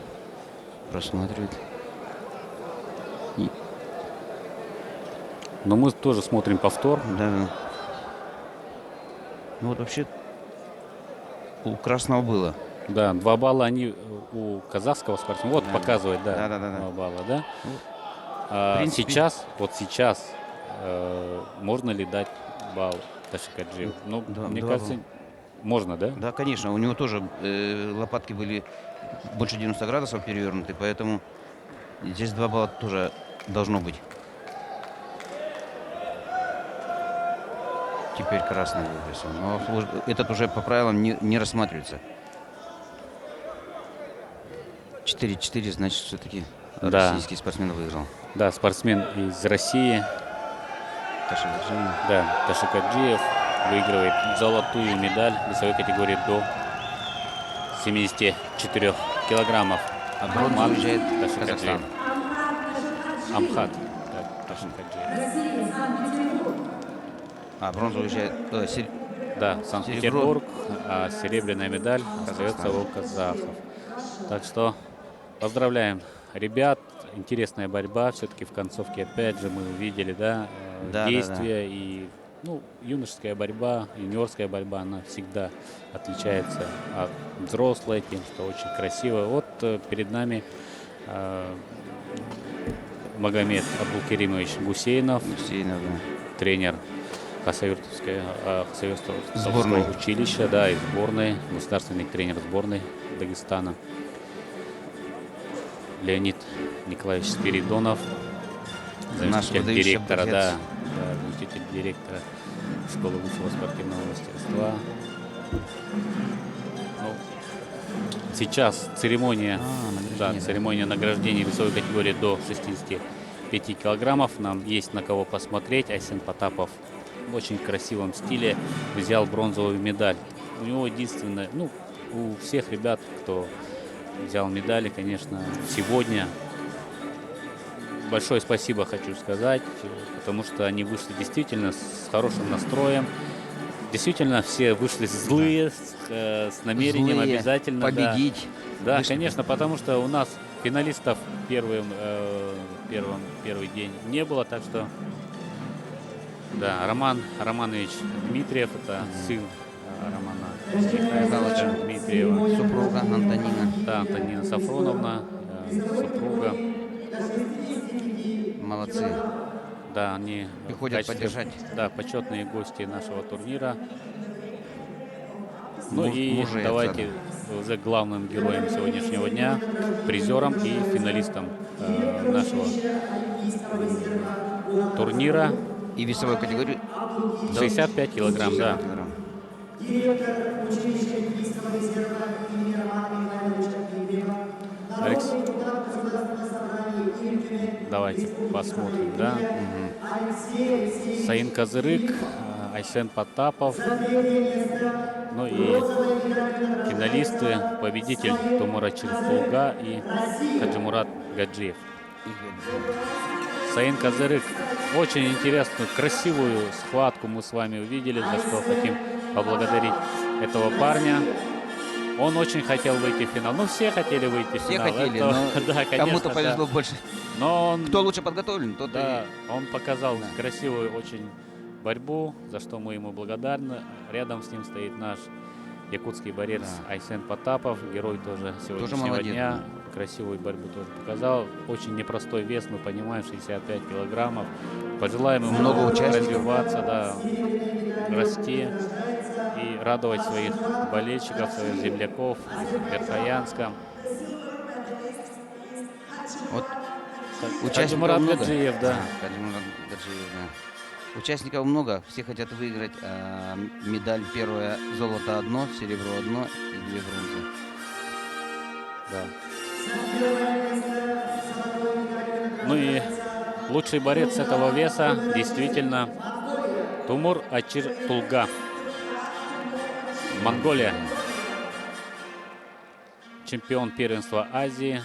просматривает. Но мы тоже смотрим повтор. Да. Ну вот вообще у красного было. Да, 2 балла они у казахского спортсмена. Вот Да. показывает, да, Да. 2 балла, да. В принципе- Сейчас можно ли дать балл Ташикаджиеву? Ну, мне 2 кажется, балла. можно, да? Да, конечно, у него тоже лопатки были больше 90 градусов перевернуты, поэтому здесь 2 балла тоже должно быть. Теперь красный выбросил. Но этот уже по правилам не рассматривается. 4-4, значит, все-таки Да. российский спортсмен выиграл. Да, спортсмен из России. Да, Ташикаджиев выигрывает золотую медаль весовой категории до 74 килограммов. А бронзу Амхат уезжает в Ташикаджиев. Казахстан. Амхат Ташикаджиев. А бронзу уезжает... Да, Санкт-Петербург, а серебряная медаль остается у казахов. Так что поздравляем ребят. Интересная борьба. Все-таки в концовке, опять же, мы увидели, да, действия. И юношеская борьба, юниорская борьба, она всегда отличается от взрослой тем, что очень красиво. Вот перед нами Магомед Абдулкеримович Гусейнов, тренер Хасавюртовского училища, да, и сборной, государственный тренер сборной Дагестана. Леонид Николаевич Спиридонов, заместитель директора, заместитель директора школы высшего спортивного мастерства. Сейчас церемония награждения весовой категории до 65 килограммов. Нам есть на кого посмотреть. Айсен Потапов в очень красивом стиле взял бронзовую медаль. У него единственное, у всех ребят, кто взял медали, конечно, сегодня большое спасибо хочу сказать, потому что они вышли действительно с хорошим настроем. действительно все вышли злые, с намерением Злые, обязательно победить. Да, Вышли. конечно, потому что у нас финалистов первый день не было, так что да, Роман Романович Дмитриев, это сын Романа Михайловича Дмитриева. Супруга Антонина. Да, Антонина Сафроновна, супруга. Молодцы. Да, они Приходят в качестве, поддержать. да, почетные гости нашего турнира. Ну Муж- и мужи давайте отца, уже главным героем сегодняшнего дня, призером и финалистом нашего турнира. И весовой категории 65 килограмм, да. килограмм. Алекс, давайте посмотрим, да. Саин Козырык, Айсен Потапов, ну и финалисты, победитель Тумура Чиртулга и Хаджимурат Гаджиев. Саин Козырык, очень интересную, красивую схватку мы с вами увидели, за что хотим поблагодарить этого парня. Он очень хотел выйти в финал. Ну, все хотели выйти в Все финал. хотели, Это- но да, конечно, кому-то да. повезло больше. Но он, Кто лучше подготовлен, тот да, и... он показал красивую очень борьбу, за что мы ему благодарны. Рядом с ним стоит наш якутский борец Айсен Потапов, герой тоже сегодняшнего молодец, дня. Красивую борьбу тоже показал. Очень непростой вес, мы понимаем, 65 килограммов. Пожелаем ему Много участников. развиваться, да, расти и радовать своих болельщиков, своих земляков в Верхоянском. Вот Хаджимурат участников много. Гаджиев, да. Хаджимурат Гаджиев, да. Участников много, все хотят выиграть медаль. Первое золото одно, серебро одно и 2 бронзы. Да. Ну и лучший борец этого веса действительно Тумур Ачиртулга, Монголия. Чемпион первенства Азии,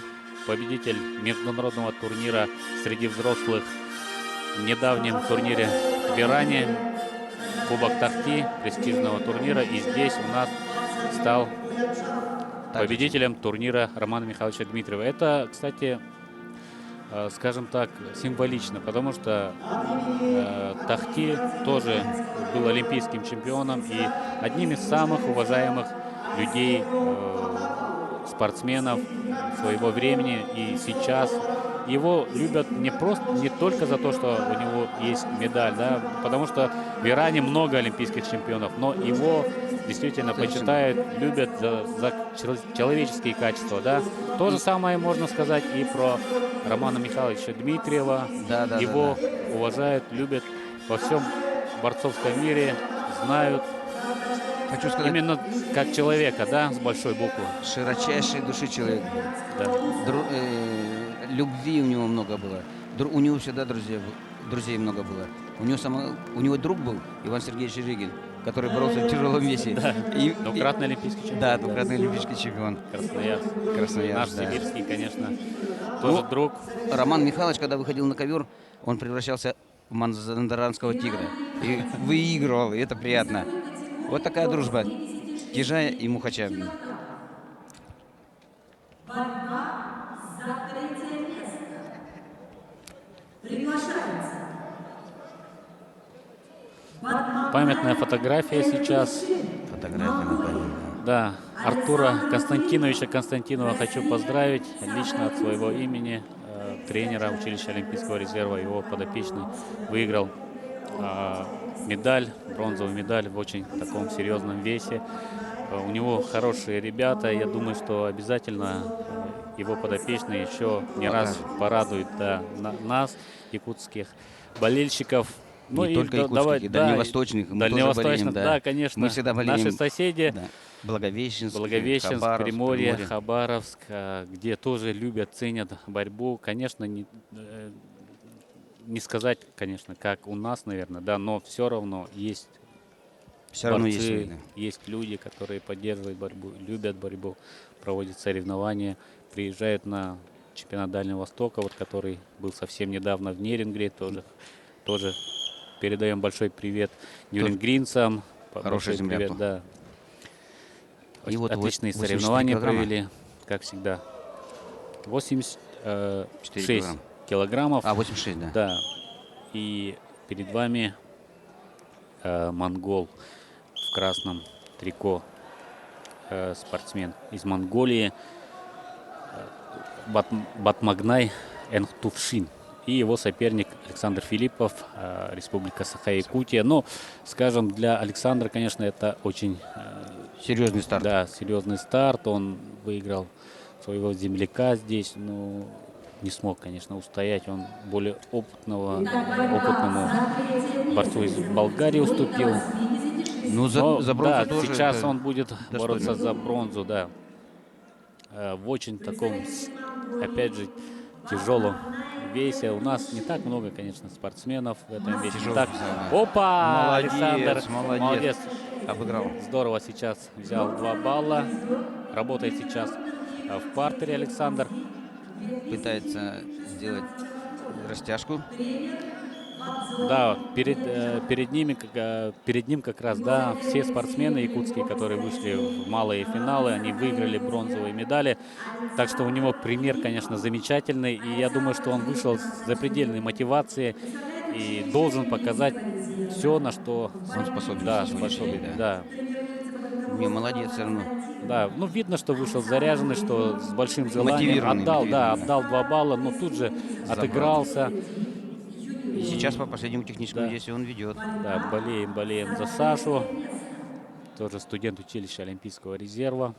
победитель международного турнира среди взрослых в недавнем турнире в Иране, Кубок Тахти, престижного турнира. И здесь у нас стал победителем турнира Романа Михайловича Дмитриева. Это, кстати, скажем так, символично, потому что Тахти тоже был олимпийским чемпионом и одним из самых уважаемых людей, спортсменов своего времени. И сейчас его любят не только за то, что у него есть медаль, да, потому что в Иране много олимпийских чемпионов, но его действительно почитают, любят за человеческие качества, да. То же самое можно сказать и про Романа Михайловича Дмитриева. Его уважают, любят во всем борцовском мире, знают. Хочу сказать, именно как человека, да, с большой буквы. Широчайшей души человек. Да. Любви у него много было. У него всегда друзей много было. У него друг был Иван Сергеевич Регин, который боролся в тяжелом весе. Да. Двукратный олимпийский чемпион. Да, двукратный олимпийский чемпион. Красноярск. Наш да. сибирский, конечно, тоже друг. Роман Михайлович, когда выходил на ковер, он превращался в мазандаранского тигра. И выигрывал, и это приятно. Вот такая дружба Кижая и Мухача. Памятная фотография сейчас. Да, Артура Константиновича Константинова хочу поздравить лично от своего имени. Тренера училища Олимпийского резерва, его подопечный выиграл медаль, бронзовую медаль в очень таком серьезном весе. У него хорошие ребята. Я думаю, что обязательно его подопечные еще не раз порадуют нас, якутских болельщиков. Не только якутских, дальневосточных. Дальневосточных, да, конечно. Мы всегда болеем. Наши соседи. Да. Благовещенск, Хабаровск, Приморье, Хабаровск, где тоже любят, ценят борьбу. Конечно, не сказать, конечно, как у нас, наверное, да, но все равно есть борцы, есть люди, которые поддерживают борьбу, любят борьбу, проводят соревнования, приезжают на чемпионат Дальнего Востока, вот который был совсем недавно в Нерюнгри, тоже передаем большой привет нюрнбергцам, Хорошая земля привет, тут. да. И вот Отличные 84 соревнования килограмма. провели, как всегда. 86 килограмма. килограммов. 86, да. Да. И перед вами монгол в красном трико, спортсмен из Монголии, Батмагнай Энхтувшин. И его соперник Александр Филиппов, Республика Саха-Якутия. Но, скажем, для Александра, конечно, это очень серьезный старт. Да, серьезный старт. Он выиграл своего земляка здесь, но не смог, конечно, устоять. Он более опытному борцу из Болгарии уступил. Ну, за бронзу да, тоже сейчас это он будет достойно. бороться за бронзу, да. В очень таком, опять же, тяжелом весе. У нас не так много, конечно, спортсменов в этом весе. Так, опа! Молодец, Александр, молодец. Обыграл. Здорово сейчас взял 2 балла. Работает сейчас в партере Александр. Пытается сделать растяжку. Да, перед ним как раз, да, все спортсмены якутские, которые вышли в малые финалы, они выиграли бронзовые медали. Так что у него пример, конечно, замечательный. И я думаю, что он вышел с запредельной мотивацией и должен показать все, на что он способен. Да, способен, да. Не, молодец все равно. Да, ну видно, что вышел заряженный, что с большим желанием отдал 2 балла, но тут же отыгрался. И сейчас по последнему техническому действию он ведет. Да, болеем за Сашу. Тоже студент училища Олимпийского резерва.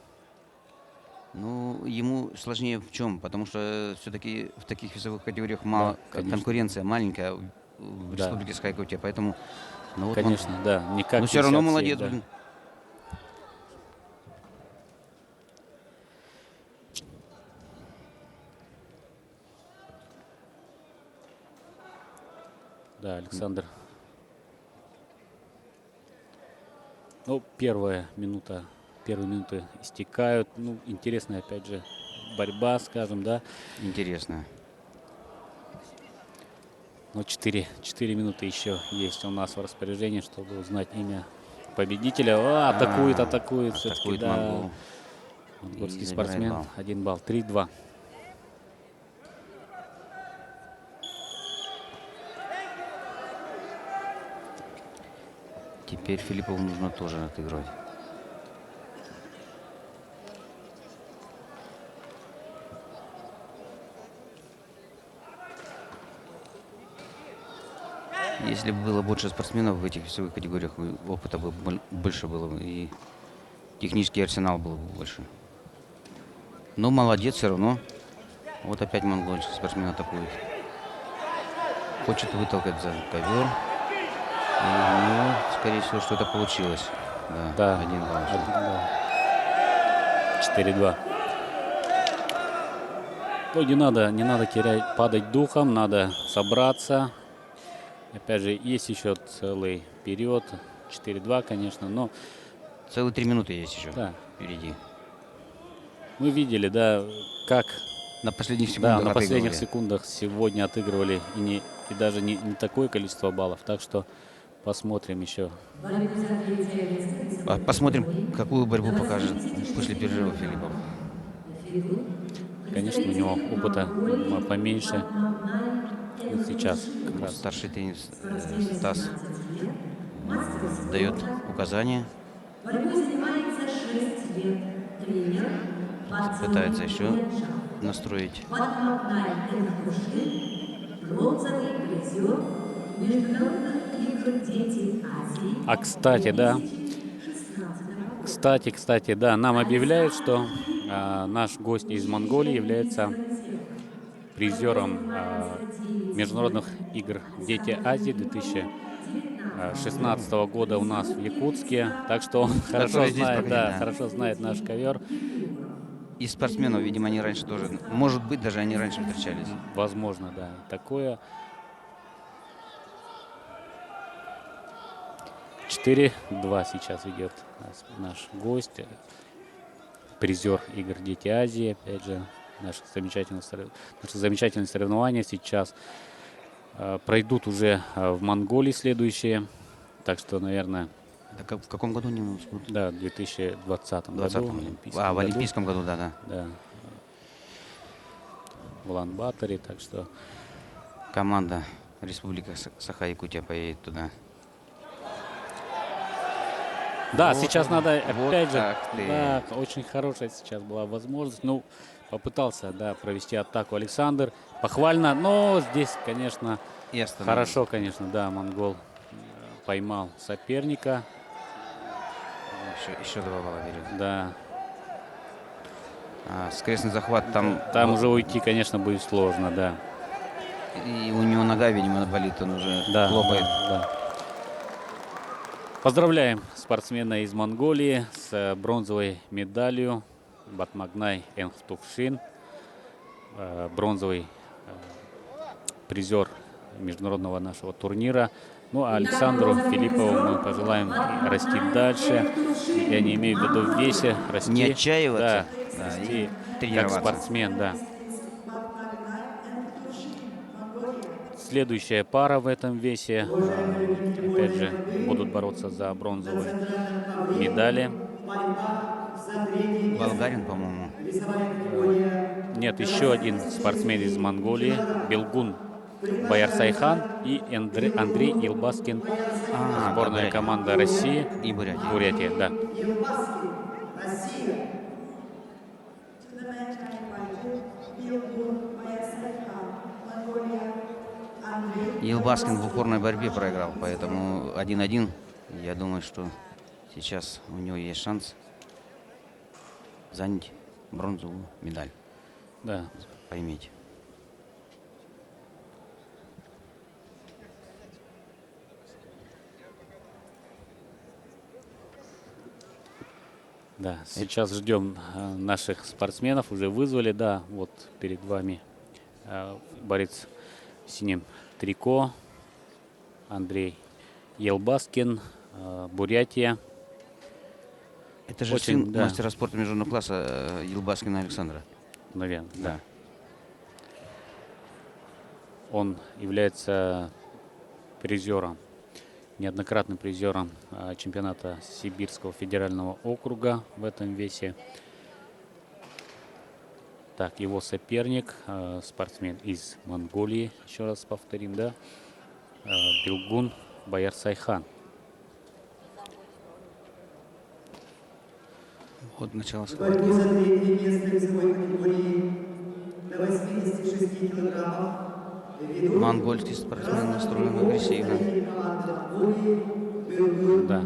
Ну, ему сложнее в чем? Потому что все-таки в таких весовых категориях мало, конкуренция маленькая в Республике Саха-Якутия, поэтому... Ну, вот конечно, да. Не как но все равно 57, молодец. да. Блин. Да, Александр. Ну, первые минуты истекают. Ну, интересная, опять же, борьба, скажем, да. Интересная. Но 4 минуты еще есть у нас в распоряжении, чтобы узнать имя победителя. Атакует все-таки, да. монгол. Монгольский спортсмен. 1 балл. 3-2. Теперь Филиппову нужно тоже отыгрывать. Если бы было больше спортсменов в этих весовых категориях, опыта бы больше было бы, и технический арсенал был бы больше. Но молодец все равно. Вот опять монгольский спортсмен атакует. Хочет вытолкать за ковер. Ну, скорее всего, что-то получилось. Да, 1 балл. 4-2. Ну, не надо падать духом, надо собраться. Опять же, есть еще целый период. 4-2, конечно, но... Целые 3 минуты есть еще впереди. Мы видели, да, как... На последних секундах на последних секундах сегодня отыгрывали и даже не такое количество баллов. Так что посмотрим еще. Посмотрим, какую борьбу покажет после перерыва Филиппов. Конечно, у него опыта поменьше. Вот сейчас как раз. Старший тренер Стас дает указания. Пытается еще настроить. А кстати, да, нам объявляют, что наш гость из Монголии является призером международных игр «Дети Азии» 2016 года у нас в Якутске. Так что он хорошо знает наш ковер. И спортсменов, видимо, они раньше тоже, может быть, даже они раньше встречались. Возможно, да, такое. 4-2 сейчас ведет наш гость, призер игр «Дети Азии». Опять же, наши замечательные соревнования сейчас пройдут уже в Монголии следующие. Так что, наверное, В каком году они у нас будут? Да, в 2020 году. 20-м. В Олимпийском году, да. Да. В Улан-Баторе, так что... Команда Республика Саха-Якутия поедет туда. Да, Вот сейчас он, надо, вот опять же, так ты. да, очень хорошая сейчас была возможность. Ну, попытался, да, провести атаку Александр. Похвально, но здесь, конечно, И остановил. хорошо, конечно, да, монгол поймал соперника. Еще 2 балла берет. Да. Скрестный захват там... Там уже уйти, конечно, будет сложно, да. И у него нога, видимо, болит, он уже Да, хлопает. да. Поздравляем спортсмена из Монголии с бронзовой медалью. Батмагнай Энхтувшин, бронзовый призер международного нашего турнира. Ну а Александру Филиппову мы пожелаем расти дальше. Я не имею в виду в весе, расти. Не отчаиваться, да, да, расти и как тренироваться. спортсмен, да. Следующая пара в этом весе, опять же, будут бороться за бронзовые медали. Болгарин, по-моему. Нет, еще один спортсмен из Монголии, Белгун Баярсайхан и Андрей Елбаскин, сборная Бурятия. команда России И Бурятия. Бурятия, да. Елбаскин в упорной борьбе проиграл, поэтому 1-1. Я думаю, что сейчас у него есть шанс занять бронзовую медаль. Да. Поймите. Да, сейчас ждем наших спортсменов, уже вызвали, да, вот перед вами борец в синем трико Андрей Елбаскин, Бурятия. Это же Очень, сын да. мастера спорта международного класса Елбаскина Александра. Наверное, да. Он является призером, неоднократным призером чемпионата Сибирского федерального округа в этом весе. Так, его соперник, спортсмен из Монголии, еще раз повторим, да, Белгун Баярсайхан. Вот начало схватки. Борьбу за третье место весовой категории до 86 килограммов. Монгольский спортсмен настроен агрессивно. Да.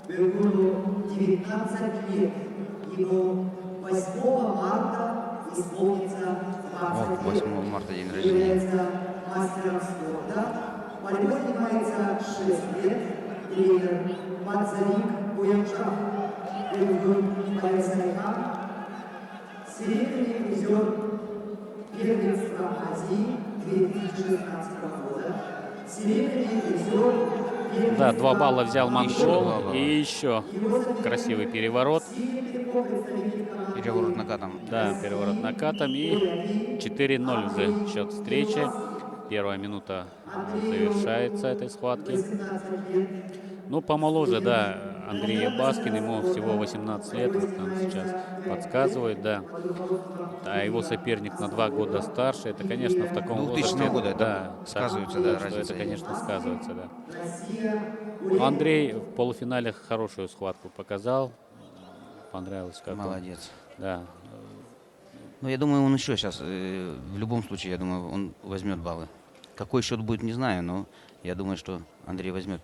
Белгуну 19 лет. Ему 8 марта исполнится 20 лет. 8 марта день рождения. Является мастером спорта. Борьбой занимается 6 лет. Тренер Мацарик Буянчак. Белгун Баярсайхан. Серебряный призер первенства Азии 2016 года. Серебряный призер. Да, 2 балла взял Еще 2 монгол. балла. И еще красивый переворот. Переворот накатом. Да, переворот накатом. И 4-0 уже счет встречи. Первая минута завершается этой схватки. Ну, помоложе, да, Андрей Елбаскин, ему всего 18 лет, вот нам сейчас подсказывает, да. А его соперник на 2 года старше, это, конечно, в таком 2000 возрасте, года, да, сказывается, так, да, что разница. это, конечно, сказывается, да. Но Андрей в полуфинале хорошую схватку показал, понравилось, как Молодец. он, да. Но я думаю, он еще сейчас, в любом случае, я думаю, он возьмет баллы. Какой счет будет, не знаю, но я думаю, что Андрей возьмет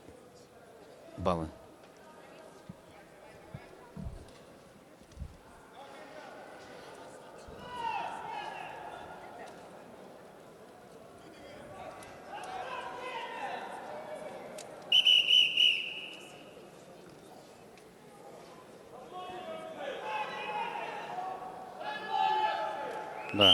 баллы. Да,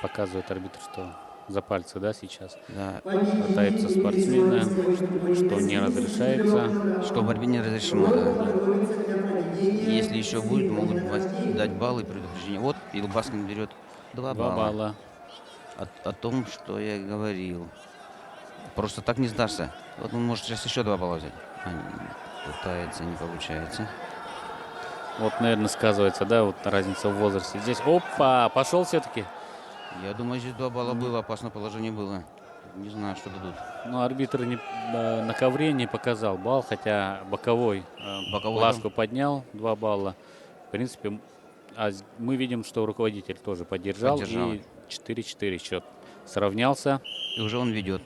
показывает арбитр, что за пальцы, да, сейчас Да. хватается спортсмена, что не разрешается. Что в борьбе не разрешено, да. Если еще будет, могут дать баллы и предупреждение. Вот Елбаскин берет 2 2 балла. балла. О том, что я говорил. Просто так не сдашься. Вот он может сейчас еще 2 балла взять. Пытается, не получается. Вот, наверное, сказывается, да, вот разница в возрасте. Здесь, опа, пошел все-таки. Я думаю, здесь 2 балла было, опасное положение было. Не знаю, что дадут. Но арбитр на ковре не показал балл, хотя боковой плашку поднял 2 балла. В принципе, мы видим, что руководитель тоже поддержал. И 4-4 счет сравнялся. И уже он ведет.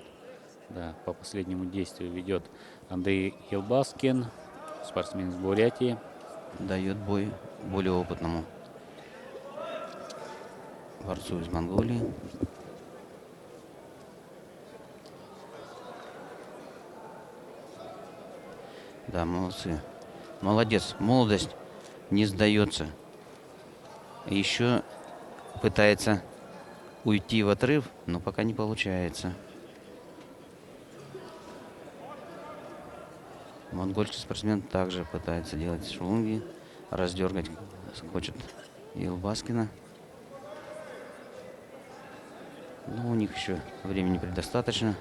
Да, по последнему действию ведет Андрей Елбаскин, спортсмен из Бурятии. Дает бой более опытному борцу из Монголии. Да, молодцы. Молодец. Молодость не сдается. Еще пытается уйти в отрыв, но пока не получается. Монгольский спортсмен также пытается делать швунги, раздергать хочет Елбаскина. Но у них еще времени предостаточно.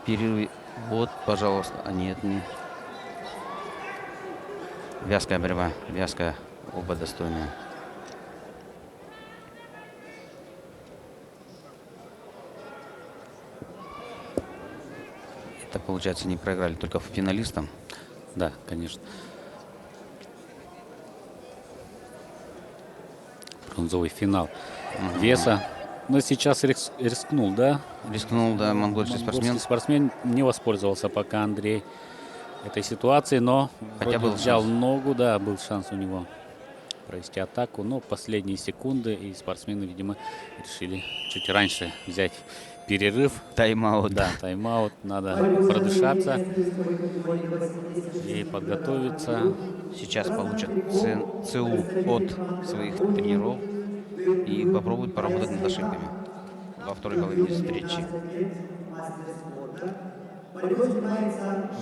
Перерыв. Вот, пожалуйста. А нет, не. Вязкая борьба. Вязкая. Оба достойные. Это, получается, не проиграли только финалистам. Да, конечно. Бронзовый финал веса. Но сейчас рискнул, да? Рискнул, да, монгольский спортсмен. Спортсмен не воспользовался пока Андрей этой ситуацией, но хотя был взял шанс. ногу, да, был шанс у него провести атаку, но последние секунды, и спортсмены, видимо, решили чуть раньше взять перерыв. Тайм-аут. Да, тайм-аут. Надо продышаться и подготовиться. Сейчас получат ЦУ от своих тренеров и попробуют поработать над ошибками во второй половине встречи.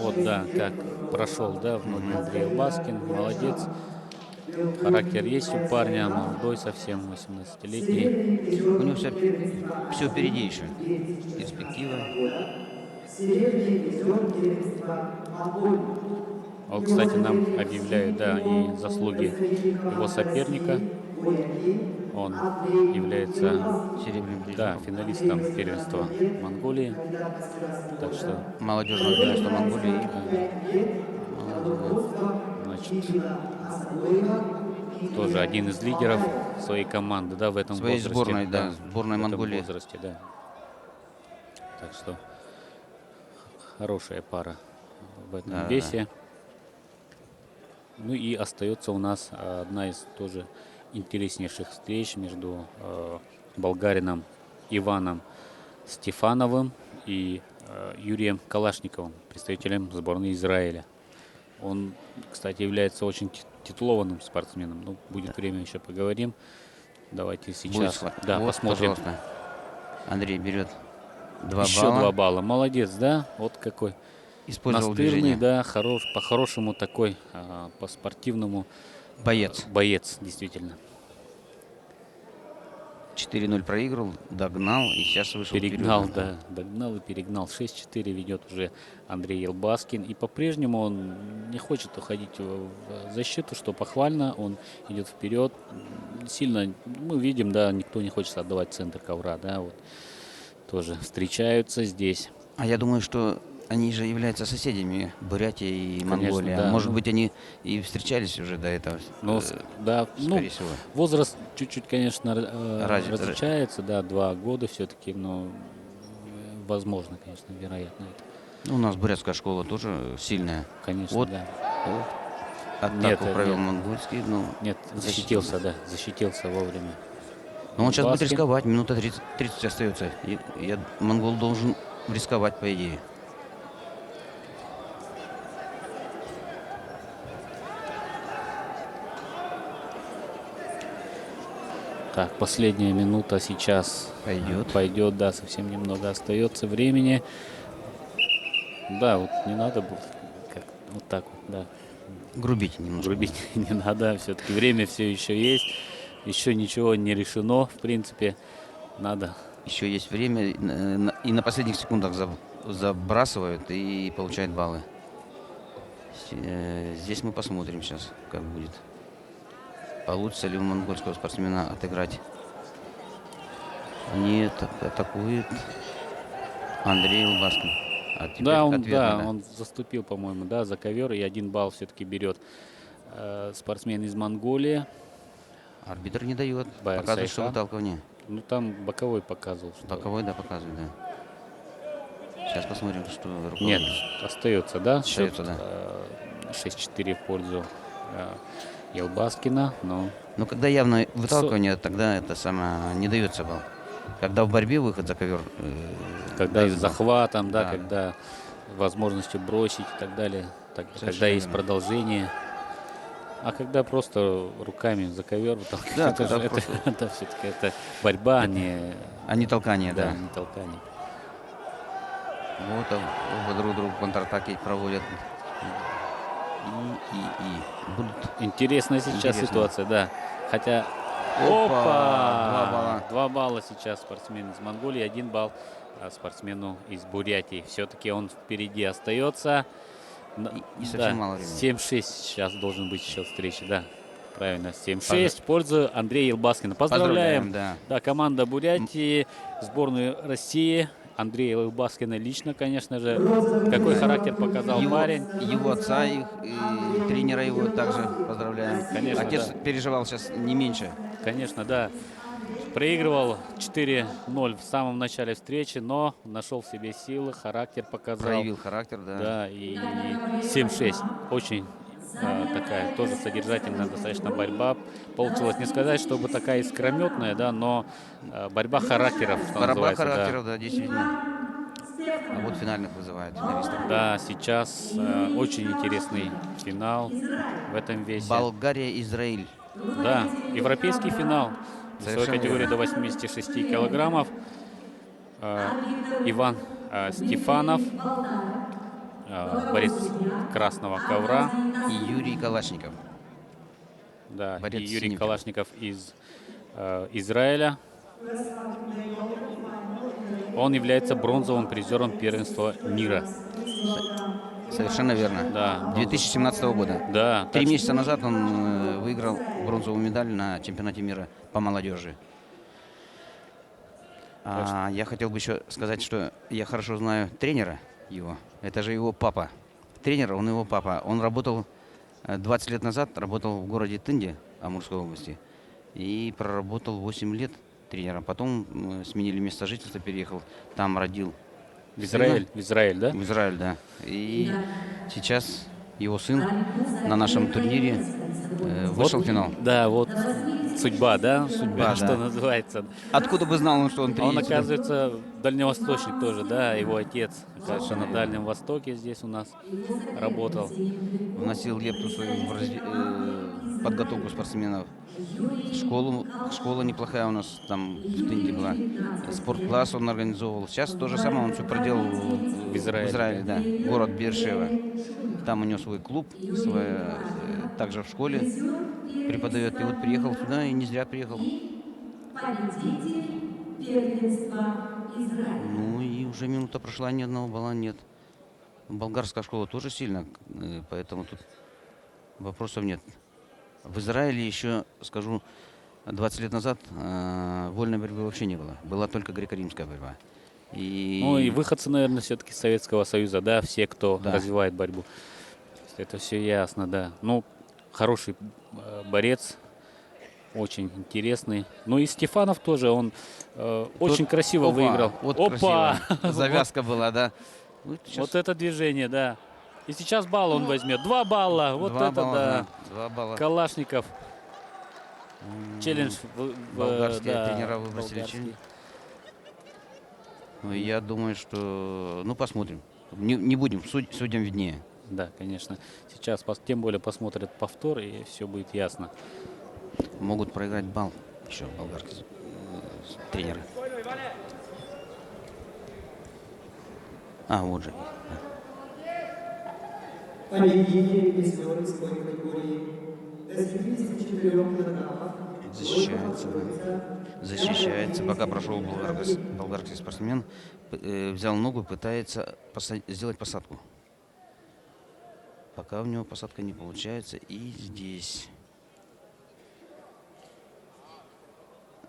Вот, да, как прошел, да, в ноги Андрей Баскин. Молодец. Характер есть у парня, молодой совсем, 18-летний. У него все впереди еще. Перспектива. Вот, кстати, нам объявляют, да, и заслуги его соперника. Он является финалистом первенства Монголии. Так что молодежного первенства Монголии. Значит, тоже один из лидеров своей команды, да, в этом своей возрасте. Сборной, да, сборной Монголии. В этом возрасте, да. Так что хорошая пара в этом весе. Ну и остается у нас одна из тоже интереснейших встреч между болгарином Иваном Стефановым и Юрием Калашниковым, представителем сборной Израиля. Он, кстати, является очень титулованным спортсменом. Ну, будет время, еще поговорим. Давайте сейчас вот, посмотрим. Пожалуйста. Андрей берет 2 балла. Еще 2 балла. Молодец, да? Вот какой. Использовал настырный, движение. да, по-хорошему такой, по-спортивному. Боец, действительно. 4-0 проиграл, догнал и сейчас вышел Перегнал, вперед. да, догнал и перегнал. 6-4 ведет уже Андрей Елбаскин. И по-прежнему он не хочет уходить в защиту, что похвально. Он идет вперед. Сильно, мы видим, да, никто не хочет отдавать центр ковра, да, вот. Тоже встречаются здесь. А я думаю, что они же являются соседями Бурятия и Монголия. Да, может быть, они и встречались уже до этого. Ну, да, скорее всего. Возраст чуть-чуть, конечно, различается, да, 2 года все-таки, но возможно, конечно, вероятно это. Ну, у нас бурятская школа тоже сильная. Конечно, вот, да. Атаку провел монгольский, но нет, защитился вовремя. Но он сейчас будет рисковать, минута 30 остается. Монгол должен рисковать, по идее. Так, последняя минута сейчас пойдет, да, совсем немного остается времени. Да, вот не надо было вот так вот, да. Грубить немножко. Грубить не надо, все-таки время все еще есть. Еще ничего не решено, в принципе, надо. Еще есть время, и на последних секундах забрасывают и получают баллы. Здесь мы посмотрим сейчас, как будет. Получится ли у монгольского спортсмена отыграть. Нет, атакует Андрей Илбаскин. А теперь Да, ответный, он заступил, по-моему, да, за ковер, и 1 балл все-таки берет спортсмен из Монголии. Арбитр не дает. Байер Показывает, что Сайхан. выталкивание. Ну, там боковой показывал. Что... Боковой, да, показывает, да. Сейчас посмотрим, что руководит. Нет, остается, да? Остается, Счет, да. 6-4 в пользу Елбаскина, но... Ну, когда явно выталкивание, тогда это самое не дается балл. Когда в борьбе выход за ковер, когда дают с балл. захватом, да, Да. когда возможностью бросить и так далее, когда Совершенно есть верно. продолжение. А когда просто руками за ковер, Да, это, тогда же- это, просто- это все-таки это борьба, а не толкание, да. не толкание. Вот оба друг другу контратаки проводят. И будут. Интересная сейчас Интересно. ситуация, да. Хотя... Опа! Опа! 2 балла. 2 балла сейчас спортсмен из Монголии, 1 балл спортсмену из Бурятии. Все-таки он впереди остается. И совсем мало времени. 7-6 сейчас должен быть счет встречи, да. Правильно, 7-6 Пожа- в пользу Андрея Елбаскина. Поздравляем. Да. Да, команда Бурятии, сборную России. Андрея Елбаскина лично, конечно же. Какой характер показал парень. Его отца и тренера его также поздравляем. Конечно, Отец да. переживал сейчас не меньше. Конечно, да. Проигрывал 4-0 в самом начале встречи, но нашел в себе силы, характер показал. Проявил характер, да. Да, и 7-6. Очень такая тоже содержательная достаточно борьба. Получилось не сказать, чтобы такая искрометная, да, но борьба характеров, что Борьба называется, да. характеров, да, действительно. А вот финальных вызывает финалистов. Да, сейчас очень интересный финал в этом весе. Болгария, Израиль. Да, европейский финал. В своей Совершенно категории верно. до 86 килограммов. Иван Стефанов, борец красного ковра. И Юрий Калашников. Да, Борец и Юрий синим. Калашников из Израиля. Он является бронзовым призером первенства мира. Совершенно верно. Да, 2017 года. Да. 3 так месяца назад он выиграл бронзовую медаль на чемпионате мира по молодежи. Я хотел бы еще сказать, что я хорошо знаю тренера его. Это же его папа. Тренер, он его папа. Он работал 20 лет назад, работал в городе Тынде, Амурской области. И проработал 8 лет тренером. Потом сменили место жительства, переехал. Там родил. В Израиль, в Израиль, да? В Израиль, да. И сейчас его сын на нашем турнире вышел в финал. Да, вот судьба, да? Судьба, что да. называется. Откуда бы знал он, что он приедет? Он, оказывается, дальневосточник тоже, да, его отец, оказывается, на Дальнем Востоке здесь у нас работал. Вносил лепту свою в подготовку спортсменов. Школа неплохая у нас там в Тынде была. Спорткласс он организовывал. Сейчас то же самое он все проделал в Израиле, да. Город Бершева. Там у него свой клуб, также в школе преподает. И вот приехал сюда, и не зря приехал. Ну и уже минута прошла, ни одного балла нет. Болгарская школа тоже сильно, поэтому тут вопросов нет. В Израиле еще, скажу, 20 лет назад вольной борьбы вообще не было. Была только греко-римская борьба. Ну и выходцы, наверное, все-таки Советского Союза, да, все, кто Да. развивает борьбу. То есть это все ясно, да. Ну, хороший борец, очень интересный. Ну и Стефанов тоже, он очень красиво выиграл. Вот Опа! красиво. Завязка была, да. Вот это движение, да. И сейчас балл он возьмет. 2 балла. Вот 2 это балла, да. 2 балла. Калашников. Челлендж. Болгарские да, тренера выбросили болгарские. челлендж. Ну, я думаю, что... Ну, посмотрим. Не будем, судьям виднее. Да, конечно. Сейчас тем более посмотрят повтор, и все будет ясно. Могут проиграть балл еще болгарские тренеры. Вот же. Победители веслеры своей категории достигли 4 килограммов Защищается, да. Защищается. Пока прошел болгарский спортсмен, взял ногу, пытается сделать посадку. Пока у него посадка не получается. И здесь.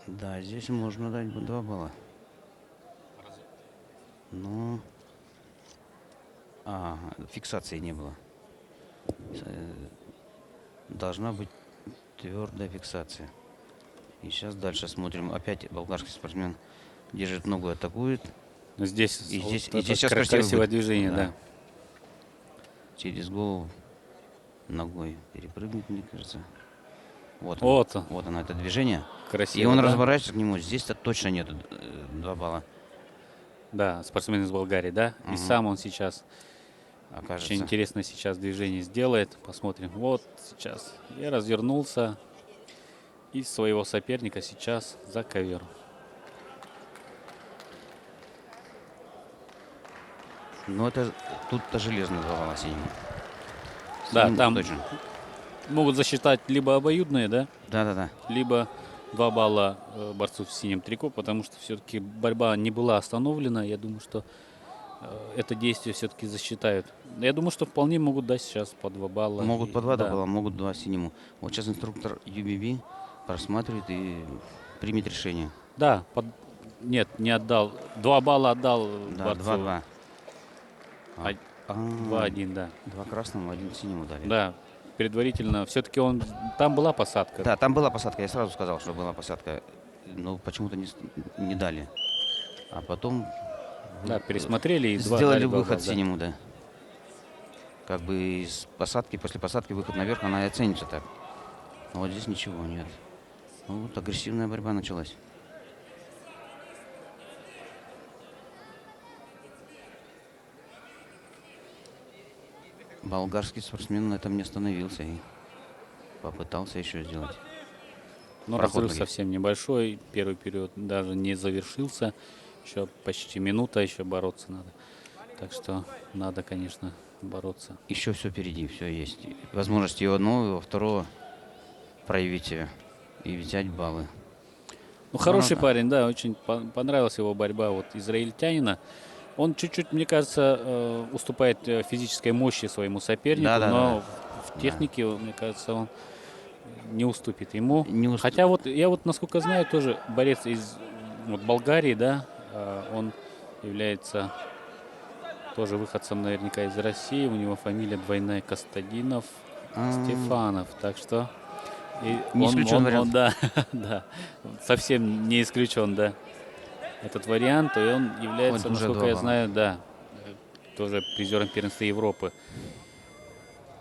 Да, здесь можно дать 2 балла. Но... фиксации не было. Должна быть твердая фиксация. И сейчас дальше смотрим. Опять болгарский спортсмен держит ногу, атакует. Но здесь, и здесь сейчас красивое движение, да. Через голову ногой перепрыгнет, мне кажется. Вот оно, это движение. Красиво, и он да? разворачивается к нему. Здесь-то точно нет 2 балла. Да, спортсмен из Болгарии, да? И сам он сейчас окажется. Очень интересно сейчас движение сделает. Посмотрим. Вот сейчас я развернулся. И своего соперника сейчас за ковер. Ну, это тут-то железно 2 балла синему. Да, там точно могут засчитать либо обоюдные, да? Да. Либо 2 балла борцу в синем трико, потому что все-таки борьба не была остановлена. Я думаю, что это действие все-таки засчитают. Я думаю, что вполне могут дать сейчас по 2 балла. Могут по 2 балла, могут 2 синему. Вот сейчас инструктор UBB просматривает и примет решение. Да, нет, не отдал. 2 балла отдал борцу. 2-2. 2-1, да. 2 красному, 1 синему дали. Да, предварительно. Все-таки там была посадка. Да, там была посадка. Я сразу сказал, что была посадка. Но почему-то не дали. А потом... Да, пересмотрели и сделали выход синему, да. Как бы из посадки, после посадки выход наверх, она и оценится так. Но вот здесь ничего нет. Ну, вот агрессивная борьба началась. Болгарский спортсмен на этом не остановился и попытался еще сделать. Но разрыв совсем небольшой. Первый период даже не завершился. Еще почти минута, еще бороться надо. Так что надо, конечно, бороться. Еще все впереди, все есть. Возможность и у одного, и у второго проявить себя и взять баллы. Ну, хороший парень, да, очень понравилась его борьба вот израильтянина. Он чуть-чуть, мне кажется, уступает физической мощи своему сопернику, но в технике, мне кажется, он не уступит ему. Хотя вот я вот, насколько знаю, тоже борец из Болгарии, да, он является тоже выходцем наверняка из России. У него фамилия двойная Костадинов, Стефанов. Так что не исключен вариант. Да, совсем не исключен, да, этот вариант. И он является, насколько я знаю, да, тоже призером первенства Европы.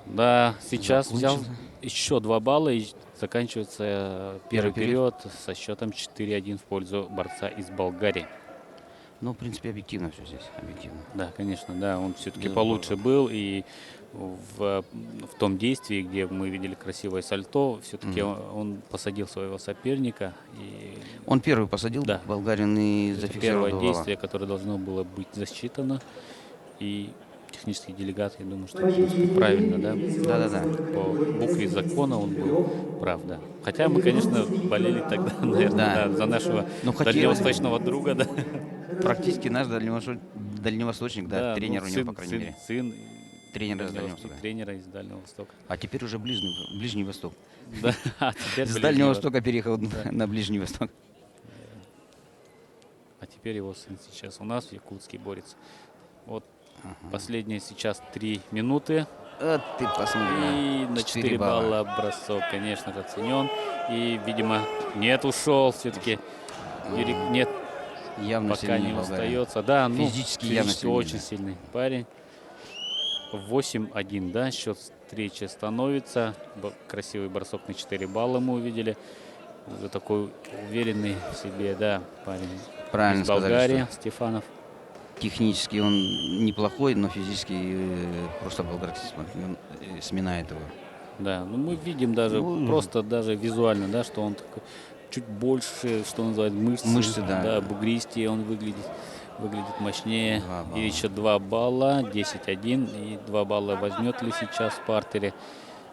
Да, сейчас взял еще 2 балла и заканчивается первый период со счетом 4-1 в пользу борца из Болгарии. Ну, в принципе, объективно все здесь, объективно. Да, конечно, да, он все-таки получше был, и в том действии, где мы видели красивое сальто, все-таки он посадил своего соперника. И он первый посадил, да, болгарин, и зафиксировал первое действие, которое должно было быть засчитано, и технический делегат, я думаю, что правильно, да? Да. По букве закона он был прав, да. Хотя мы, конечно, болели тогда, наверное, за нашего дальневосточного друга, да. Практически наш дальневосточник, да, тренер у него, по крайней мере. Сын тренера из Дальнего Востока. Тренера из Дальнего Востока. А теперь уже Ближний Восток. Да, с Дальнего Востока переехал на Ближний Восток. А теперь его сын сейчас у нас в Якутске борется. Вот последние сейчас 3 минуты. Ты посмотри. И на 4 балла бросок, конечно же, оценен. И, видимо, нет, ушел все-таки. Нет, явно пока не остается. Да, физически явно очень сильный парень. 8-1, да, счет встречи становится. Красивый бросок на 4 балла мы увидели. Уже такой уверенный в себе, да, парень. Правильно из Болгарии, сказали, Стефанов. Технически он неплохой, но физически просто болгарский спортсмен сминает его. Да, ну мы видим даже просто даже визуально, да, что он такой чуть больше, что называют, мышцы, да, бугристее он выглядит мощнее. И еще 2 балла, 10-1, и 2 балла возьмет ли сейчас в партере.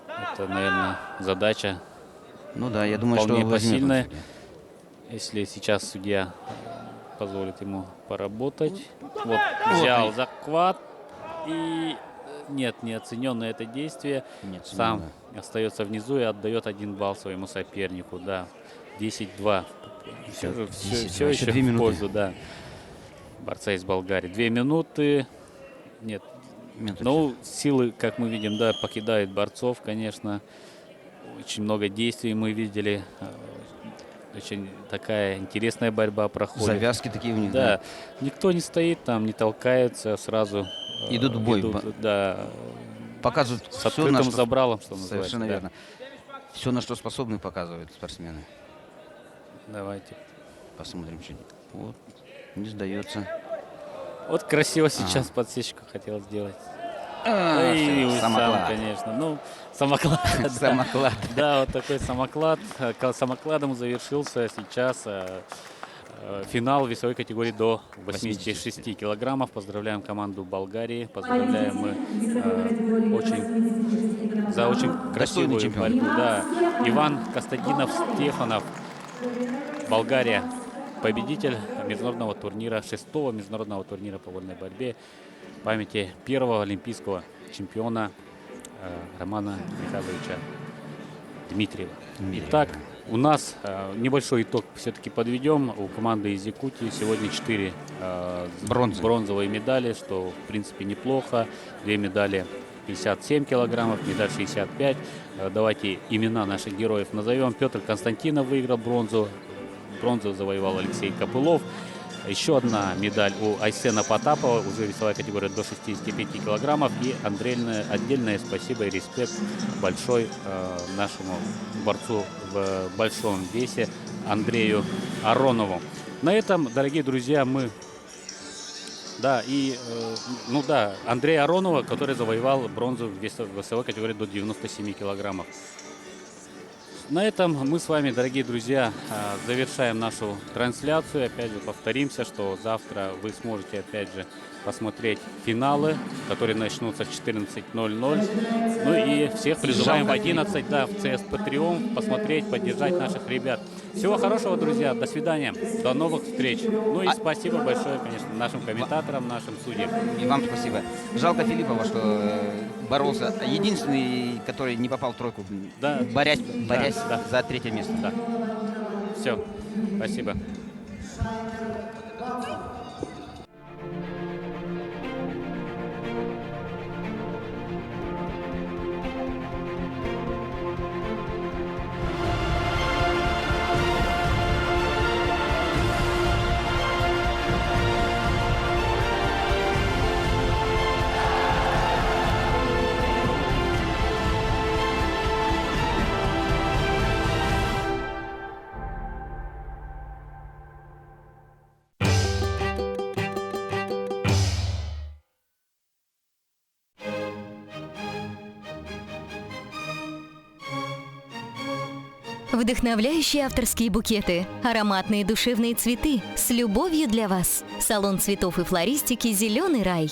Это, наверное, задача Ну да, я думаю, вполне что возьмет он посильная. судья. Если сейчас судья позволит ему поработать. Вот, взял захват и неоцененное это действие. Сам остается внизу и отдает 1 балл своему сопернику. Да, 10-2. Все еще 2 в минуты. пользу, да, борца из Болгарии. 2 минуты. Нет. Ну, силы, как мы видим, да, покидают борцов, конечно. Очень много действий мы видели. Очень такая интересная борьба проходит. Завязки такие у них, да. да. Никто не стоит там, не толкается, сразу Идут в бой. да, Показывают с все, открытым на что... забралом, что называется. Совершенно да. верно. Все, на что способны, показывают спортсмены. Давайте. Посмотрим, что... Вот, не сдается. Вот красиво сейчас подсечку хотел сделать. Всё, сам, самоклад. конечно. Ну, самоклад. да. Самоклад. Да, вот такой самоклад. Самокладом завершился сейчас финал весовой категории до 86 килограммов. Поздравляем команду Болгарии. Поздравляем мы за очень красивую чемпион. борьбу. Да. Иван Костадинов-Стефанов, Болгария. Победитель международного турнира, 6-го международного турнира по вольной борьбе в памяти первого олимпийского чемпиона Романа Михайловича Дмитриева. Итак, у нас небольшой итог все-таки подведем. У команды из Якутии сегодня 4 бронзовые медали, что в принципе неплохо. 2 медали 57 килограммов, медаль 65. Давайте имена наших героев назовем. Петр Константинов выиграл бронзу. Бронзу завоевал Алексей Копылов. Еще одна медаль у Айсена Потапова, уже весовая категория до 65 килограммов. И отдельное спасибо и респект большой нашему борцу в большом весе Андрею Аронову. На этом, дорогие друзья, мы... Да, и, Андрей Аронова, который завоевал бронзу в весовой категории до 97 килограммов. На этом мы с вами, дорогие друзья, завершаем нашу трансляцию. Опять же повторимся, что завтра вы сможете опять же посмотреть финалы, которые начнутся в 14:00. Ну и всех призываем в 11, да, в ЦСП Триумф посмотреть, поддержать наших ребят. Всего хорошего, друзья, до свидания, до новых встреч. Ну и спасибо большое, конечно, нашим комментаторам, нашим судьям. И вам спасибо. Жалко Филиппова, что боролся, единственный, который не попал в тройку, да. борясь Да. за 3-е место. Да. Все, спасибо. Вдохновляющие авторские букеты, ароматные душевные цветы с любовью для вас. Салон цветов и флористики «Зеленый рай».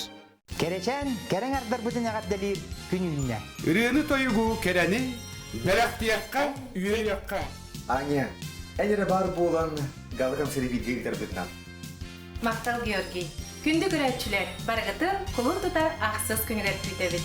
Керечен, керен ардар бүтін ағаддалир күнүнне. Үрені тойығу керені, бәрәқтияққа, үйеріққа. Аня, әнері бар болан ғалығын сірі білгелдер бүтінам. Мақтал Георгий. Күнді күрәтшілер, барғытын, құлын тұтар ақсыз күнірет бүйтебіт.